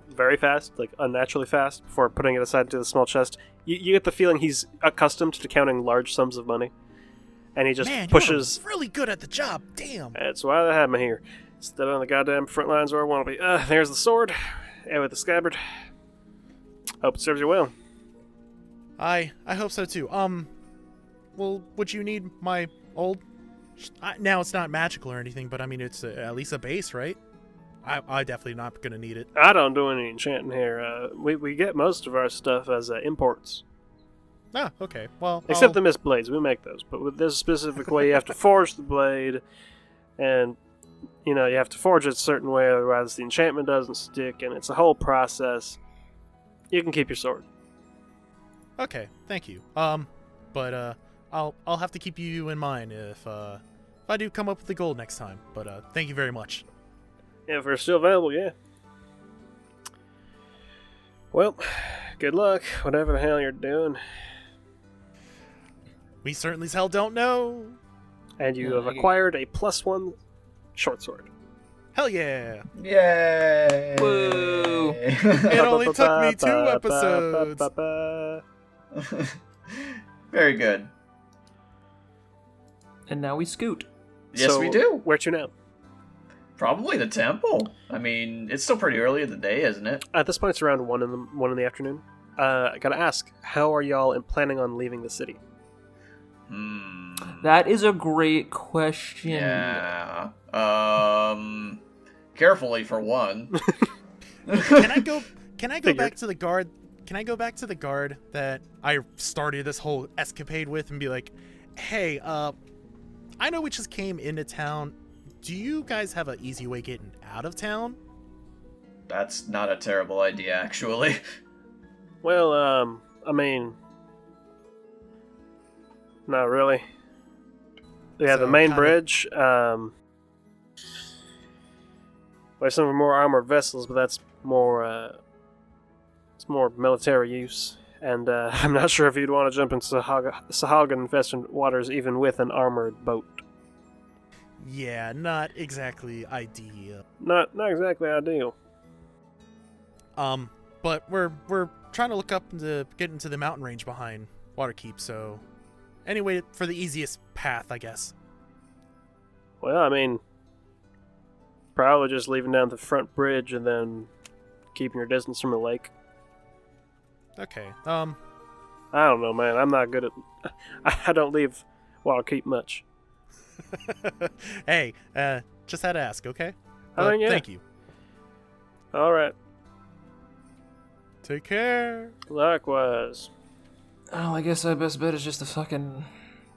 very fast, like unnaturally fast, before putting it aside into the small chest. You get the feeling he's accustomed to counting large sums of money, and he just pushes. You're really good at the job. Damn. That's why they have me here. Instead on the goddamn front lines where I want to be. There's the sword, and with the scabbard. Hope it serves you well. I hope so too. Well, would you need my old? Now it's not magical or anything, but I mean it's at least a base, right? I definitely not gonna need it. I don't do any enchanting here. We get most of our stuff as imports. Ah, okay. Well, except the mist blades, we make those. But with this specific way, you have to forge the blade, and you have to forge it a certain way, otherwise the enchantment doesn't stick, and it's a whole process. You can keep your sword. Okay, thank you. But I'll have to keep you in mind if I do come up with the gold next time. But thank you very much. Yeah, if we're still available, yeah. Well, good luck, whatever the hell you're doing. We certainly as hell don't know. And you have acquired a +1 short sword. Hell yeah! Yay! Woo! It only took me 2 episodes. Very good. And now we scoot. Yes, we do. Where to now? Probably the temple. I mean, it's still pretty early in the day, isn't it? At this point, it's around 1 in the afternoon. I gotta ask, how are y'all planning on leaving the city? That is a great question. Yeah. Carefully for one. Can I go back to the guard? Can I go back to the guard that I started this whole escapade with and be like, "Hey, I know we just came into town. Do you guys have an easy way getting out of town?" That's not a terrible idea, actually. Well, I mean, not really. Yeah, the main bridge. There's some more armored vessels, but that's more. It's more military use. And I'm not sure if you'd want to jump into Sahagan-infested waters even with an armored boat. Yeah, not exactly ideal. Not exactly ideal. But we're trying to look up to get into the mountain range behind Waterkeep, so anyway, for the easiest path, I guess. Well, I mean, probably just leaving down the front bridge and then keeping your distance from the lake. Okay. I don't know, man. I'm not good at... I don't leave Waterkeep much. Hey, just had to ask, okay? I mean, yeah. Thank you. All right. Take care. Likewise. Oh, I guess our best bet is just to fucking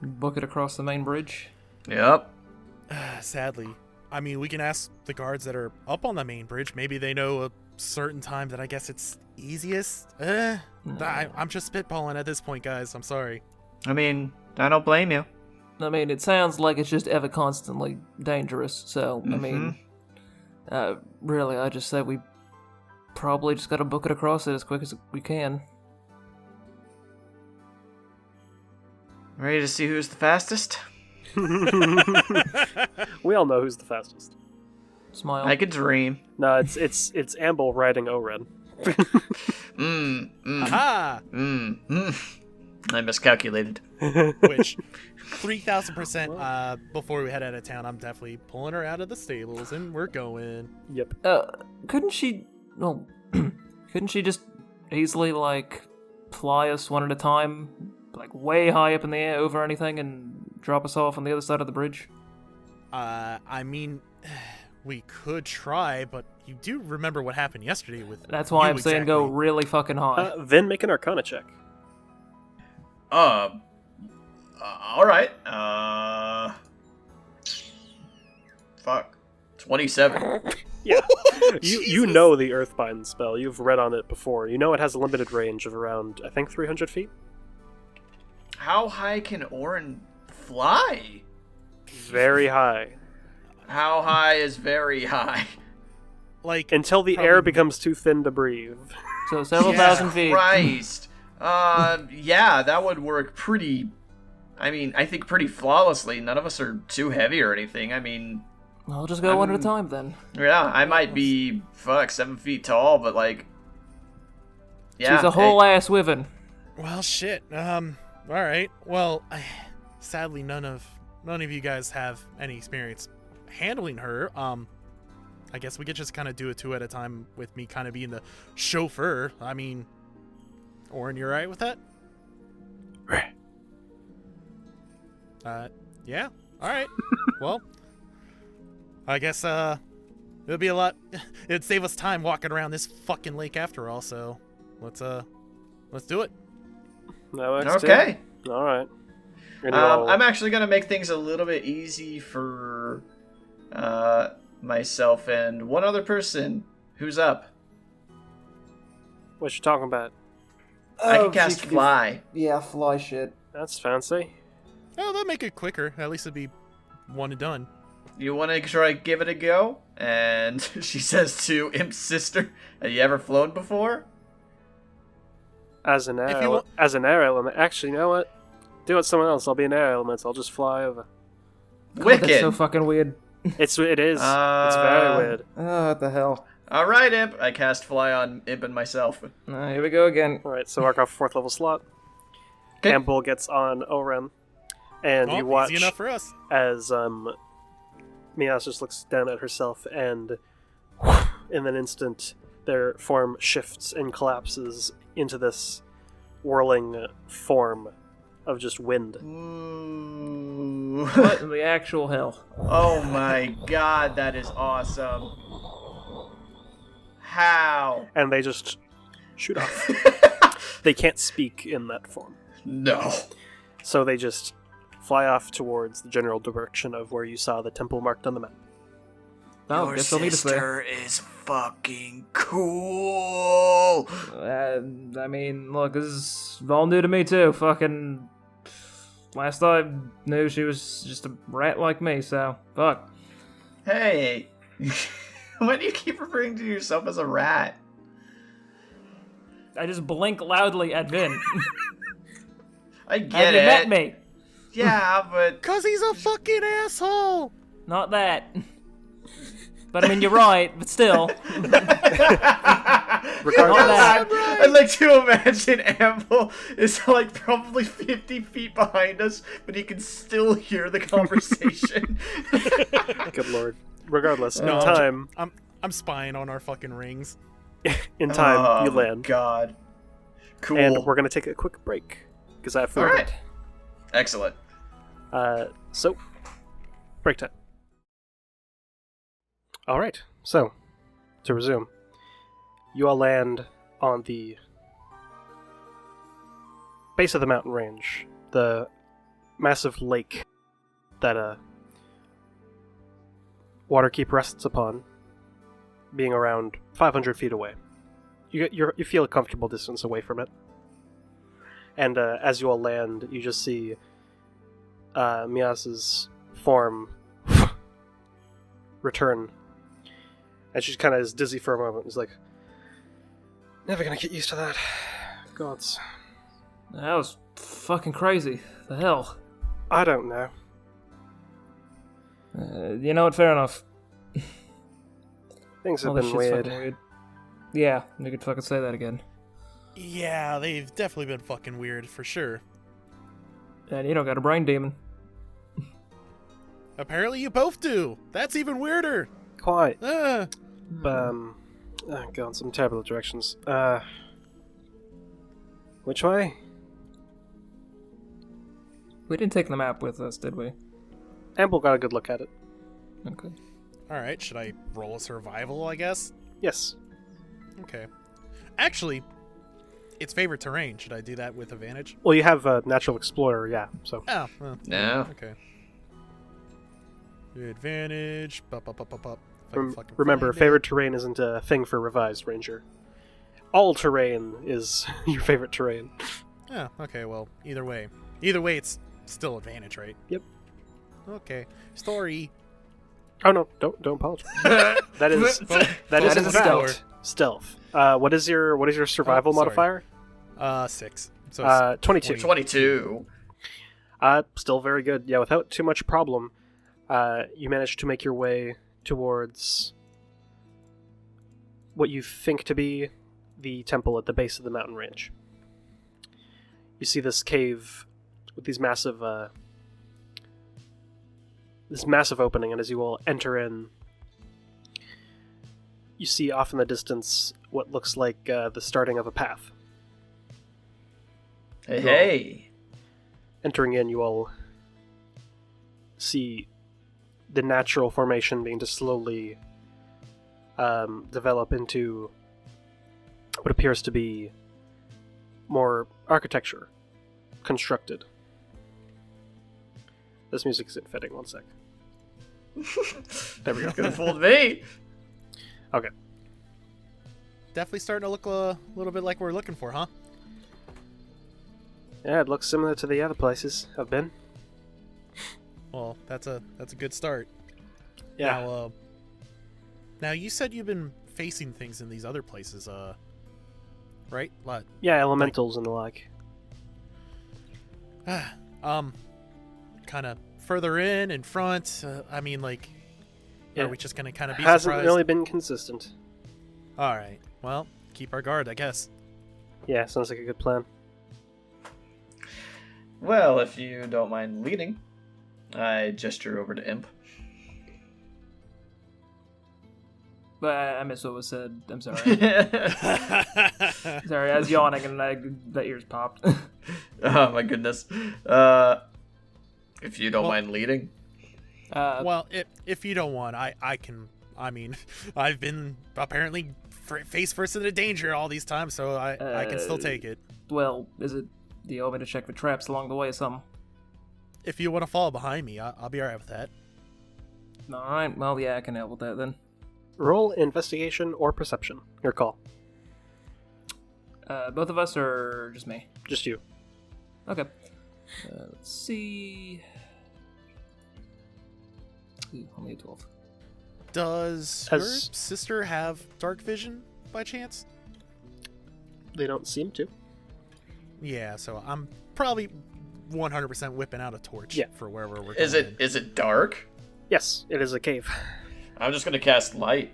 book it across the main bridge. Yep. Sadly. I mean, we can ask the guards that are up on the main bridge. Maybe they know a certain time that I guess it's easiest. I'm just spitballing at this point, guys. I'm sorry. I mean, I don't blame you. I mean, it sounds like it's just ever constantly dangerous, so, I mean, really, I just say we probably just gotta book it across it as quick as we can. Ready to see who's the fastest? We all know who's the fastest. Smile. I could dream. No, it's Amble riding Oren. Aha! I miscalculated. Which, 3,000%, before we head out of town, I'm definitely pulling her out of the stables, and we're going. Yep. Couldn't she just easily, like, fly us one at a time, like, way high up in the air over anything and drop us off on the other side of the bridge? I mean, we could try, but you do remember what happened yesterday with That's why you I'm saying go really fucking high. Vin, make an Arcana check. All right. Fuck. 27. Yeah. You know the Earthbind spell. You've read on it before. You know it has a limited range of around, I think, 300 feet? How high can Orin fly? Very high. How high is very high? Like Until the air becomes too thin to breathe. So several thousand feet. Christ. Yeah, that would work pretty... I think pretty flawlessly. None of us are too heavy or anything. I'll just go one at a time then. Yeah, I might be, 7 feet tall, but like... Yeah, She's a whole ass wyvern. Well, shit. Alright. Well, sadly, none of you guys have any experience handling her. I guess we could just kind of do it 2 at a time with me kind of being the chauffeur. I mean, Orin, you alright with that? Yeah. Alright. Well, I guess, it'd be a lot... It'd save us time walking around this fucking lake after all, so let's do it. That works Okay. too. All right. I'm actually going to make things a little bit easy for myself and one other person. Who's up? What you talking about? I can cast fly. Yeah, fly shit. That's fancy. Oh, that'd make it quicker. At least it'd be one and done. You want to try give it a go? And she says to Imp's sister, have you ever flown before? As an air element. Actually, you know what? Do it someone else. I'll be an air element. I'll just fly over. Wicked. That's so fucking weird. It is. It's very weird. Oh, what the hell? Alright, Imp. I cast fly on Imp and myself. Here we go again. Alright, so mark off 4th level slot. Okay. Amble gets on Oren. And you watch easy enough for us. as Mias just looks down at herself, and in an instant, their form shifts and collapses into this whirling form of just wind. Ooh. What in the actual hell? Oh my god, that is awesome. How? And they just shoot off. They can't speak in that form. No. So they just fly off towards the general direction of where you saw the temple marked on the map. Oh, Your guess they'll meet us there. sister is fucking cool. I mean, look, this is all new to me too. Fucking last I knew, she was just a rat like me. So fuck. Hey, why do you keep referring to yourself as a rat? I just blink loudly at Vin. I get Have you it. met me? Yeah, but... Cause he's a fucking asshole! Not that. But I mean, you're right, but still. Regardless, I'd like to imagine Amble is like probably 50 feet behind us, but he can still hear the conversation. good lord. Regardless, No, in time, I'm spying on our fucking rings. in time, Oh, you land. God. Cool. And we're gonna take a quick break because I have food. All right. Excellent. So, break time. All right. So, to resume, you all land on the base of the mountain range, the massive lake that Waterkeep rests upon, being around 500 feet away. You feel a comfortable distance away from it. And as you all land, you just see Mias's form return. And she kind of is dizzy for a moment. She's like, never gonna get used to that. Gods. That was fucking crazy. The hell? I don't know. You know what? Fair enough. Things have All this been shit's weird. fucking weird. Yeah, you could fucking say that again. Yeah, they've definitely been fucking weird, for sure. And you don't got a brain demon. Apparently you both do! That's even weirder! Quite. Ah. Going some terrible directions. Which way? We didn't take the map with us, did we? Amble got a good look at it. Okay. Alright, should I roll a survival, I guess? Yes. Okay. Actually, it's favorite terrain. Should I do that with advantage? Well, you have a natural explorer, yeah. So Oh, well, No. okay. Advantage. Bup. If I can fucking remember, find favorite terrain isn't a thing for revised ranger. All terrain is your favorite terrain. it. Yeah. Okay. Well, either way, it's still advantage, right? Yep. Okay. Story. Oh no! Don't apologize. That is in is fact stealth. What is your survival sorry. modifier? 6. So it's 22. 22. Still very good. Yeah, without too much problem, you managed to make your way towards what you think to be the temple at the base of the mountain range. You see this cave with these massive, this massive opening, and as you all enter in, you see off in the distance what looks like the starting of a path. Hey. Entering in, you all see the natural formation being to slowly develop into what appears to be more architecture constructed. This music isn't fitting. One sec. There we go. Could have fooled me. Okay. definitely starting to look a little bit like we're looking for, huh? Yeah, it looks similar to the other places I've been. Well, that's a good start. Yeah. Now you said you've been facing things in these other places, right? Yeah, elementals and the like. Kind of further in front. I mean, like, Yeah. are we just gonna kind of be Hasn't surprised? really been consistent. All right. Well, keep our guard, I guess. Yeah, sounds like a good plan. Well, if you don't mind leading, I gesture over to Imp. But I missed what was said. I'm sorry. Sorry, I was yawning and the ears popped. Oh my goodness. If you don't mind leading. Well, if you don't want, I can. I mean, I've been apparently face first in the danger all these times, so I can still take it. Well, do you want me to check for traps along the way or something? If you want to follow behind me, I'll be alright with that. Alright, well, yeah, I can help with that then. Roll investigation or perception. Your call. Both of us or just me? Just you. Okay. Let's see. Ooh, only a 12. Does your sister have dark vision by chance? They don't seem to. Yeah, so I'm probably 100% whipping out a torch for wherever we're going. Is it dark? Yes, it is a cave. I'm just gonna cast light.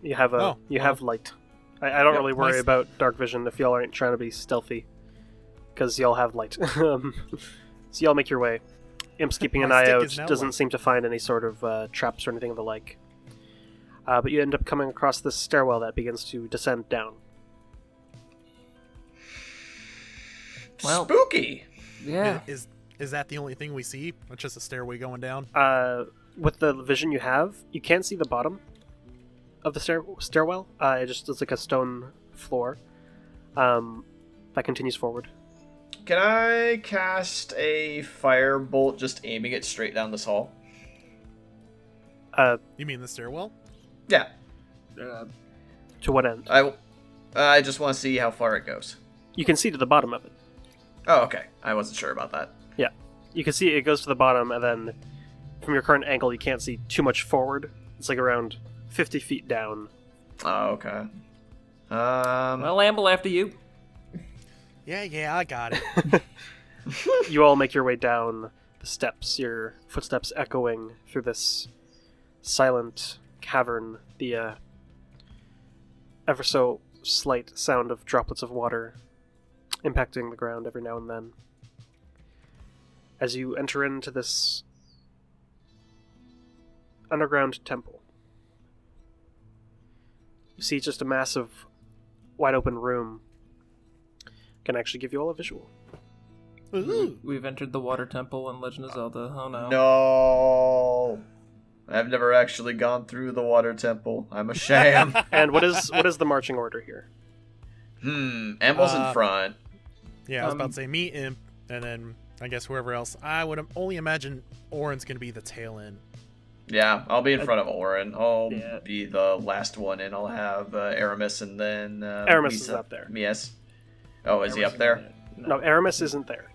You have have light. I don't really worry about dark vision if y'all aren't trying to be stealthy, because y'all have light. So y'all make your way. Imp's keeping an eye out, doesn't seem to find any sort of traps or anything of the like. But you end up coming across this stairwell that begins to descend down. Well, spooky! Yeah. Is that the only thing we see? It's just a stairway going down? With the vision you have, you can't see the bottom of the stairwell. It just is like a stone floor that continues forward. Can I cast a firebolt just aiming it straight down this hall? You mean the stairwell? Yeah. To what end? I just want to see how far it goes. You can see to the bottom of it. Oh, okay. I wasn't sure about that. Yeah. You can see it goes to the bottom, and then from your current angle, you can't see too much forward. It's like around 50 feet down. Oh, okay. Well, Amble, after you. Yeah, I got it. You all make your way down the steps, your footsteps echoing through this silent cavern, the ever so slight sound of droplets of water impacting the ground every now and then. As you enter into this underground temple, you see just a massive, wide open room. Can actually give you all a visual. Ooh. We've entered the water temple in Legend of Zelda. Oh no. No. I've never actually gone through the water temple. I'm a sham. And what is the marching order here? Amble's in front. Yeah, I was about to say me, Imp, and then I guess whoever else. I would only imagine Orin's going to be the tail end. Yeah, I'll be in front of Orin. I'll be the last one, and I'll have Aramis, and then Aramis is up there. Yes. Oh, is he up there? No, Aramis isn't there.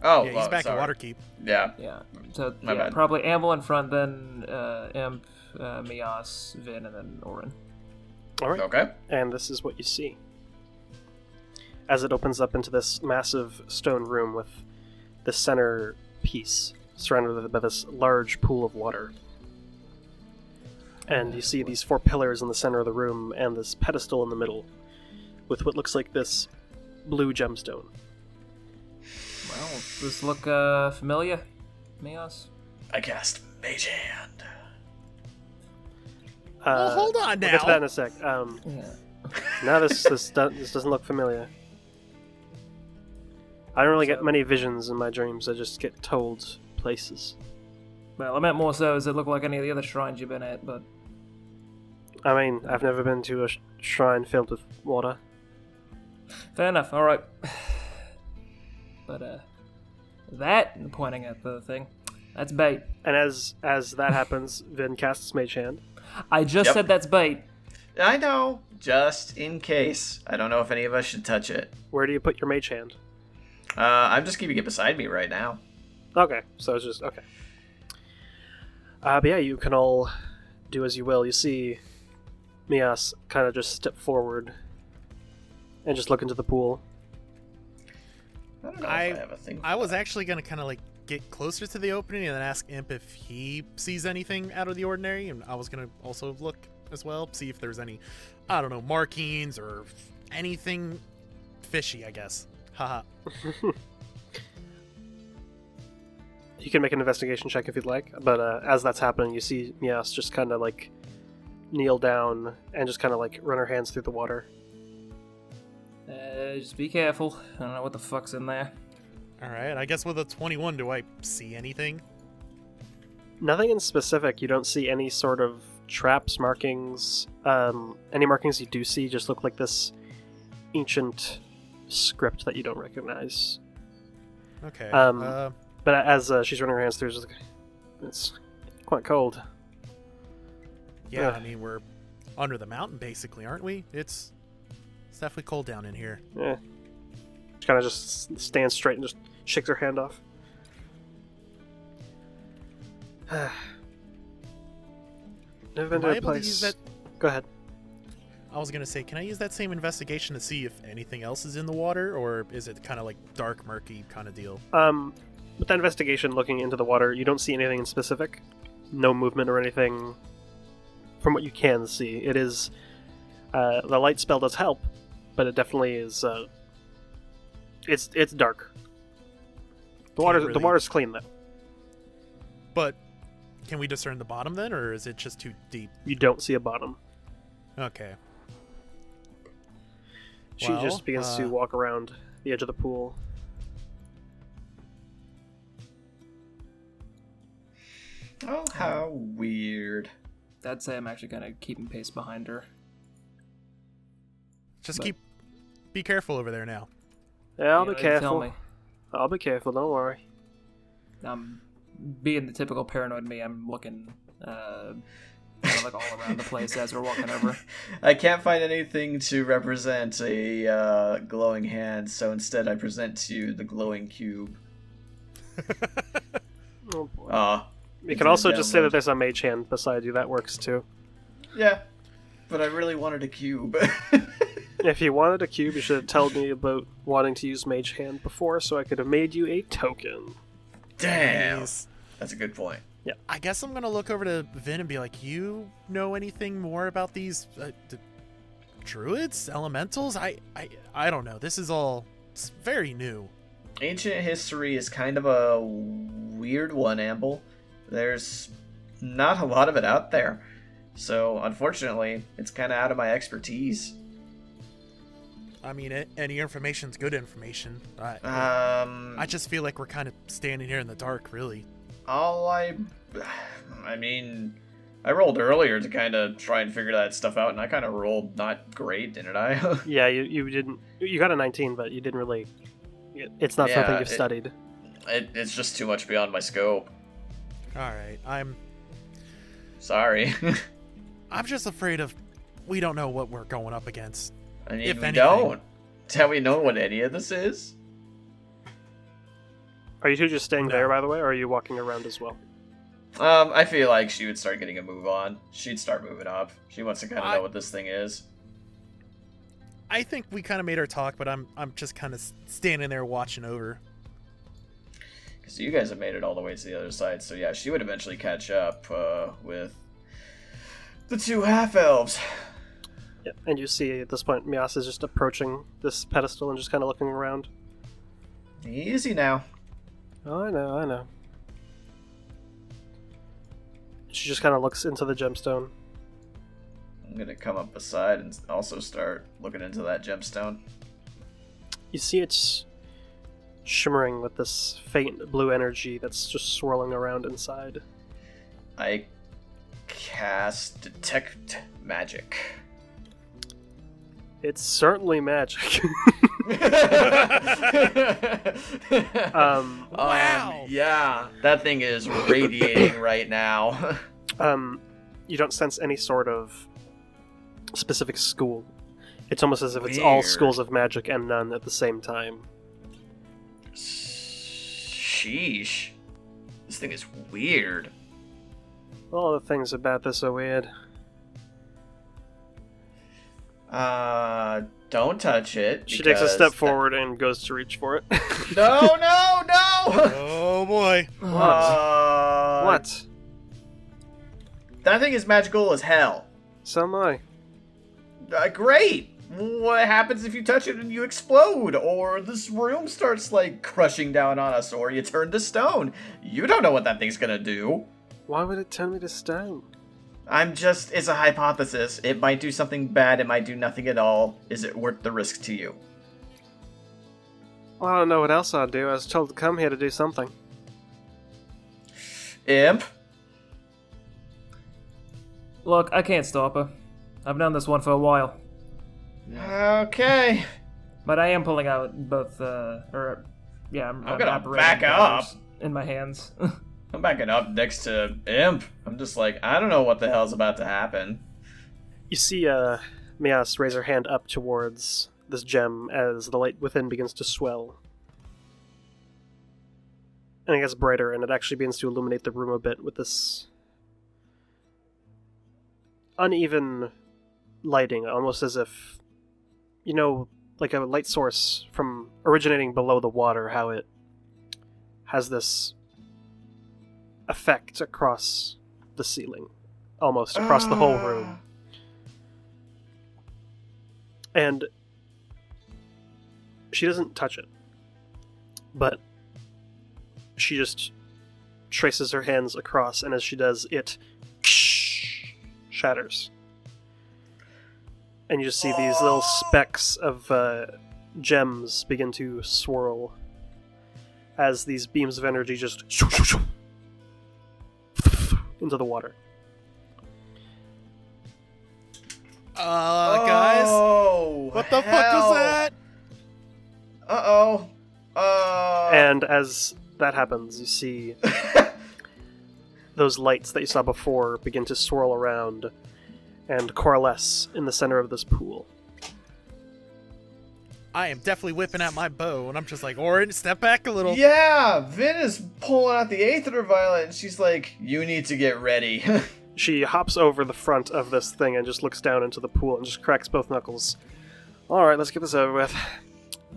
Oh, yeah, he's back at Waterkeep. Yeah. Yeah. So My bad. probably Amble in front, then Imp, Mias, Vin, and then Orin. All right. Okay. And this is what you see as it opens up into this massive stone room with the center piece surrounded by this large pool of water. And you see these 4 pillars in the center of the room and this pedestal in the middle with what looks like this blue gemstone. Well, does this look familiar, Mias? I cast Mage Hand. Well, hold on We'll now. get to that in a sec. Yeah. No, this doesn't look familiar. I don't really get many visions in my dreams. I just get told places. Well, I meant more so, does it look like any of the other shrines you've been at, but... I mean, I've never been to a shrine filled with water. Fair enough, alright. But, that, pointing at the thing, that's bait. And as that happens, Vin casts Mage Hand. I just said that's bait. I know. Just in case. I don't know if any of us should touch it. Where do you put your Mage Hand? I'm just keeping it beside me right now. Okay, so it's just... okay. But yeah, you can all do as you will. You see Mias kind of just step forward and just look into the pool. I don't know if I have a thing for I was that. actually going to kind of like get closer to the opening and then ask Imp if he sees anything out of the ordinary, and I was going to also look as well, see if there's any, I don't know, markings or anything fishy, I guess. Haha. You can make an investigation check if you'd like, but as that's happening, you see Mias just kind of like kneel down and just kind of like run her hands through the water. Just be careful. I don't know what the fuck's in there. Alright, I guess with a 21, do I see anything? Nothing in specific. You don't see any sort of traps, markings. Any markings you do see just look like this ancient script that you don't recognize. Okay. But as she's running her hands through, it's quite cold. Yeah, I mean, we're under the mountain, basically, aren't we? It's definitely cold down in here. Yeah. She kind of just stands straight and just shakes her hand off. Never been to a place. Go ahead. I was gonna say, can I use that same investigation to see if anything else is in the water, or is it kind of like dark, murky kind of deal? With that investigation looking into the water, you don't see anything in specific. No movement or anything from what you can see. It is... the light spell does help, but it definitely is... It's dark. The water's clean, though. But can we discern the bottom then, or is it just too deep? You don't see a bottom. Okay. She just begins to walk around the edge of the pool. Oh, how weird. I'd say I'm actually kind of keeping pace behind her. Just be careful over there now. Yeah, I'll You be know, you tell careful. me. I'll be careful, don't worry. Being the typical paranoid me, I'm looking kind of like all around the place as we're walking over. I can't find anything to represent a glowing hand, so instead I present to you the glowing cube. Oh boy. You it's can in also the just say that download. there's a mage hand beside you. That works too. Yeah, but I really wanted a cube. If you wanted a cube, you should have told me about wanting to use mage hand before, so I could have made you a token. Damn. Nice. That's a good point. I guess I'm gonna look over to Vin and be like, you know anything more about these druids, elementals? I don't know. This is all very new. Ancient history is kind of a weird one, Amble. There's not a lot of it out there. So, unfortunately, it's kind of out of my expertise. I mean, any information's good information. I I just feel like we're kind of standing here in the dark, really. I mean, I rolled earlier to kind of try and figure that stuff out, and I kind of rolled not great, didn't I? Yeah, you didn't. You got a 19, but you didn't really. It's not something you've studied. It's just too much beyond my scope. All right, I'm Sorry. just afraid of we don't know what we're going up against. I mean, If we anything. don't. Tell we know what any of this is? Are you two just staying No. there, by the way, or are you walking around as well? I feel like she would start getting a move on. She'd start moving up. She wants to kind of I- know what this thing is. I think we kind of made our talk, but I'm just kind of standing there watching over. Because you guys have made it all the way to the other side, so yeah, she would eventually catch up with the two half-elves. Yeah, and you see at this point, Mias is just approaching this pedestal and just kind of looking around. Easy now. Oh, I know. She just kind of looks into the gemstone. I'm gonna come up beside and also start looking into that gemstone. You see it's shimmering with this faint blue energy that's just swirling around inside. I cast Detect Magic. It's certainly magic. Wow. Yeah, that thing is radiating right now. You don't sense any sort of specific school. It's almost as if it's all Weird. schools of magic and none at the same time. Sheesh. This thing is weird. All the things about this are weird. Don't touch it. She takes a because step forward and goes to reach for it. No! Oh boy. What? That thing is magical as hell. So am I. Great! What happens if you touch it and you explode? Or this room starts, like, crushing down on us, or you turn to stone? You don't know what that thing's gonna do. Why would it turn me to stone? It's a hypothesis. It might do something bad, it might do nothing at all. Is it worth the risk to you? Well, I don't know what else I'd do. I was told to come here to do something. Imp? Look, I can't stop her. I've known this one for a while. Okay. But I am pulling out both, I'm gonna operating back up. daggers in my hands. I'm backing up next to Imp. I'm just like, I don't know what the hell's about to happen. You see Mias raise her hand up towards this gem as the light within begins to swell. And it gets brighter, and it actually begins to illuminate the room a bit with this uneven lighting, almost as if, like a light source from originating below the water, how it has this effect across the ceiling, almost across the whole room. And she doesn't touch it, but she just traces her hands across, and as she does, it shatters. And you just see these little specks of gems begin to swirl as these beams of energy just into the water. Guys, what the fuck was that? And as that happens, you see those lights that you saw before begin to swirl around and coalesce in the center of this pool. I am definitely whipping out my bow, and I'm just like, Orin, step back a little. Yeah, Vin is pulling out the Aether Violet, and she's like, you need to get ready. She hops over the front of this thing and just looks down into the pool and just cracks both knuckles. Alright, let's get this over with.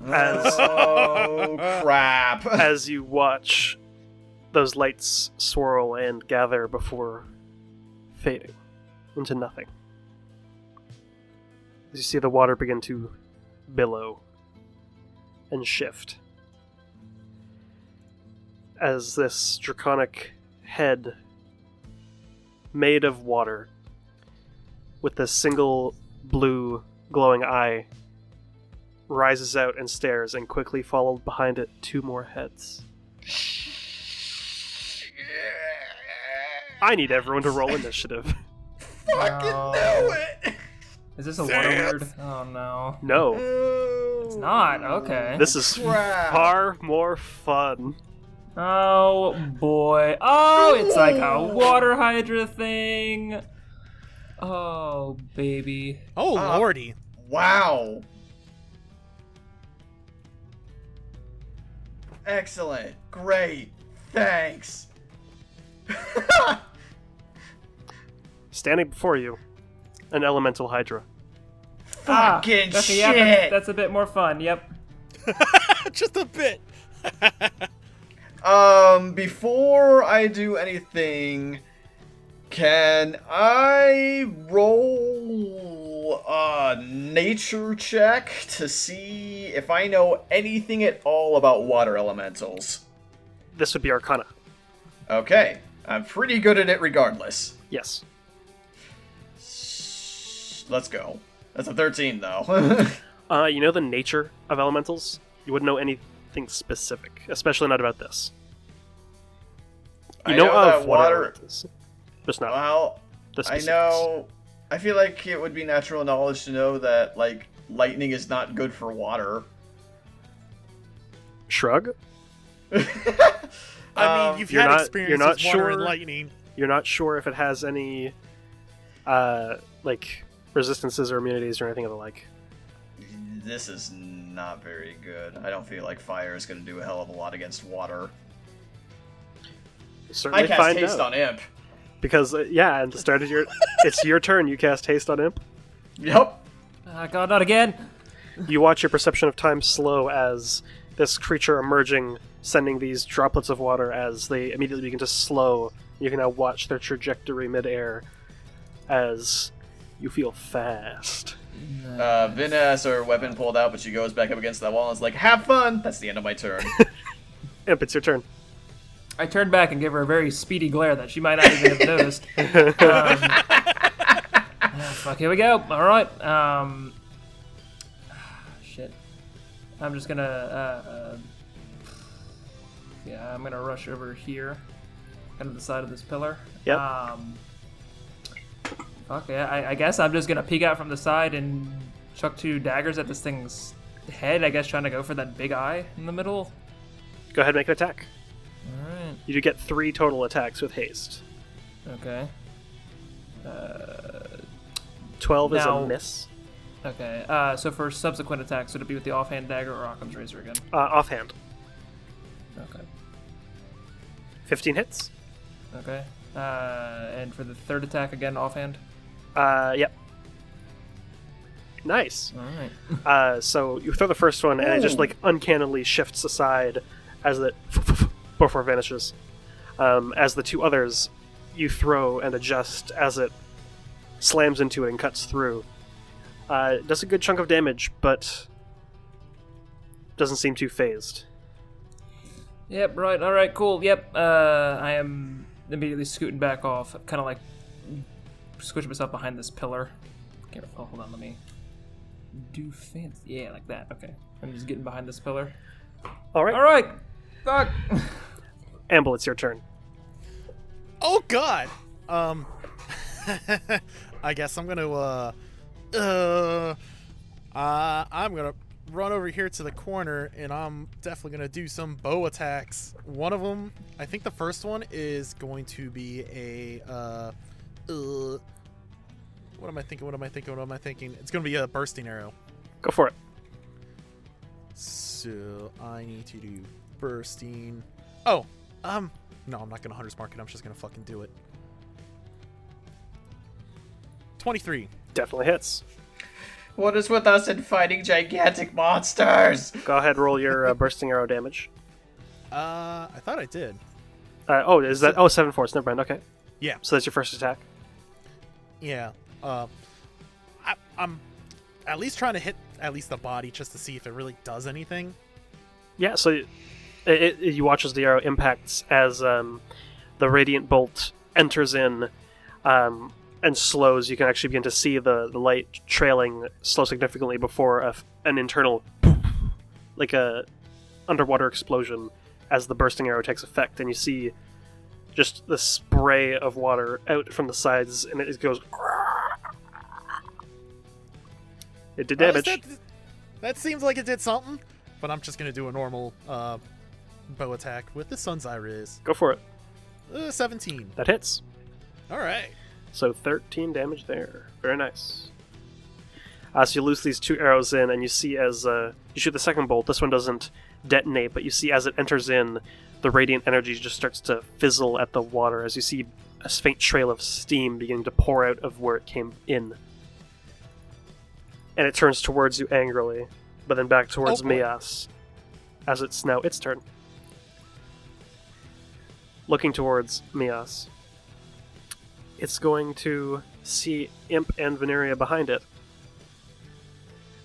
Oh, crap. As you watch those lights swirl and gather before fading into nothing. As you see the water begin to billow and shift. As this draconic head made of water with this single blue glowing eye rises out and stares, and quickly followed behind it 2 more heads. I need everyone to roll initiative. Fucking know it! Is this a water word? Oh no. No. It's not, okay. This is far more fun. Oh boy. Oh, it's like a water hydra thing. Oh, baby. Oh, lordy. Wow. Excellent. Great. Thanks. Standing before you, an elemental hydra. Fucking okay, shit. Yeah, that's a bit more fun, yep. Just a bit. Before I do anything, can I roll a nature check to see if I know anything at all about water elementals? This would be Arcana. Okay, I'm pretty good at it regardless. Yes. Let's go. That's a 13, though. You know the nature of elementals? You wouldn't know anything specific, especially not about this. You know that of water elementals, just not well, the I specifics. know. I feel like it would be natural knowledge to know that, like, lightning is not good for water. Shrug? I mean, you've you're had not- experience you're not with water and sure? lightning. You're not sure if it has any, like, resistances or immunities or anything of the like. This is not very good. I don't feel like fire is going to do a hell of a lot against water. You'll certainly I cast find haste out. on Imp. Because, at the start of your... it's your turn, you cast haste on Imp. Yep. God, not again. You watch your perception of time slow as this creature emerging, sending these droplets of water as they immediately begin to slow. You can now watch their trajectory midair as you feel fast. Vin has her weapon pulled out, but she goes back up against that wall and is like, have fun! That's the end of my turn. Imp, it's your turn. I turned back and gave her a very speedy glare that she might not even have noticed. Fuck, here we go. Alright. Shit. I'm just gonna, I'm gonna rush over here. Kind of the side of this pillar. Yep. Fuck, yeah, I guess I'm just gonna peek out from the side and chuck 2 daggers at this thing's head, I guess trying to go for that big eye in the middle. Go ahead and make an attack. Alright. You do get 3 total attacks with haste. Okay. 12 is Now- a miss. Okay, so for subsequent attacks, would it be with the offhand dagger or Occam's razor again? Offhand. Okay. 15 hits. Okay. And for the third attack again, offhand? Yep. Nice. All right. So you throw the first one, and it just like uncannily shifts aside as it before it vanishes. As the two others, you throw and adjust as it slams into it and cuts through. It does a good chunk of damage, but doesn't seem too phased. Yep, right, alright, cool, yep. I am immediately scooting back off, kind of like squishing myself behind this pillar. Careful, hold on, let me do fancy. Yeah, like that, okay. I'm just getting behind this pillar. Alright! Fuck! Amble, it's your turn. Oh god. I guess I'm gonna I'm gonna run over here to the corner, and I'm definitely gonna do some bow attacks. One of them, I think the first one is going to be a what am I thinking? It's gonna be a bursting arrow. Go for it. So I need to do bursting. Oh, no, I'm not gonna Hunter's Mark it. I'm just gonna fucking do it. 23. Definitely hits. What is with us in fighting gigantic monsters? Go ahead, roll your bursting arrow damage. I thought I did. Is that... Oh, 7 force. Never mind. Okay. Yeah. So that's your first attack. Yeah. I'm at least trying to hit at least the body just to see if it really does anything. Yeah, so you watch as the arrow impacts as the radiant bolt enters in and slows. You can actually begin to see the light trailing slow significantly before an internal, like a underwater explosion as the bursting arrow takes effect, and you see just the spray of water out from the sides, and it goes... It did damage. That seems like it did something, but I'm just going to do a normal bow attack with the Sun's Iris. Go for it. 17. That hits. All right. So 13 damage there. Very nice. So you loose these two arrows in, and you see as you shoot the second bolt, this one doesn't detonate, but you see as it enters in, the radiant energy just starts to fizzle at the water as you see a faint trail of steam beginning to pour out of where it came in. And it turns towards you angrily, but then back towards Mias, as it's now its turn. Looking towards Mias, it's going to see Imp and Veneria behind it.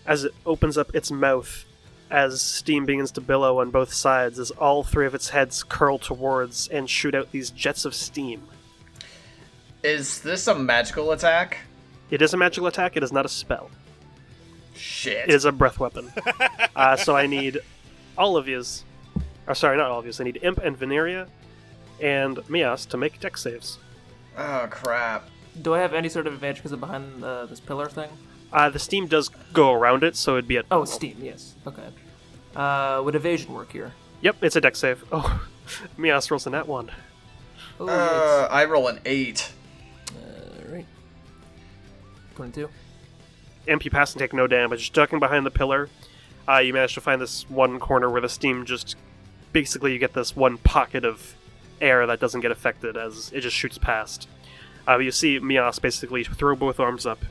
As it opens up its mouth, as steam begins to billow on both sides, as all three of its heads curl towards and shoot out these jets of steam. Is this a magical attack? It is a magical attack, it is not a spell. Shit. It is a breath weapon. So I need all of yous, or sorry, not all of yous, I need Imp and Veneria and Mias to make dex saves. Oh, crap. Do I have any sort of advantage because I'm behind this pillar thing? The steam does go around it, so it'd be at... Oh, steam, yes. Okay. Would evasion work here? Yep, it's a dex save. Oh, Mias rolls a nat 1. Oh, yikes. I roll an 8. Alright. 22. Imp, you pass and take no damage. Ducking behind the pillar, you manage to find this one corner where the steam just... Basically, you get this one pocket of air that doesn't get affected as it just shoots past. You see Mias basically throw both arms up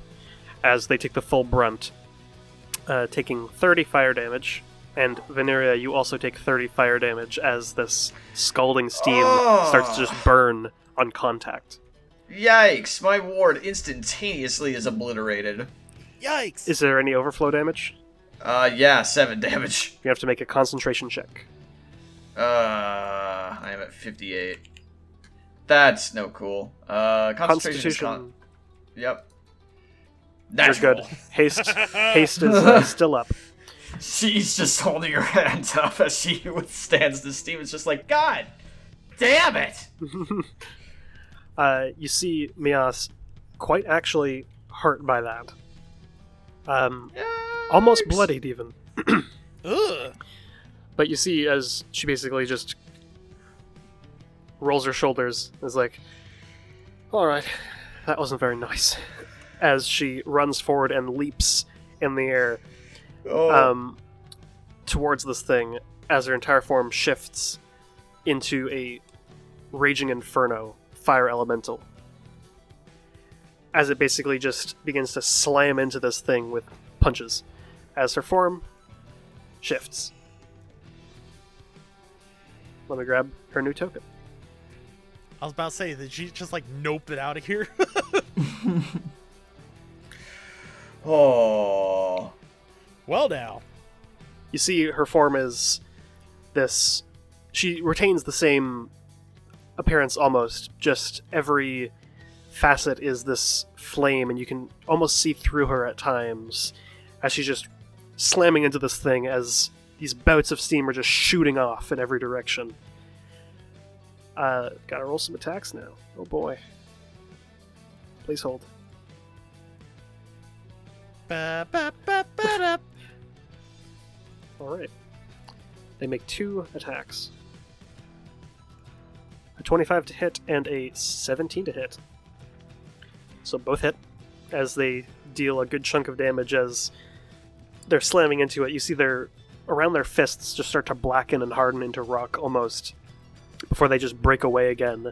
as they take the full brunt, taking 30 fire damage. And Veneria, you also take 30 fire damage as this scalding steam starts to just burn on contact. Yikes, my ward instantaneously is obliterated. Yikes! Is there any overflow damage? Yeah, 7 damage. You have to make a concentration check. I am at 58. That's no cool. Concentration. Yep. That's You're good. Haste is still up. She's just holding her hand up as she withstands the steam. It's just like, God damn it! You see Mias quite actually hurt by that. Almost bloodied even. Ugh. But you see as she basically just rolls her shoulders, is like, alright, that wasn't very nice. As she runs forward and leaps in the air towards this thing, as her entire form shifts into a raging inferno fire elemental. As it basically just begins to slam into this thing with punches as her form shifts. Let me grab her new token. I was about to say, did she just like nope it out of here? Oh. Well, now. You see, her form is this. She retains the same appearance almost, just every facet is this flame, and you can almost see through her at times as she's just slamming into this thing as these bouts of steam are just shooting off in every direction. Gotta roll some attacks now. Oh boy. Please hold. Ba-ba-ba-ba-da. Alright. They make 2 attacks. A 25 to hit and a 17 to hit. So both hit as they deal a good chunk of damage as they're slamming into it. You see around their fists just start to blacken and harden into rock almost before they just break away again.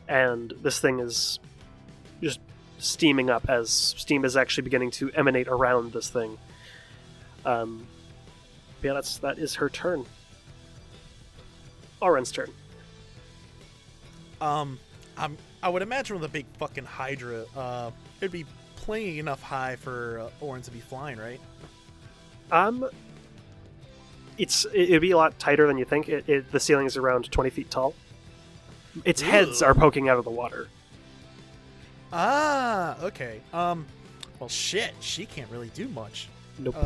And this thing is just steaming up as steam is actually beginning to emanate around this thing. Yeah, that is her turn. Oren's turn. I would imagine with a big fucking Hydra, it'd be plenty enough high for Orin to be flying, right? It'd be a lot tighter than you think. The ceiling is around 20 feet tall. Its heads are poking out of the water. Ah, okay. Well, shit, she can't really do much. Nope.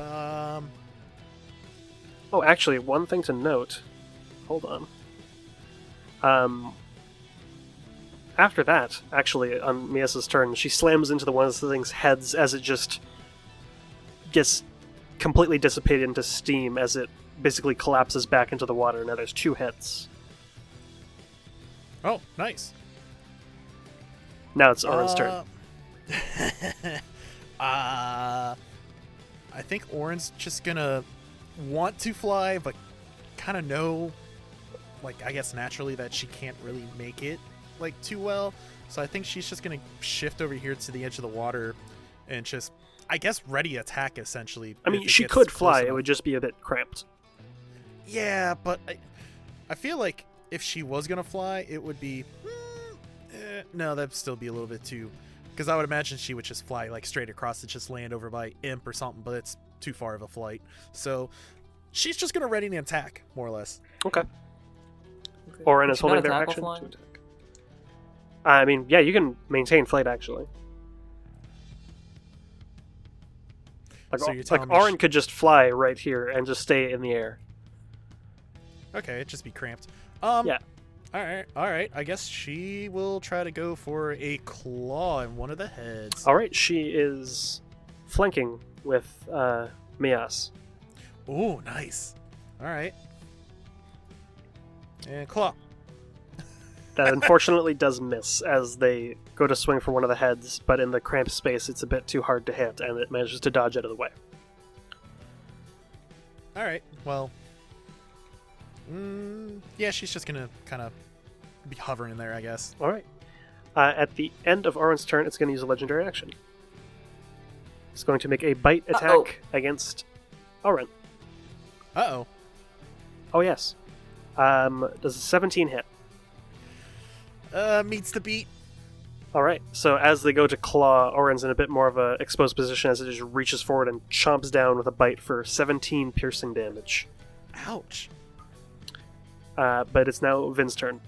Oh, actually, one thing to note. Hold on. After that, actually, on Miasa's turn, she slams into one of the thing's heads as it just gets completely dissipated into steam as it basically collapses back into the water. Now there's 2 hits. Oh, nice. Now it's Oren's turn. I think Oren's just gonna want to fly, but kind of know, like, I guess naturally that she can't really make it, like, too well. So I think she's just gonna shift over here to the edge of the water and just, I guess, ready attack, essentially. I mean, she could fly. It would just be a bit cramped. Yeah, but I feel like if she was gonna fly, it would be... no, that'd still be a little bit too... Because I would imagine she would just fly, like, straight across and just land over by Imp or something, but it's too far of a flight. So she's just gonna ready an attack, more or less. Okay. Oren is holding their action to attack. I mean, yeah, you can maintain flight, actually. Like, So you're telling me Oren could just fly right here and just stay in the air. Okay, it'd just be cramped. Yeah. Alright. I guess she will try to go for a claw in one of the heads. Alright, she is flanking with Mias. Ooh, nice. Alright. And claw. That unfortunately does miss as they go to swing for one of the heads, but in the cramped space it's a bit too hard to hit, and it manages to dodge out of the way. Alright, well... yeah, she's just gonna kind of be hovering in there, I guess. Alright. At the end of Oren's turn, it's going to use a legendary action. It's going to make a bite attack against Oren. Uh-oh. Oh, yes. Does a 17 hit? Meets the beat. Alright, so as they go to claw, Oren's in a bit more of a exposed position as it just reaches forward and chomps down with a bite for 17 piercing damage. Ouch. But it's now Vin's turn.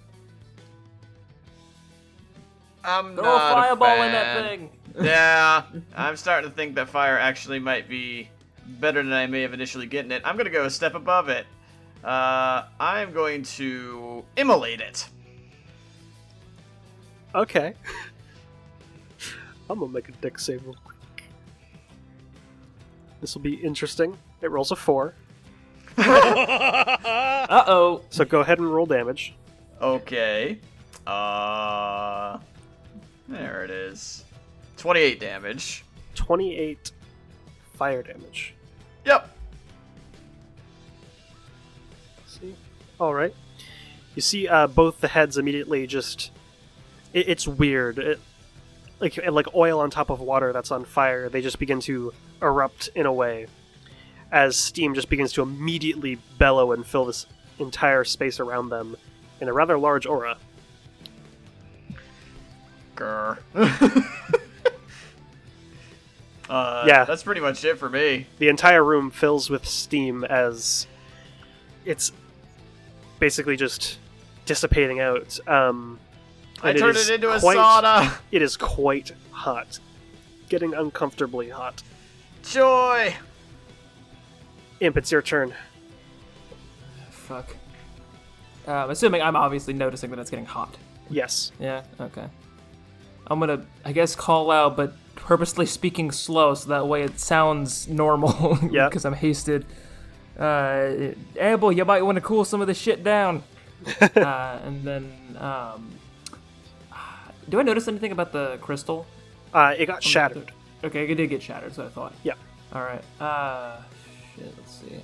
I'm Throw not a fireball fan. in that thing. Yeah, I'm starting to think that fire actually might be better than I may have initially gotten it. I'm gonna go a step above it. I'm going to immolate it. Okay. I'm gonna make a deck save real quick. This will be interesting. It rolls a 4. Uh-oh. So go ahead and roll damage. Okay. There it is. 28 damage. 28 fire damage. Yep. Let's see. Alright. You see both the heads immediately just... It's weird. Like oil on top of water that's on fire, they just begin to erupt in a way as steam just begins to immediately bellow and fill this entire space around them in a rather large aura. Grr. Yeah. That's pretty much it for me. The entire room fills with steam as it's basically just dissipating out. I turned it into a sauna. It is quite hot. Getting uncomfortably hot. Joy. Imp, it's your turn. Fuck. Assuming I'm obviously noticing that it's getting hot. Yes. Yeah, okay. I'm gonna, I guess, call out, but purposely speaking slow so that way it sounds normal. Yeah. Because I'm hasted. Abel, you might want to cool some of this shit down. And then, do I notice anything about the crystal? It got shattered. Okay, it did get shattered, so I thought. Yeah. Alright, shit, let's see.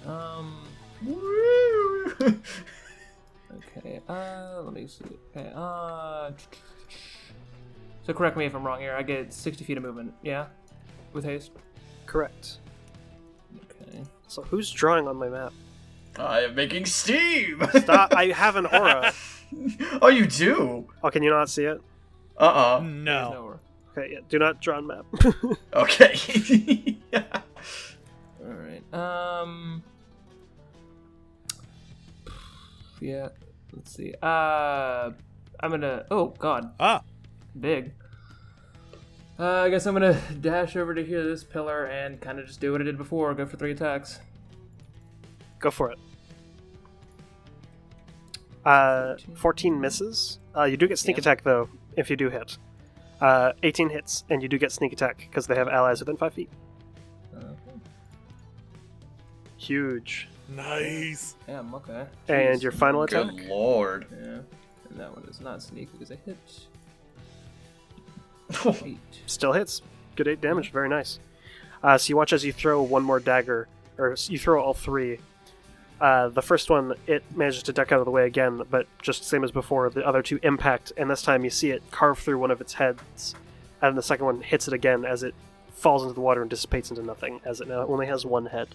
Woo. Okay, let me see. Okay, so correct me if I'm wrong here. I get 60 feet of movement, yeah? With haste? Correct. Okay. So who's drawing on my map? I am making steam. Stop! I have an aura. Oh, you do? Oh, can you not see it? Uh-uh. No. Okay, yeah. Do not draw on map. Okay. Alright, yeah, let's see. I'm gonna... Oh, God. Ah. Big. I guess I'm gonna dash over to here, this pillar, and kind of just do what I did before. Go for 3 attacks. Go for it. 14 misses. You do get sneak attack, though, if you do hit. 18 hits, and you do get sneak attack, because they have allies within 5 feet. Huge. Nice. Damn, okay. And your final attack? Good lord. Yeah. And that one is not sneak because I hit. 8. Still hits. Good 8 damage. Very nice. So you watch as you throw one more dagger, or you throw all 3. The first one, it manages to duck out of the way again, but just same as before, the other 2 impact, and this time you see it carve through one of its heads, and the second one hits it again as it falls into the water and dissipates into nothing, as it now only has 1 head.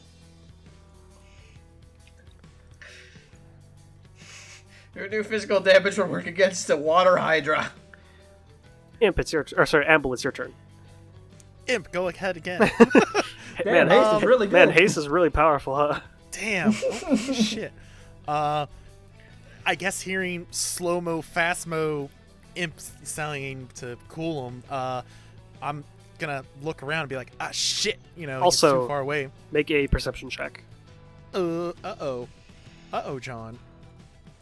Your new physical damage will work against the water hydra. Imp, it's your Amble, it's your turn. Imp, go ahead again. Man, haste is really good. Man, haste is really powerful, huh? Damn. Oh, shit. I guess hearing slow-mo, fast-mo Imp selling to cool him, I'm gonna look around and be like, ah, shit, you know, Also, he's too far away. Make a perception check. Uh-oh. Uh-oh, John.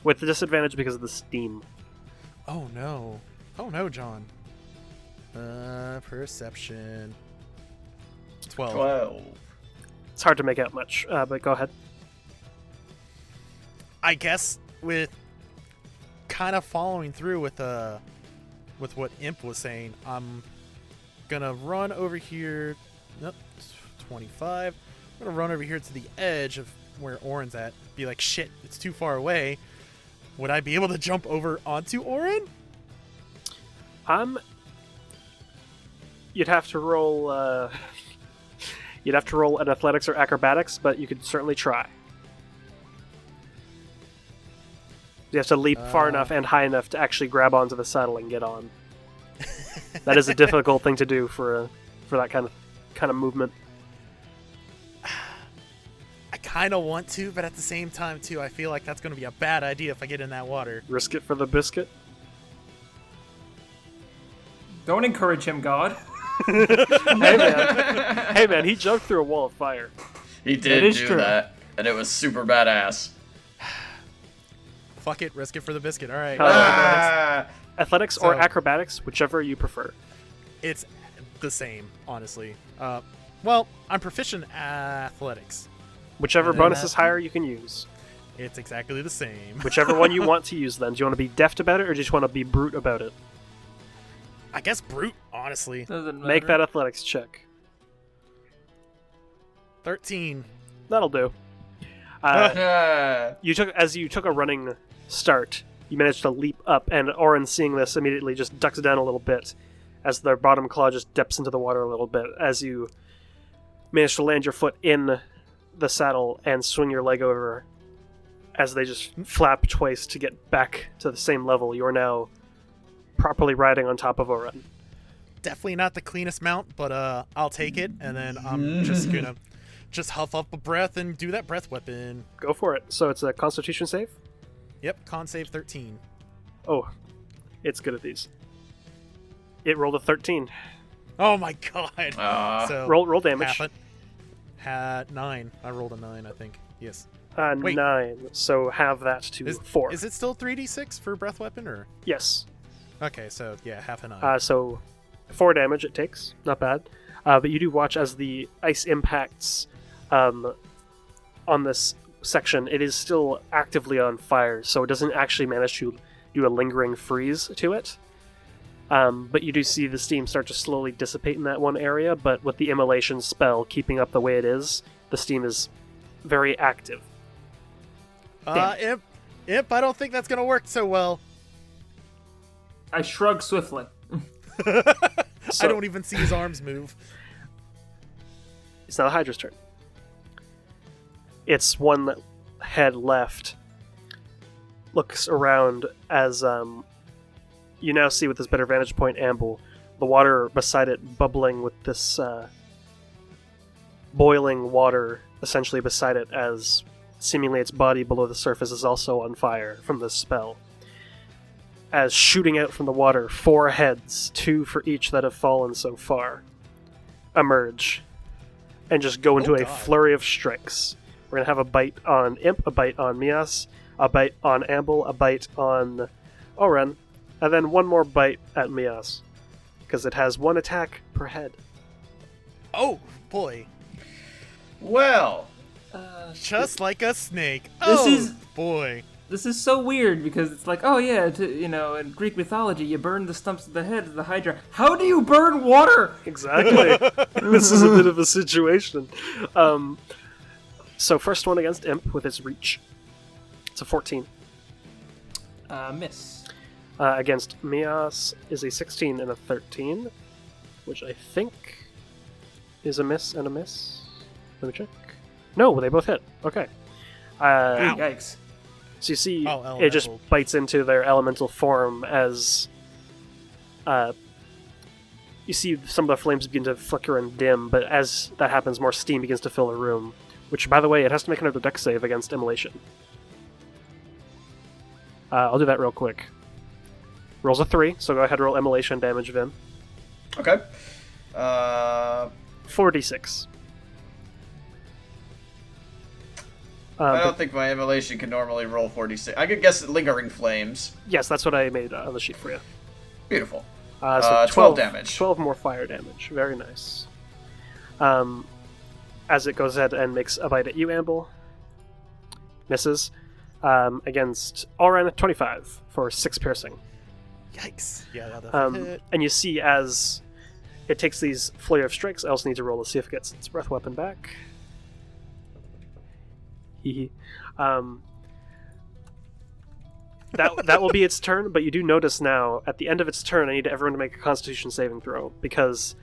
With the disadvantage because of the steam. Oh, no. Oh, no, John. Perception. 12. It's hard to make out much, but go ahead. I guess with kind of following through with what Imp was saying, I'm gonna run over here. Nope, 25. I'm gonna run over here to the edge of where Orin's at. Be like, shit, it's too far away. Would I be able to jump over onto Orin? You'd have to roll. You'd have to roll an athletics or acrobatics, but you could certainly try. You have to leap far enough and high enough to actually grab onto the saddle and get on. That is a difficult thing to do for that kind of movement. I kind of want to, but at the same time, too, I feel like that's going to be a bad idea if I get in that water. Risk it for the biscuit. Don't encourage him, God. Hey man, he jumped through a wall of fire. He did do that, and it was super badass. Fuck it, risk it for the biscuit. All right. Athletics or acrobatics, whichever you prefer. It's the same, honestly. Well, I'm proficient in athletics. Whichever bonus is higher, you can use. It's exactly the same. Whichever one you want to use, then. Do you want to be deft about it, or do you just want to be brute about it? I guess brute, honestly. Doesn't matter. Make that athletics check. 13. That'll do. You took a running start. You managed to leap up, and Orin, seeing this, immediately just ducks down a little bit as their bottom claw just dips into the water a little bit as you manage to land your foot in the saddle and swing your leg over as they just flap twice to get back to the same level. You're now properly riding on top of Oren. Definitely not the cleanest mount, but I'll take it, and then I'm just gonna huff up a breath and do that breath weapon. Go for it. So it's a Constitution save? Yep, con save 13. Oh, it's good at these. It rolled a 13. Oh my god. So Roll damage. 9. I rolled a 9, I think. Yes. Wait. 9. So have that to 4. Is it still 3d6 for breath weapon, or? Yes. Okay, so yeah, half a 9. So 4 damage it takes. Not bad. But you do watch as the ice impacts on this section. It is still actively on fire, so it doesn't actually manage to do a lingering freeze to it. But you do see the steam start to slowly dissipate in that one area, but with the immolation spell keeping up the way it is, the steam is very active. Imp, I don't think that's gonna work so well. I shrug swiftly. I don't even see his arms move. It's now the Hydra's turn. It's one head left. Looks around as you now see with this better vantage point, Amble, the water beside it bubbling with this boiling water essentially beside it, as seemingly its body below the surface is also on fire from this spell. As shooting out from the water, 4 heads, 2 for each that have fallen so far, emerge and just go into a flurry of strikes. We're going to have a bite on Imp, a bite on Mias, a bite on Amble, a bite on Oren, and then one more bite at Mias, because it has 1 attack per head. Oh, boy. Well, just like a snake. Boy. This is so weird, because it's like, oh yeah, in Greek mythology, you burn the stumps of the head of the Hydra. How do you burn water? Exactly. This is a bit of a situation. So first one against Imp with its reach. It's a 14. Miss. Against Mias is a 16 and a 13, which I think is a miss and a miss. Let me check. No, they both hit. Okay. Yikes. So you see, elemental. it just bites into their elemental form as you see some of the flames begin to flicker and dim, but as that happens, more steam begins to fill the room, which, by the way, it has to make another dex save against immolation. I'll do that real quick. Rolls a 3, so go ahead and roll immolation damage, Vin. okay. 4d6. I don't think my immolation can normally roll 46. I could guess lingering flames. Yes, that's what I made on the sheet for you. Beautiful. So 12 damage. 12 more fire damage. Very nice. As it goes ahead and makes a bite at you, Amble. Misses. Against Oren, 25 for 6 piercing. Yikes. Yeah, that'll hit. And you see as it takes these flurry of strikes, I also need to roll to see if it gets its breath weapon back. That will be its turn, but you do notice now, at the end of its turn, I need everyone to make a Constitution saving throw, because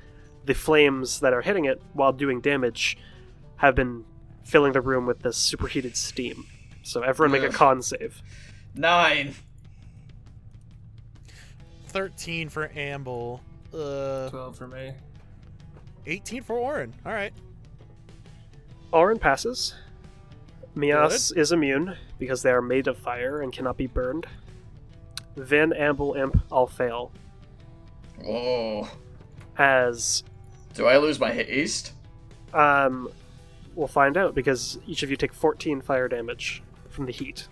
the flames that are hitting it while doing damage have been filling the room with this superheated steam. So everyone make a con save. 9. 13 for Amble. 12 for me. 18 for Oren. All right. Oren passes. Mias is immune, because they are made of fire and cannot be burned. Vin, Amble, Imp all fail. Oh. As... Do I lose my haste? We'll find out, because each of you take 14 fire damage from the heat.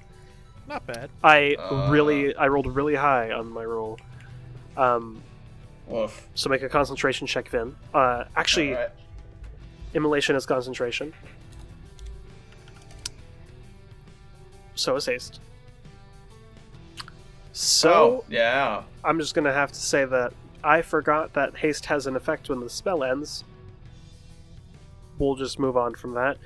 Not bad. I rolled really high on my roll. Woof. So make a concentration check, Vin. Actually, All right. immolation is concentration. So is haste. So, yeah. I'm just going to have to say that I forgot that haste has an effect when the spell ends. We'll just move on from that.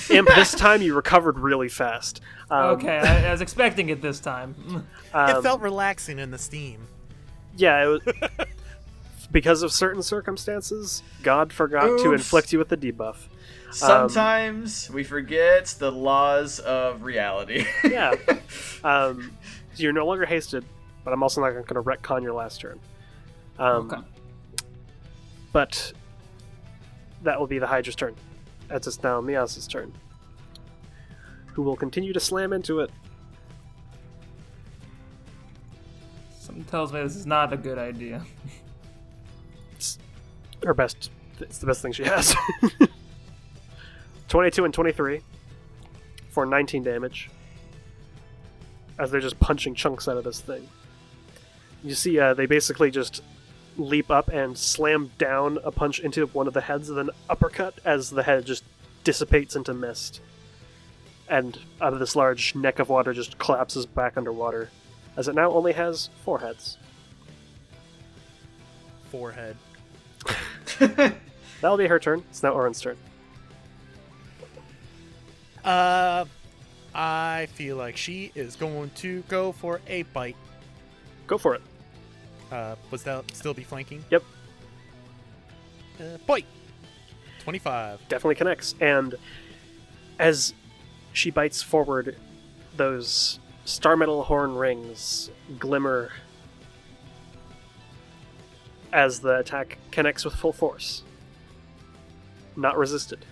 Imp, this time you recovered really fast. Okay, I was expecting it this time. It felt relaxing in the steam. Yeah, it was because of certain circumstances, God forgot to Oops. inflict you with the debuff. Sometimes we forget the laws of reality. Yeah. So you're no longer hasted, but I'm also not going to retcon your last turn. Okay. But that will be the Hydra's turn, as it's now Mias's turn, who will continue to slam into it. Something tells me this is not a good idea. It's her best. It's the best thing she has. 22 and 23 for 19 damage, as they're just punching chunks out of this thing. You see, they basically just leap up and slam down a punch into one of the heads and then uppercut as the head just dissipates into mist. And out of this large neck of water just collapses back underwater, as it now only has 4 heads. Forehead. That'll be her turn. It's now Oren's turn. I feel like she is going to go for a bite. Go for it. Was that still be flanking? Yep. Bite. 25. Definitely connects. And as she bites forward, those star metal horn rings glimmer as the attack connects with full force. Not resisted.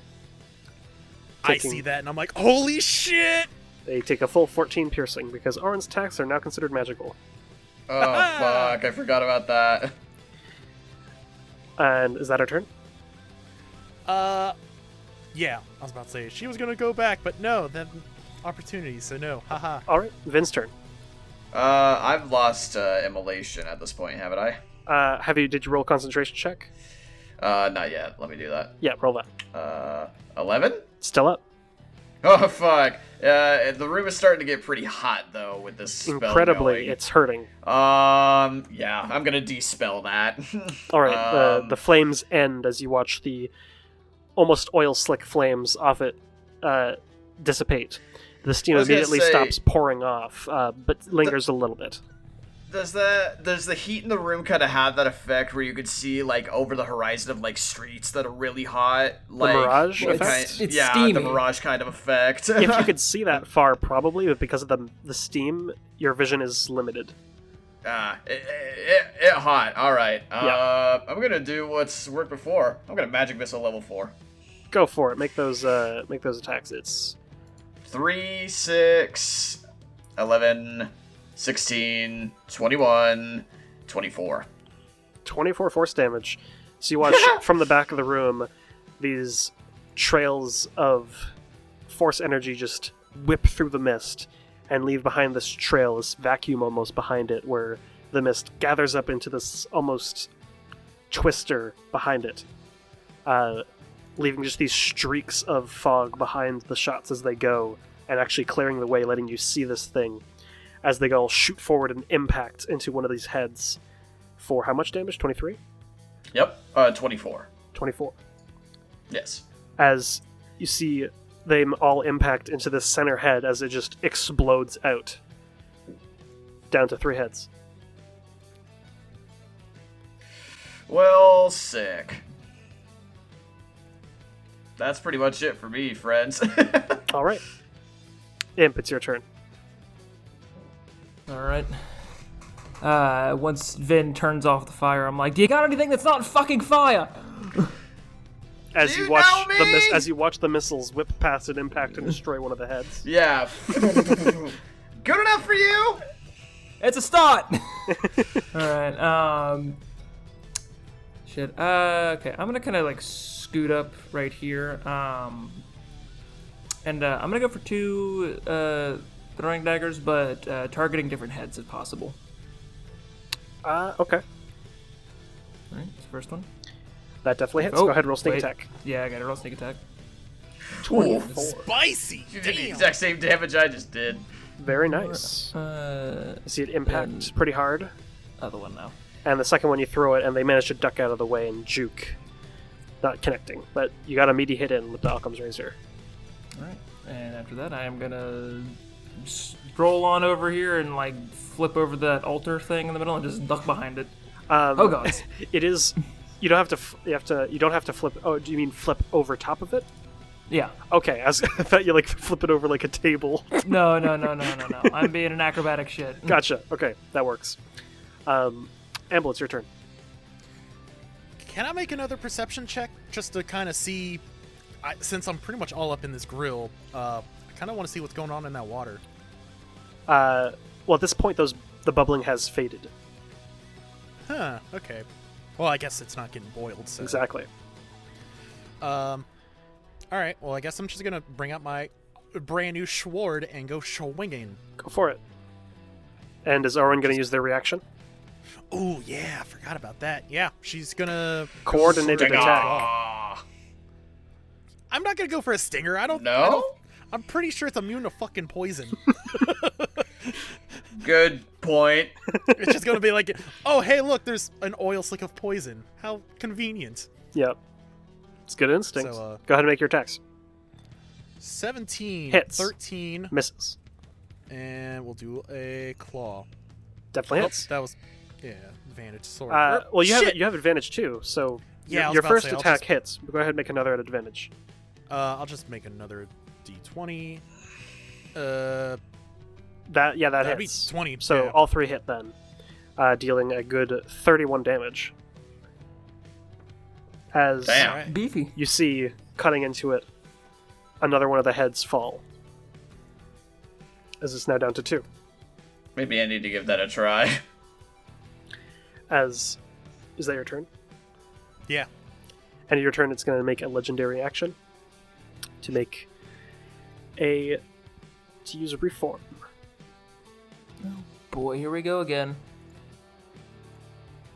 I see that and I'm like, holy shit! They take a full 14 piercing because Oren's attacks are now considered magical. Oh, fuck. I forgot about that. And is that her turn? Yeah. I was about to say, she was going to go back, but no, then opportunity, so no. Haha. Alright, Vin's turn. I've lost immolation at this point, haven't I? Did you roll a concentration check? Not yet. Let me do that. Yeah, roll that. 11? Still up. Oh, fuck. The room is starting to get pretty hot, though, with this spell Incredibly, going. it's hurting. Yeah, I'm gonna dispel that. Alright, the flames end as you watch the almost oil-slick flames off it dissipate. The steam I was gonna immediately say- stops pouring off, but lingers a little bit. Does the heat in the room kind of have that effect where you could see, like, over the horizon of, like, streets that are really hot? Like, mirage what effect? It's yeah, steamy. the mirage kind of effect. If you could see that far, probably, but because of the steam, your vision is limited. It hot. All right. Yeah. I'm gonna do what's worked before. I'm gonna magic missile level 4. Go for it. Make those attacks. It's 3, 6, 11, 16, 21, 24. 24 force damage. So you watch from the back of the room these trails of force energy just whip through the mist and leave behind this trail, this vacuum almost behind it, where the mist gathers up into this almost twister behind it, leaving just these streaks of fog behind the shots as they go, and actually clearing the way, letting you see this thing as they all shoot forward and impact into one of these heads for how much damage? 23? Yep. 24. 24. Yes. As you see them all impact into this center head as it just explodes out. Down to 3 heads. Well, sick. That's pretty much it for me, friends. Alright. Imp, it's your turn. Alright. Once Vin turns off the fire, I'm like, do you got anything that's not fucking fire? As Do you you watch know me? as you watch the missiles whip past and impact and destroy one of the heads. Yeah. Good enough for you? It's a start! Alright, shit. Okay, I'm gonna kind of like scoot up right here. And I'm gonna go for 2 throwing daggers, but targeting different heads if possible. Okay. Alright, it's the first one. That definitely hits. Oh, Go ahead, roll sneak wait. attack. Yeah, I got to roll sneak attack. 24. Spicy! You did the Damn. exact same damage I just did. Very nice. See it impact pretty hard. Other one now. And the second one you throw it and they manage to duck out of the way and juke. Not connecting, but you got a meaty hit in with the Occam's Razor. Alright, and after that I am gonna stroll on over here and like flip over that altar thing in the middle and just duck behind it. Oh gods. It is. You don't have to. You don't have to flip. Oh, do you mean flip over top of it? Yeah. Okay, I thought you like flip it over like a table. No. I'm being an acrobatic shit. Gotcha. Okay, that works. Amble, it's your turn. Can I make another perception check just to kind of see? Since I'm pretty much all up in this grill, I kind of want to see what's going on in that water. Well, at this point, the bubbling has faded. Huh. Okay. Well, I guess it's not getting boiled. So. Exactly. All right. Well, I guess I'm just gonna bring out my brand new sword and go swinging. Go for it. And is Owen going to use their reaction? Oh yeah, I forgot about that. Yeah, she's gonna Coordinated attack. I'm not gonna go for a stinger. I'm pretty sure it's immune to fucking poison. Good point. It's just gonna be like, oh hey, look, there's an oil slick of poison. How convenient. Yep. It's good instinct. So, go ahead and make your attacks. 17, Hits. 13, Misses. and we'll do a claw. Definitely hits. That was, advantage sword. Well, you Shit! you have advantage too. So Yeah, I was your about to first say, I'll attack just- hits. But go ahead and make another at advantage. I'll just make another d20. That That'd be hits. 20. So yeah. all three hit then, dealing a good 31 damage. As Damn. Alright. Beefy. you see, cutting into it, another one of the heads fall. As it's now down to 2. Maybe I need to give that a try. Is that your turn? Yeah. And your turn, it's going to make a legendary action to use reform. Boy, here we go again.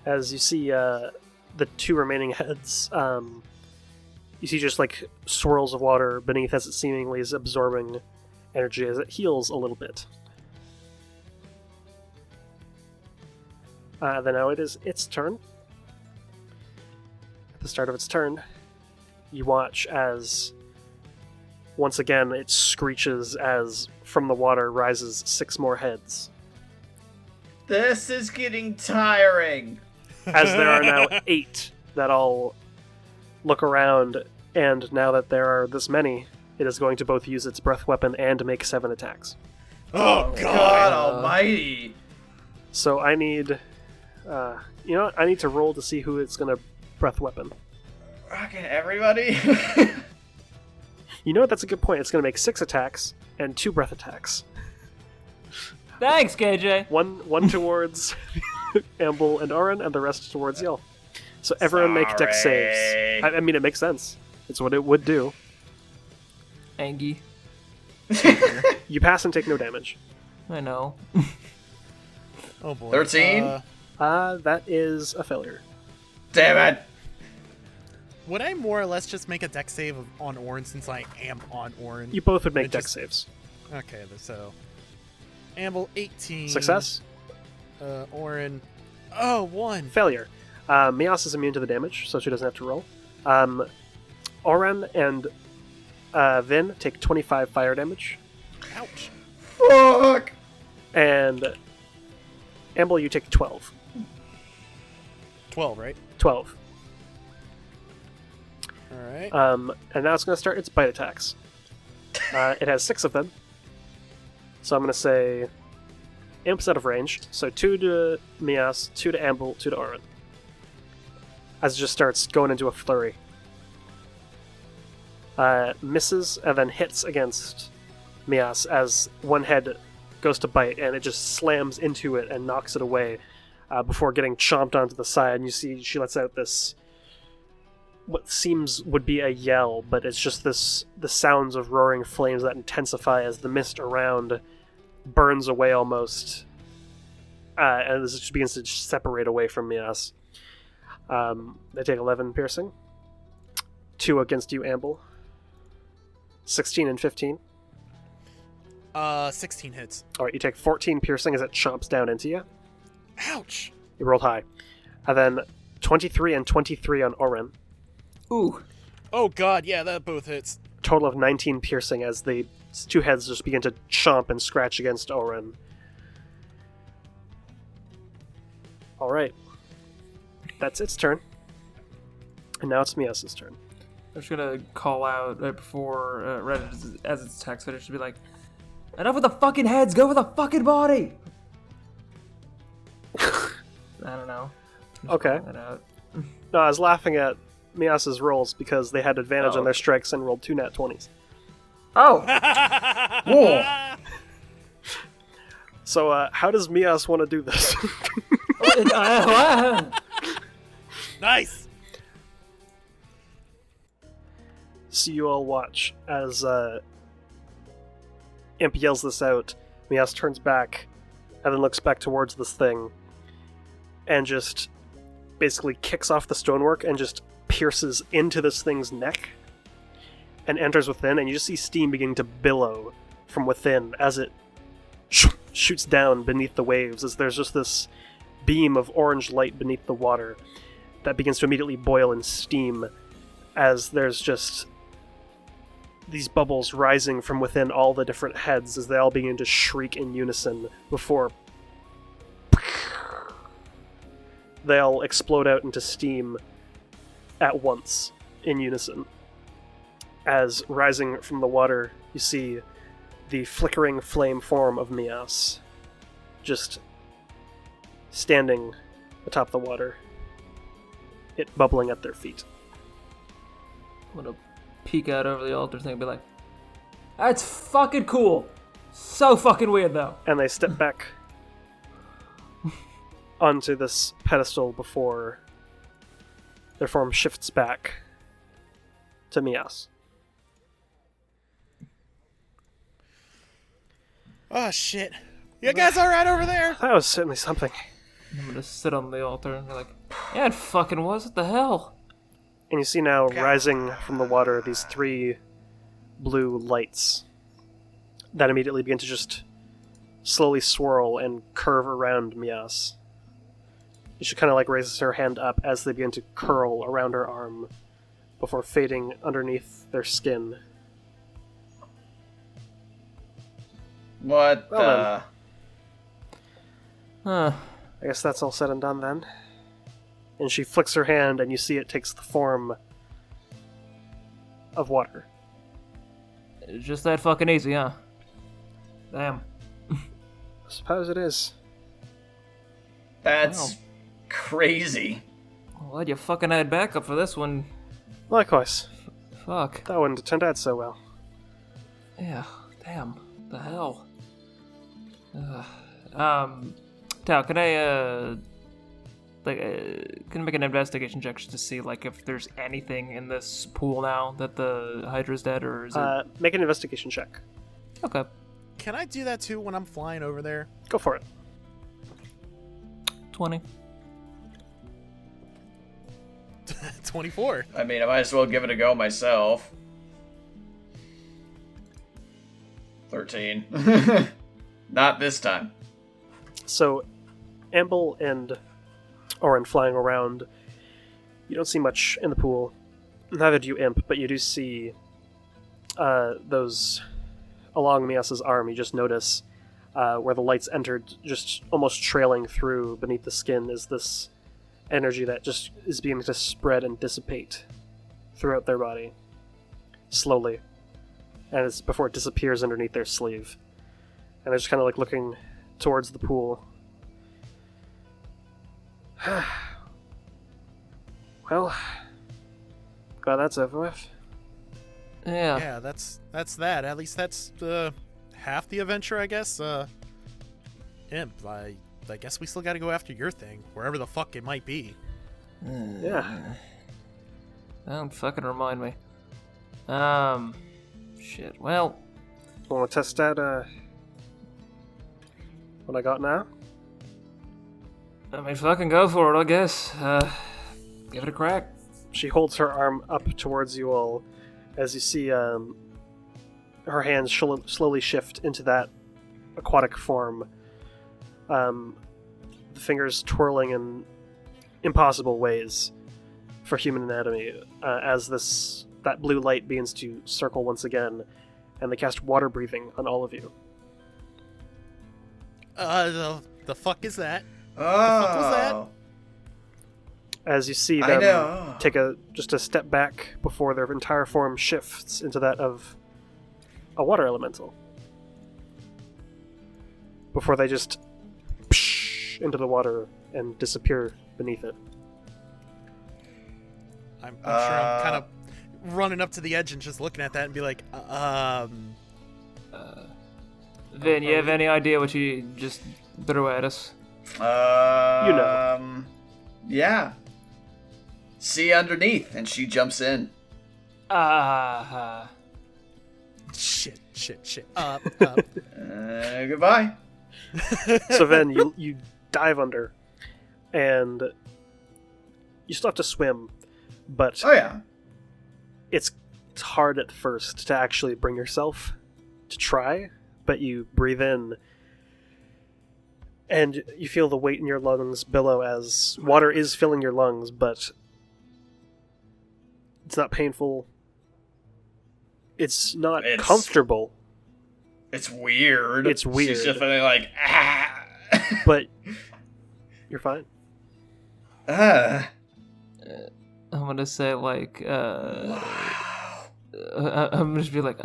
As you see the 2 remaining heads, you see just like swirls of water beneath as it seemingly is absorbing energy as it heals a little bit. Then now it is its turn. At the start of its turn, you watch as once again it screeches as from the water rises 6 more heads. This is getting tiring. As there are now 8 that all look around, and now that there are this many, it is going to both use its breath weapon and make 7 attacks. Oh God almighty. So I need, I need to roll to see who it's going to breath weapon. Rockin' everybody. You know what? That's a good point. It's going to make 6 attacks and 2 breath attacks. Thanks, KJ. One towards Amble and Oren, and the rest towards y'all. So everyone make dex saves. I mean, it makes sense. It's what it would do. Angie. You pass and take no damage. I know. Oh boy. 13? That is a failure. Damn it. Would I more or less just make a dex save on Orin since I am on Orin? You both would make It dex just- saves. Okay, so Amble 18. Success? Orin. Oh, 1. Failure. Mias is immune to the damage, so she doesn't have to roll. Oren and Vin take 25 fire damage. Ouch. Fuck. And Amble, you take 12. 12, right? 12. Alright. And now it's going to start its bite attacks. It has 6 of them. So I'm going to say Imp's out of range. So 2 to Mias, 2 to Amble, 2 to Oren. As it just starts going into a flurry. Misses and then hits against Mias as one head goes to bite and it just slams into it and knocks it away before getting chomped onto the side. And you see she lets out this what seems would be a yell, but it's just the sounds of roaring flames that intensify as the mist around burns away almost, and this just begins to separate away from Mias. They take 11 piercing, 2 against you, Amble. 16 and 15. 16 hits. All right, you take 14 piercing as it chomps down into you. Ouch. You rolled high, and then 23 and 23 on Oren. Ooh. Oh god, yeah, that both hits. Total of 19 piercing as the 2 heads just begin to chomp and scratch against Oren. Alright. That's its turn. And now it's Mias's turn. I'm just gonna call out right before, right as its attack's finished, to be like, enough with the fucking heads, go for the fucking body! I don't know. Okay. That out. No, I was laughing at Mias's rolls because they had advantage Oh. on their strikes and rolled 2 nat 20s. Oh! Whoa! So, how does Mias want to do this? Nice. So you all watch as Imp yells this out. Mias turns back and then looks back towards this thing and just basically kicks off the stonework and just pierces into this thing's neck and enters within, and you just see steam beginning to billow from within as it shoots down beneath the waves, as there's just this beam of orange light beneath the water that begins to immediately boil in steam as there's just these bubbles rising from within all the different heads as they all begin to shriek in unison before they all explode out into steam at once in unison. As rising from the water, you see the flickering flame form of Mias just standing atop the water, it bubbling at their feet. I'm gonna peek out over the altar thing and be like, that's fucking cool! So fucking weird, though. And they step back onto this pedestal before their form shifts back to Mias. Oh shit. You guys alright over there? That was certainly something. I'm gonna sit on the altar and be like, yeah, it fucking was. What the hell? And you see now, rising from the water, these 3 blue lights that immediately begin to just slowly swirl and curve around Mias. She kind of like raises her hand up as they begin to curl around her arm before fading underneath their skin. What Well, the... Huh. I guess that's all said and done then. And she flicks her hand and you see it takes the form of water. It's just that fucking easy, huh? Damn. I suppose it is. That's Wow. crazy. Glad you fucking had backup for this one. Likewise. Fuck. That wouldn't have turned out so well. Yeah. Damn. The hell. Tao, can I, can I make an investigation check just to see, like, if there's anything in this pool now that the Hydra's dead, or is it... Make an investigation check. Okay. Can I do that too when I'm flying over there? Go for it. 20. 24. I mean, I might as well give it a go myself. 13. Not this time. So, Amble and Orin flying around, you don't see much in the pool. Neither do you, Imp, but you do see those along Mias's arm. You just notice where the lights entered, just almost trailing through beneath the skin, is this energy that just is beginning to spread and dissipate throughout their body, slowly. And it's before it disappears underneath their sleeve. And they're just kind of like looking towards the pool. Well, glad that's over with. Yeah. Yeah, that's that. At least that's half the adventure, I guess. Imp, I guess we still got to go after your thing, wherever the fuck it might be. Yeah. Don't fucking remind me. Shit. Well, Want to test out what I got now? I mean, fucking go for it, I guess. Give it a crack. She holds her arm up towards you all as you see her hands slowly shift into that aquatic form. The fingers twirling in impossible ways for human anatomy as that blue light begins to circle once again, and they cast water breathing on all of you. The fuck is that? The fuck was that? as you see I them know. take just a step back before their entire form shifts into that of a water elemental. Before they just into the water and disappear beneath it. I'm sure I'm kind of running up to the edge and just looking at that and be like, Vin, you have any idea what you just threw at us? Yeah. See underneath, and she jumps in. shit. Goodbye. So then you dive under, and you still have to swim, but Oh yeah. it's hard at first to actually bring yourself to try, but you breathe in, and you feel the weight in your lungs billow as water is filling your lungs, but it's not painful. It's not comfortable. It's weird. It's weird. She's definitely like, But you're fine. I'm gonna say like, Wow. I'm gonna just be like,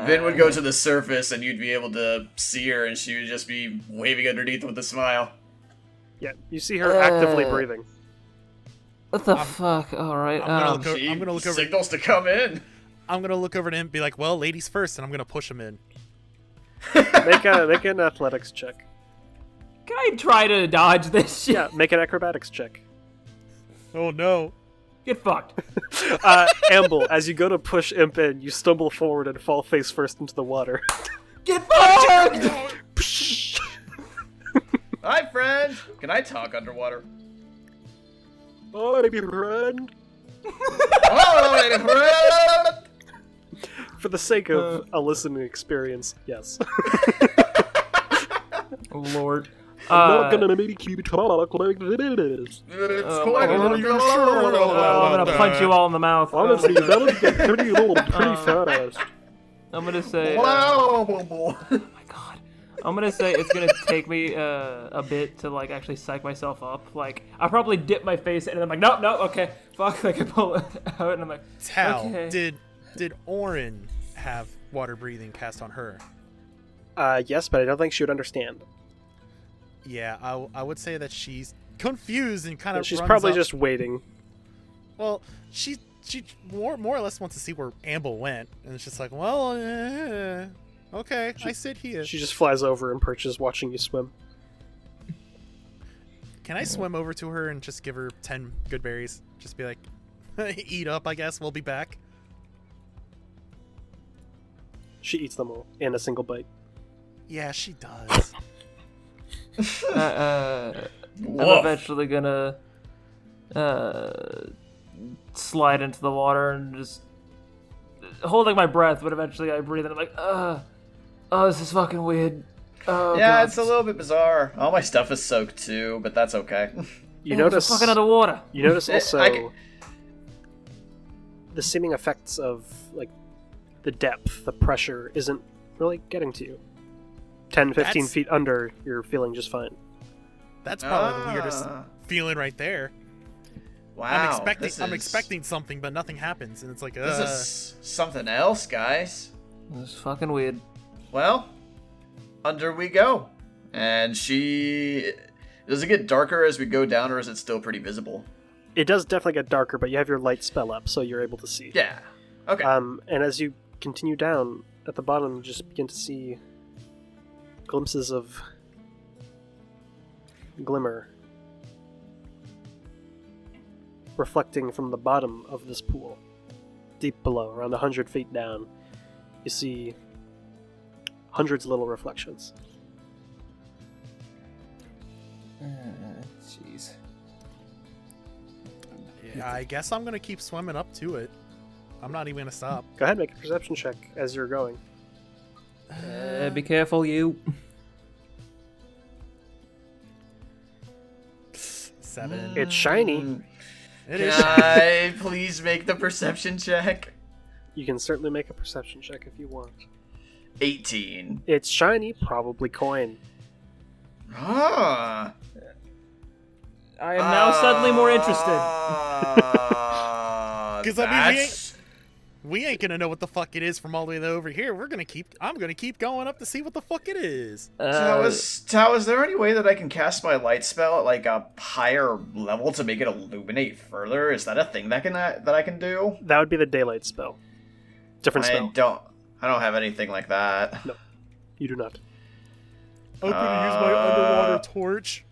Vin would go to the surface and you'd be able to see her and she would just be waving underneath with a smile. Yeah, you see her actively breathing. What the fuck? All right. I'm gonna She look over. signals to come in. I'm gonna look over to him and be like, "Well, ladies first," and I'm gonna push him in. Make an athletics check. Can I try to dodge this shit? Yeah, make an acrobatics check. Oh no! Get fucked. Amble, as you go to push Imp in, you stumble forward and fall face first into the water. Get fucked. Hi, friend. Can I talk underwater? Oh, baby friend. Oh, friend. For the sake of a listening experience, yes. Oh, Lord. I'm not gonna make you talk like this. It's I'm quite gonna punch you all in the mouth. Honestly, that was pretty fat ass. I'm gonna say. Wow. Oh my god. I'm gonna say it's gonna take me a bit to like actually psych myself up. Like I probably dip my face in and I'm like, no, okay, fuck. Like I pull it out and I'm like, Tal, okay. did Orin have water breathing cast on her? Yes, but I don't think she would understand. Yeah, I would say that she's confused and kind of. She's runs probably up. just waiting. Well, she more or less wants to see where Amble went, and it's just like, well, okay, I sit here. She just flies over and perches, watching you swim. Can I swim over to her and just give her 10 good berries? Just be like, eat up, I guess. We'll be back. She eats them all in a single bite. Yeah, she does. I'm Woof. eventually gonna slide into the water and just holding my breath, but eventually I breathe and I'm like, oh, this is fucking weird. Oh, Yeah, God. it's a little bit bizarre. All my stuff is soaked too, but that's okay. You Yeah, notice it's fucking underwater. You notice I also c- the seeming effects of like the depth, the pressure isn't really getting to you. 10, 15 That's- feet under, you're feeling just fine. That's probably the weirdest feeling right there. Wow. I'm expecting something, but nothing happens, and it's like, This is something else, guys. This is fucking weird. Well, under we go. And she... Does it get darker as we go down, or is it still pretty visible? It does definitely get darker, but you have your light spell up, so you're able to see. Yeah. Okay. And as you continue down, at the bottom, you just begin to see glimpses of glimmer reflecting from the bottom of this pool. Deep below, around 100 feet down, you see hundreds of little reflections. Jeez. yeah, I guess I'm gonna keep swimming up to it. I'm not even gonna stop. Go ahead, make a perception check as you're going. Be careful, you. 7. It's shiny. It Can is. I please make the perception check? You can certainly make a perception check if you want. 18. It's shiny, probably coin. Ah. I am now suddenly more interested. Because I mean, we ain't gonna know what the fuck it is from all the way over here. I'm gonna keep going up to see what the fuck it is. Tao, is there any way that I can cast my light spell at like a higher level to make it illuminate further? Is that a thing that I can do? That would be the daylight spell. Different spell. I don't have anything like that. No, you do not. I'm gonna use my underwater torch.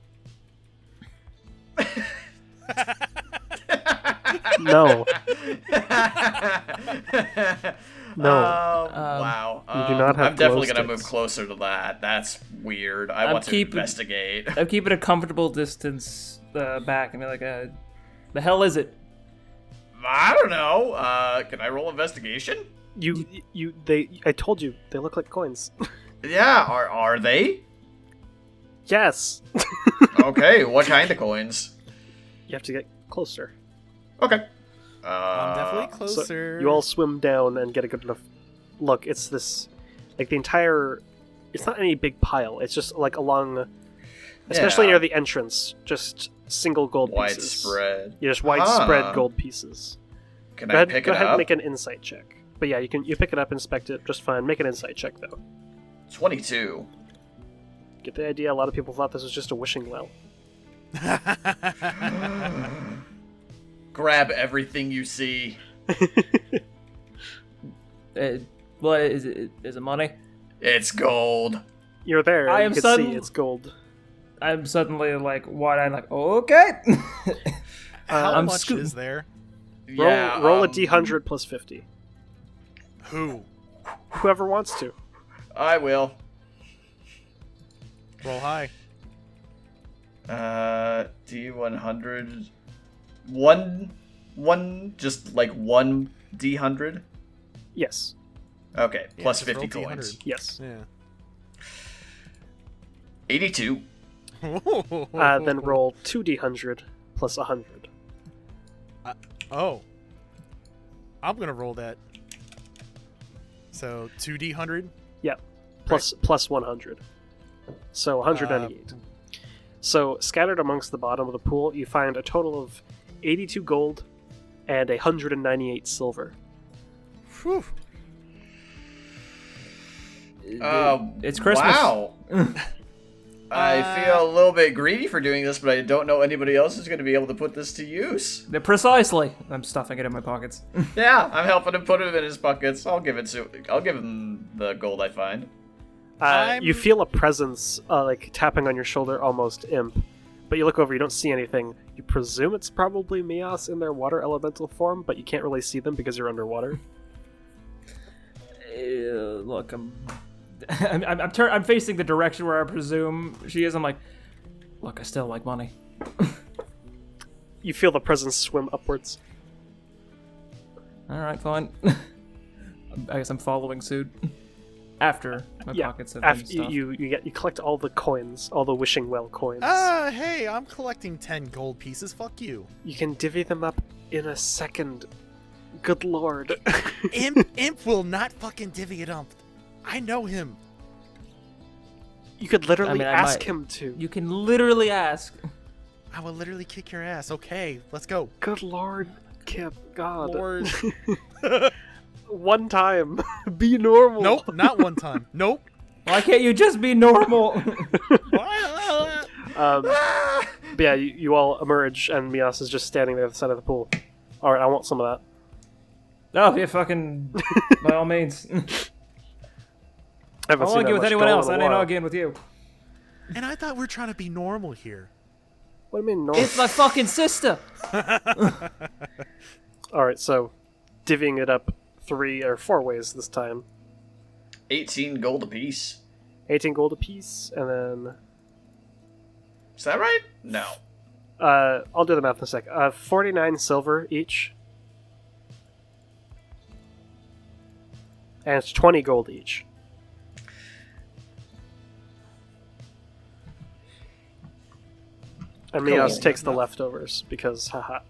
No. No. Wow. You do not have I'm definitely glow gonna move sticks. closer to that. That's weird. I want to investigate. I'm keeping a comfortable distance back and be like, the hell is it? I don't know. Can I roll investigation? I told you, they look like coins. Yeah, are they? Yes. Okay, what kind of coins? You have to get closer. Okay. I'm definitely closer. So you all swim down and get a good enough look. It's this, like the entire, it's not any big pile. It's just like along, especially near the entrance, just single gold pieces. Widespread. Yeah, just widespread gold pieces. Can I pick it up? Go ahead and make an insight check. But yeah, you pick it up, inspect it, just fine. Make an insight check though. 22. Get the idea? A lot of people thought this was just a wishing well. Grab everything you see. What is it? Is it money? It's gold. You're there. I you am can see it's gold. I'm suddenly like wide-eyed, like, okay. How much is there? Roll a d100 plus 50. Who? Whoever wants to. I will. Roll high. D100. Just like one D100? Yes. Okay, plus just 50 roll coins. D100. Yes. Yeah. 82. Then roll 2d100 plus 100. Oh. I'm gonna roll that. So 2d100. Yeah. Plus 100. So 198. So scattered amongst the bottom of the pool, you find a total of 82 gold and 198 silver. Whew. It's Christmas. Wow. I feel a little bit greedy for doing this, but I don't know anybody else who's going to be able to put this to use. Precisely. I'm stuffing it in my pockets. Yeah, I'm helping him put it in his pockets. I'll give him the gold I find. You feel a presence, like tapping on your shoulder, almost imp. But you look over, you don't see anything. You presume it's probably Mias in their water elemental form, but you can't really see them because you're underwater. Look, I'm facing the direction where I presume she is. I'm like, look, I still like money. You feel the presence swim upwards. All right, fine. I guess I'm following suit. After my pockets have been stuffed. You collect all the coins, all the wishing well coins. Hey, I'm collecting 10 gold pieces. Fuck you. You can divvy them up in a second. Good lord. Imp will not fucking divvy it up. I know him. You could literally ask him to. You can literally ask. I will literally kick your ass. Okay, let's go. Good lord, Kip. God. Lord. One time. Be normal. Nope, not one time. Nope. Why can't you just be normal? But yeah, you all emerge, and Mias is just standing there at the side of the pool. Alright, I want some of that. Oh, yeah, fucking... by all means. I haven't I'll seen argue that with much anyone gold else. in a I ain't while. arguing with you. And I thought we were trying to be normal here. What do you mean normal? It's my fucking sister. Alright, so divvying it up 3 or 4 ways this time. 18 gold apiece. 18 gold apiece, and then... Is that right? No. I'll do the math in a sec. 49 silver each. And it's 20 gold each. And Mias takes the leftovers, because haha.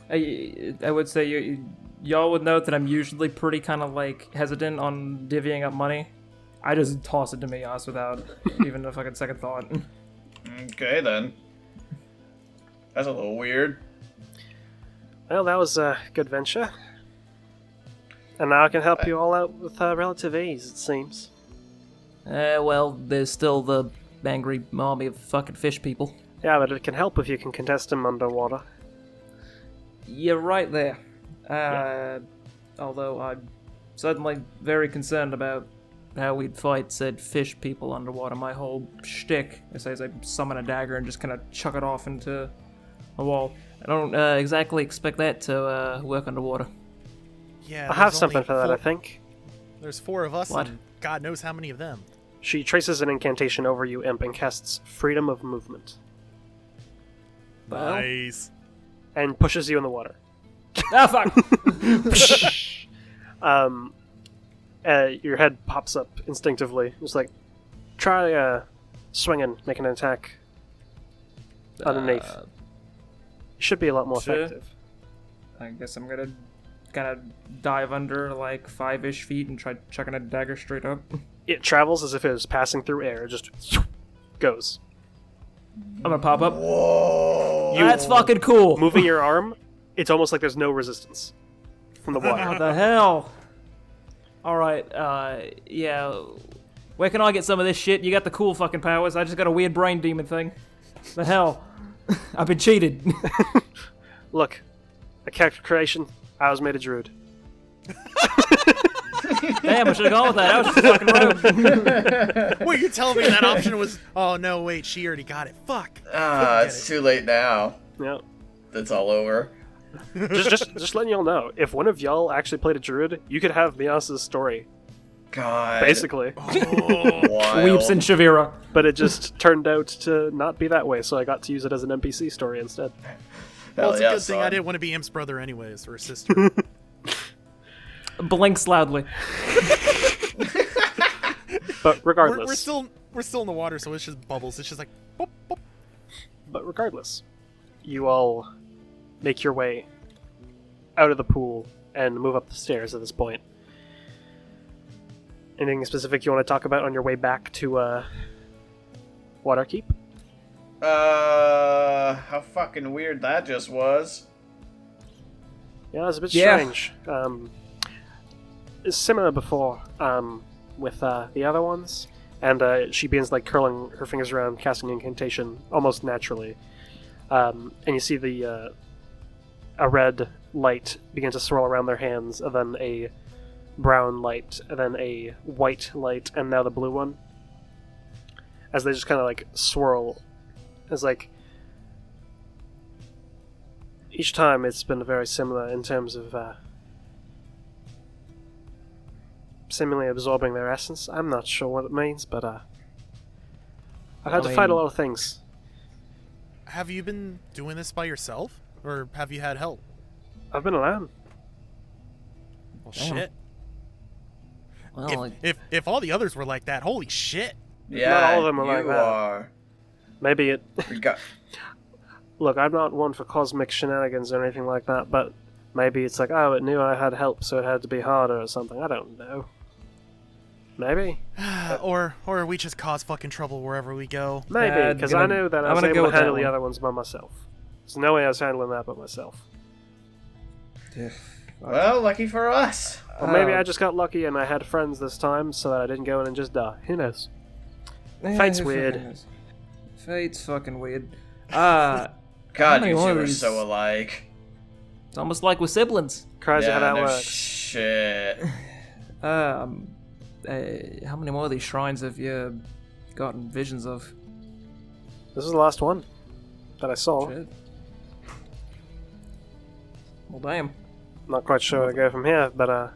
I would say y'all would note that I'm usually pretty kind of like hesitant on divvying up money. I just toss it to Mias without even a fucking second thought. Okay, then. That's a little weird. Well, that was a good venture. And now I can help you all out with relative ease, it seems. Well, there's still the angry army of fucking fish people. Yeah, but it can help if you can contest them underwater. You're right there. Although I'm suddenly very concerned about how we'd fight said fish people underwater. My whole shtick is as I summon a dagger and just kind of chuck it off into a wall. I don't exactly expect that to work underwater. Yeah, I have something for that, I think. There's 4 of us, What? and God knows how many of them. She traces an incantation over you, Imp, and casts Freedom of Movement. Well. Nice. And pushes you in the water. Ah, fuck! Your head pops up instinctively. It's like, try swinging, making an attack underneath. It should be a lot more sure. effective. I guess I'm gonna kind of dive under like 5-ish feet and try chucking a dagger straight up. It travels as if it was passing through air. It just goes. I'm gonna pop up. Whoa! That's fucking cool. Moving your arm, it's almost like there's no resistance from the water. What the hell? Alright, yeah. Where can I get some of this shit? You got the cool fucking powers. I just got a weird brain demon thing. The hell? I've been cheated. Look, a character creation, I was made a druid. Damn, I should have gone with that. I was just fucking rude. Wait, you're telling me that option was... Oh, no, wait, she already got it. Fuck. It's too late now. Yeah. It's all over. just letting y'all know, if one of y'all actually played a druid, you could have Mias's story, God. basically. Wild. Weeps and Shavira. But it just turned out to not be that way, so I got to use it as an NPC story instead. Well, Hell it's a yeah, good thing I son. didn't want to be Imp's brother anyways, or sister. Blinks loudly. But regardless, we're still in the water, so it's just bubbles. It's just like... Boop, boop. But regardless, you all make your way out of the pool and move up the stairs at this point. Anything specific you want to talk about on your way back to Waterkeep? How fucking weird that just was. Yeah, it's a bit Yeah. strange. It's similar before with the other ones, and she begins like curling her fingers around, casting incantation almost naturally. And you see a red light begin to swirl around their hands, and then a brown light, and then a white light, and now the blue one. As they just kind of like swirl, it's like each time it's been very similar in terms of seemingly absorbing their essence. I'm not sure what it means, but I've had to fight a lot of things. Have you been doing this by yourself? Or have you had help? I've been alone. Well, Damn. shit. Well, If all the others were like that, holy shit. Yeah, Not all of them are you like that. are. Maybe it... We got... Look, I'm not one for cosmic shenanigans or anything like that, but maybe it's like, oh, it knew I had help, so it had to be harder or something. I don't know. Maybe. Or we just cause fucking trouble wherever we go. Maybe, because I know that I I'm was gonna able go to with that handle the one. other ones by myself. There's no way I was handling that by myself. Well, lucky for us. Or maybe I just got lucky and I had friends this time, so that I didn't go in and just die. Who knows? Fate's weird. Fate's fucking weird. God, many you two more of are these- so alike. It's almost like we're siblings. Crazy how that no works. shit. How many more of these shrines have you gotten visions of? This is the last one that I saw. Shit. Well, damn. Not quite sure where to go from here, but I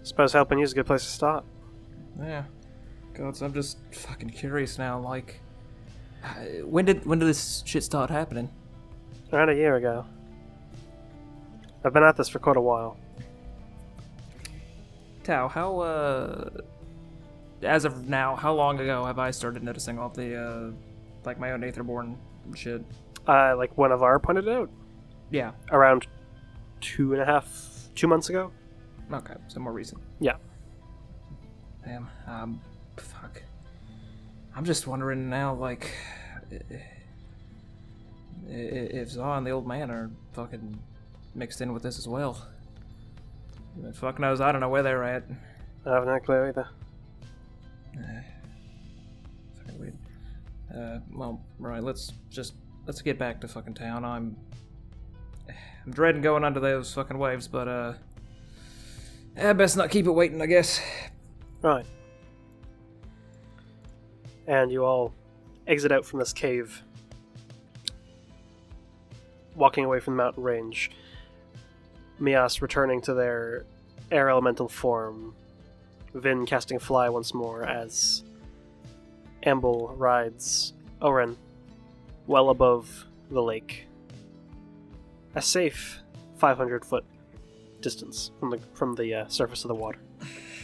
suppose helping you is a good place to start. Yeah. God, so I'm just fucking curious now. Like, when did this shit start happening? Around a year ago. I've been at this for quite a while. Tao, how as of now, how long ago have I started noticing all the like my own Aetherborn shit? Like one of our pointed it out. Yeah. Around 2 months ago. Okay, so more recent. Yeah. Damn. Fuck. I'm just wondering now, like, if Zaw and the old man are fucking mixed in with this as well. But fuck knows, I don't know where they're at. I have no clue either. Fucking weird. Well, right, let's get back to fucking town. I'm dreading going under those fucking waves, but I best not keep it waiting, I guess. Right. And you all exit out from this cave, walking away from the mountain range. Mias returning to their air elemental form. Vin casting Fly once more as Amble rides Oren well above the lake. A safe 500-foot distance from the surface of the water.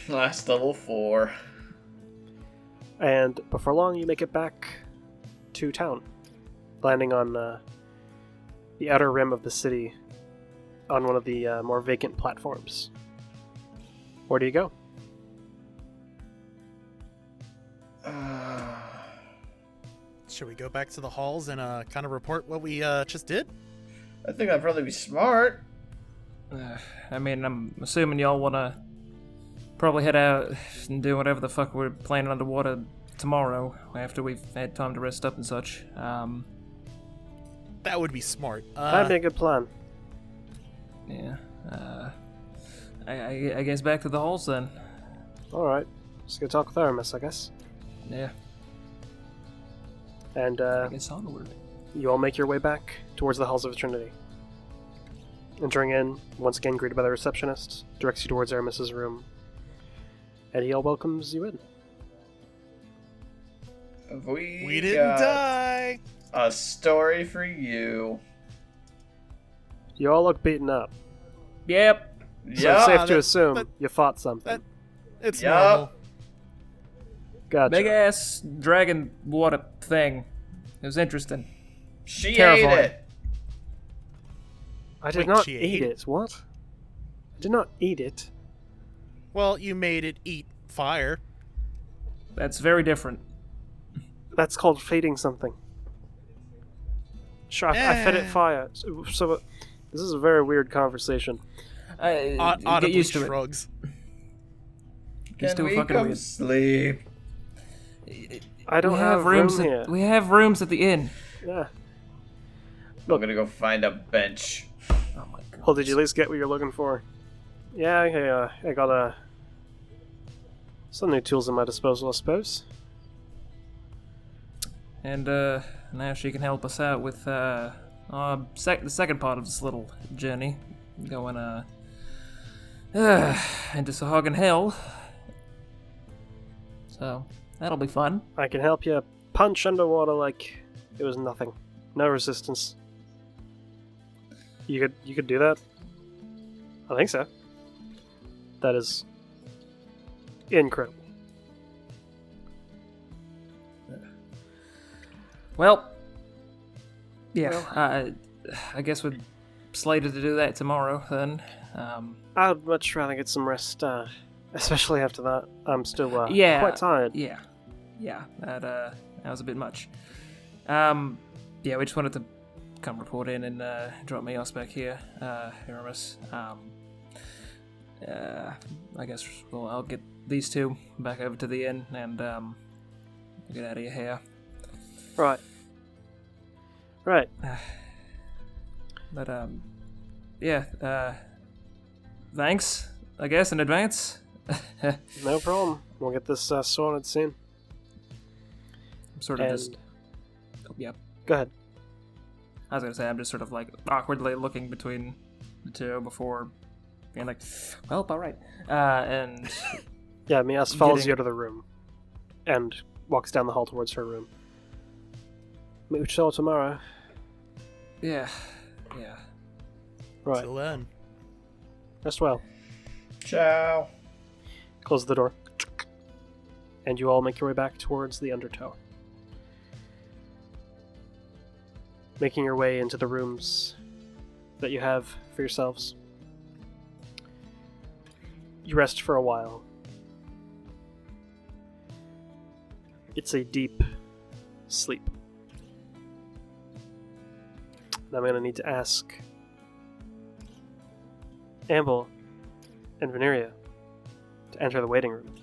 Last level 4. And before long, you make it back to town, landing on the outer rim of the city on one of the more vacant platforms. Where do you go? Should we go back to the halls and kind of report what we just did? I think I'd probably be smart. I mean, I'm assuming y'all wanna probably head out and do whatever the fuck we're planning underwater tomorrow after we've had time to rest up and such. That would be smart. That'd be a good plan. Yeah. I guess back to the halls then. Alright. Just go talk with Aramis, I guess. Yeah. And I guess onward. you all make your way back towards the halls of Trinity. Entering in, once again greeted by the receptionist, directs you towards Aramis's room. And he all welcomes you in. We didn't got die! a story for you. You all look beaten up. Yep. So it's Yeah. safe to assume you fought something. It's Yup. normal. Gotcha. Big ass dragon water thing. It was interesting. She Terrifying. ate it. I did Wait, not she eat ate it. What? I did not eat it. Well, you made it eat fire. That's very different. That's called feeding something. Sure, I fed it fire. So this is a very weird conversation. Get Audibly used to it. shrugs. He's Can too we fucking come weird. sleep? I don't We have rooms room here. We have rooms at the inn. Yeah. I'm gonna go find a bench. Oh my god. Well, did you at least get what you're looking for? Yeah, I got some new tools at my disposal, I suppose. And now she can help us out with the second part of this little journey, going into Sahagin Hell. So that'll be fun. I can help you punch underwater like it was nothing. No resistance. You could do that? I think so. That is incredible. Well, yeah, I guess we're slated to do that tomorrow then. I would much rather get some rest, especially after that. I'm still Yeah. quite tired. Yeah, that was a bit much. Yeah, we just wanted to come report in and drop Mios back here, Aramis. I guess I'll get these two back over to the inn and get out of your hair. Right. Right. But yeah. Thanks, I guess, in advance. No problem. We'll get this sorted soon. I'm sort of And- just. Oh, yeah. Go ahead. I was gonna say I'm just sort of like awkwardly looking between the two before being like, well, all right, and Yeah, Mias follows Getting- you out of the room and walks down the hall towards her room. Meet with you all tomorrow. yeah. Right. Till then. Rest well. Ciao. Close the door. And you all make your way back towards the Undertow. Making your way into the rooms that you have for yourselves. You rest for a while. It's a deep sleep. Now I'm going to need to ask Amble and Veneria to enter the waiting room.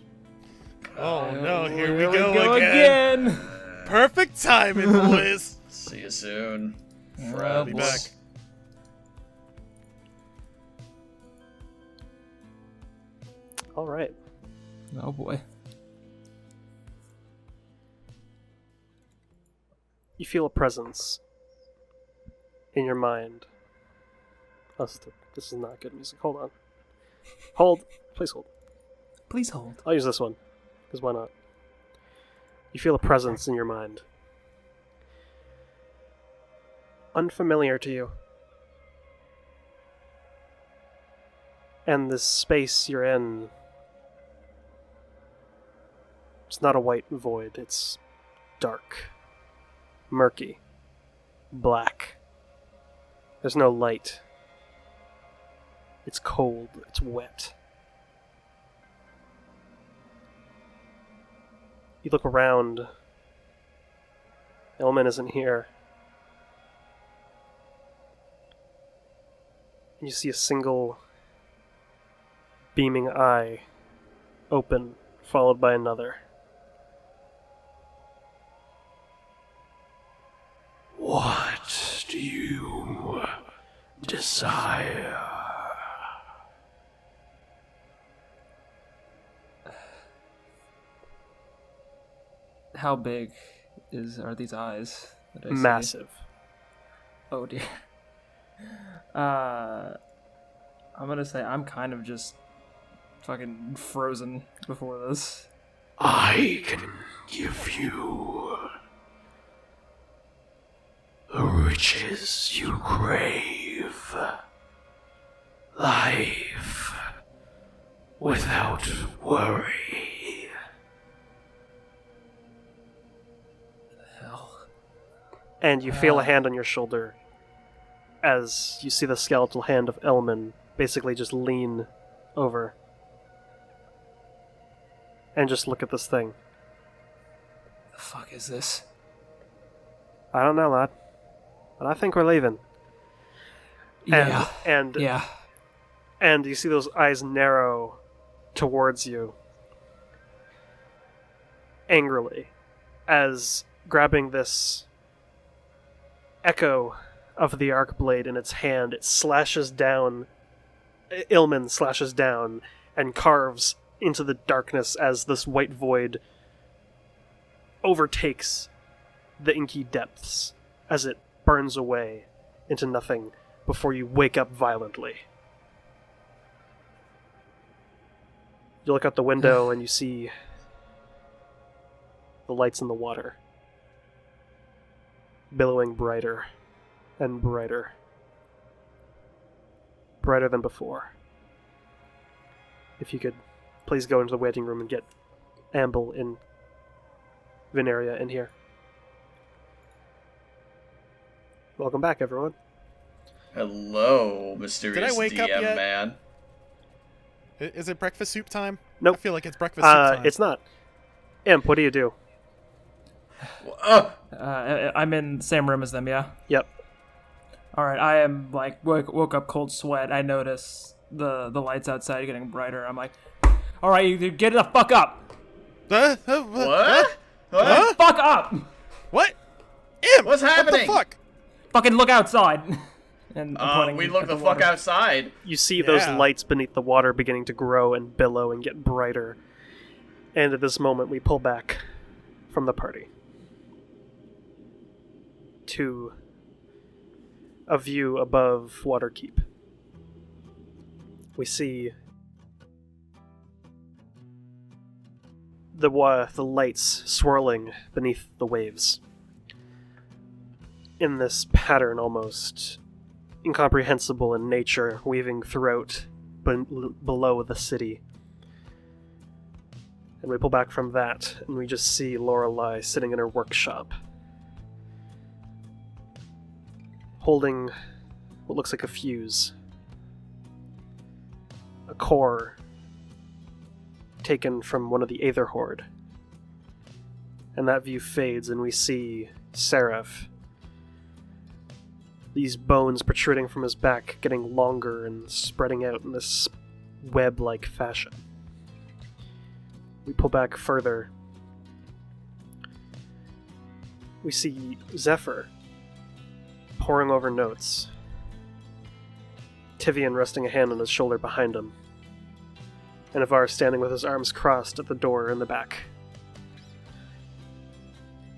Oh no, here we we go again. Perfect timing, boys. See you soon. I'll be friends. back. All right. Oh boy. You feel a presence in your mind. Oh, this is not good music. Hold on. Hold. Please hold. Please hold. I'll use this one, because why not? You feel a presence in your mind. Unfamiliar to you. And this space you're in, it's not a white void, it's dark, murky, black. There's no light. It's cold, it's wet. You look around. Elman isn't here. And you see a single beaming eye open, followed by another. What do you desire? How big are these eyes that I see? Massive. Oh dear. I'm gonna say I'm kind of just fucking frozen before this. I can give you the riches you crave. Life without worry. Hell. And you feel a hand on your shoulder as you see the skeletal hand of Elman basically just lean over and just look at this thing. The fuck is this? I don't know, lad, but I think we're leaving. Yeah. And Yeah. and you see those eyes narrow towards you angrily as grabbing this echo of the arc blade in its hand, it slashes down. Ilman slashes down and carves into the darkness as this white void overtakes the inky depths as it burns away into nothing before you wake up violently. You look out the window and you see the lights in the water billowing brighter and brighter. Brighter than before. If you could please go into the waiting room and get Amble and Veneria in here. Welcome back, everyone. Hello, mysterious Did I wake up DM yet? man. Is it breakfast soup time? Nope. I feel like it's breakfast soup time. It's not. Imp, what do you do? I'm in the same room as them, yeah? Yep. Alright, I am, like, woke up cold sweat. I notice the lights outside getting brighter. I'm like, alright, you get the fuck up! What? What? Fuck up! What? Imp! What's happening? What the fuck? Fucking look outside! And I'm pointing We look at the water. fuck outside. You see those Yeah. lights beneath the water beginning to grow and billow and get brighter. And at this moment, we pull back from the party to a view above Waterkeep. We see the lights swirling beneath the waves in this pattern almost incomprehensible in nature, weaving throughout below the city. And we pull back from that, and we just see Lorelei sitting in her workshop, holding what looks like a fuse. A core taken from one of the Aether Horde. And that view fades, and we see Seraph. These bones protruding from his back, getting longer and spreading out in this web-like fashion. We pull back further. We see Zephyr poring over notes. Tivian resting a hand on his shoulder behind him. And Ivar standing with his arms crossed at the door in the back.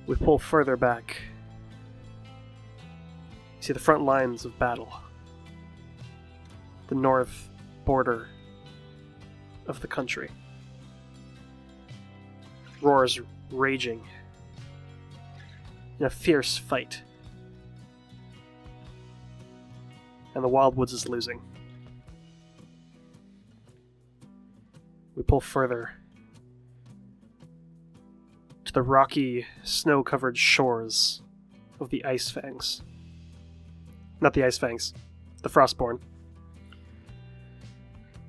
We pull further back. You see the front lines of battle. The north border of the country. Roars raging in a fierce fight. And the Wildwoods is losing. We pull further to the rocky, snow-covered shores of the Ice Fangs. Not the Ice Fangs, the Frostborn.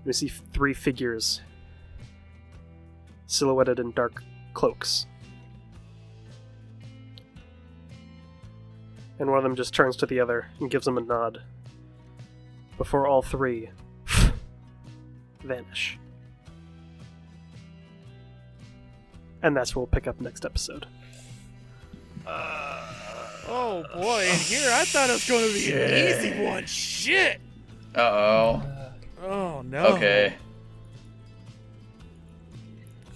We see 3 figures silhouetted in dark cloaks. And one of them just turns to the other and gives him a nod. Before all 3 vanish. And that's where we'll pick up next episode. Oh boy, and here I thought it was going to be an easy one. Shit! Uh-oh. Oh no. Okay.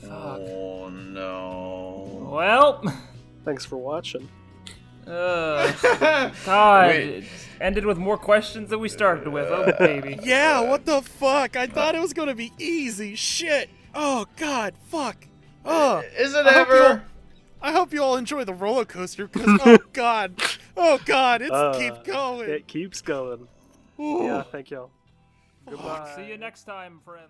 Fuck. Oh no. Well, Thanks for watching. God, Wait. it ended with more questions than we started with. Oh, baby. Yeah, what the fuck? I thought it was going to be easy. Shit. Oh god, fuck. Oh. Is it I hope ever? I hope you all enjoy the roller coaster because oh god, it keeps going. It keeps going. Ooh. Yeah, thank y'all. Goodbye. See you next time, friends.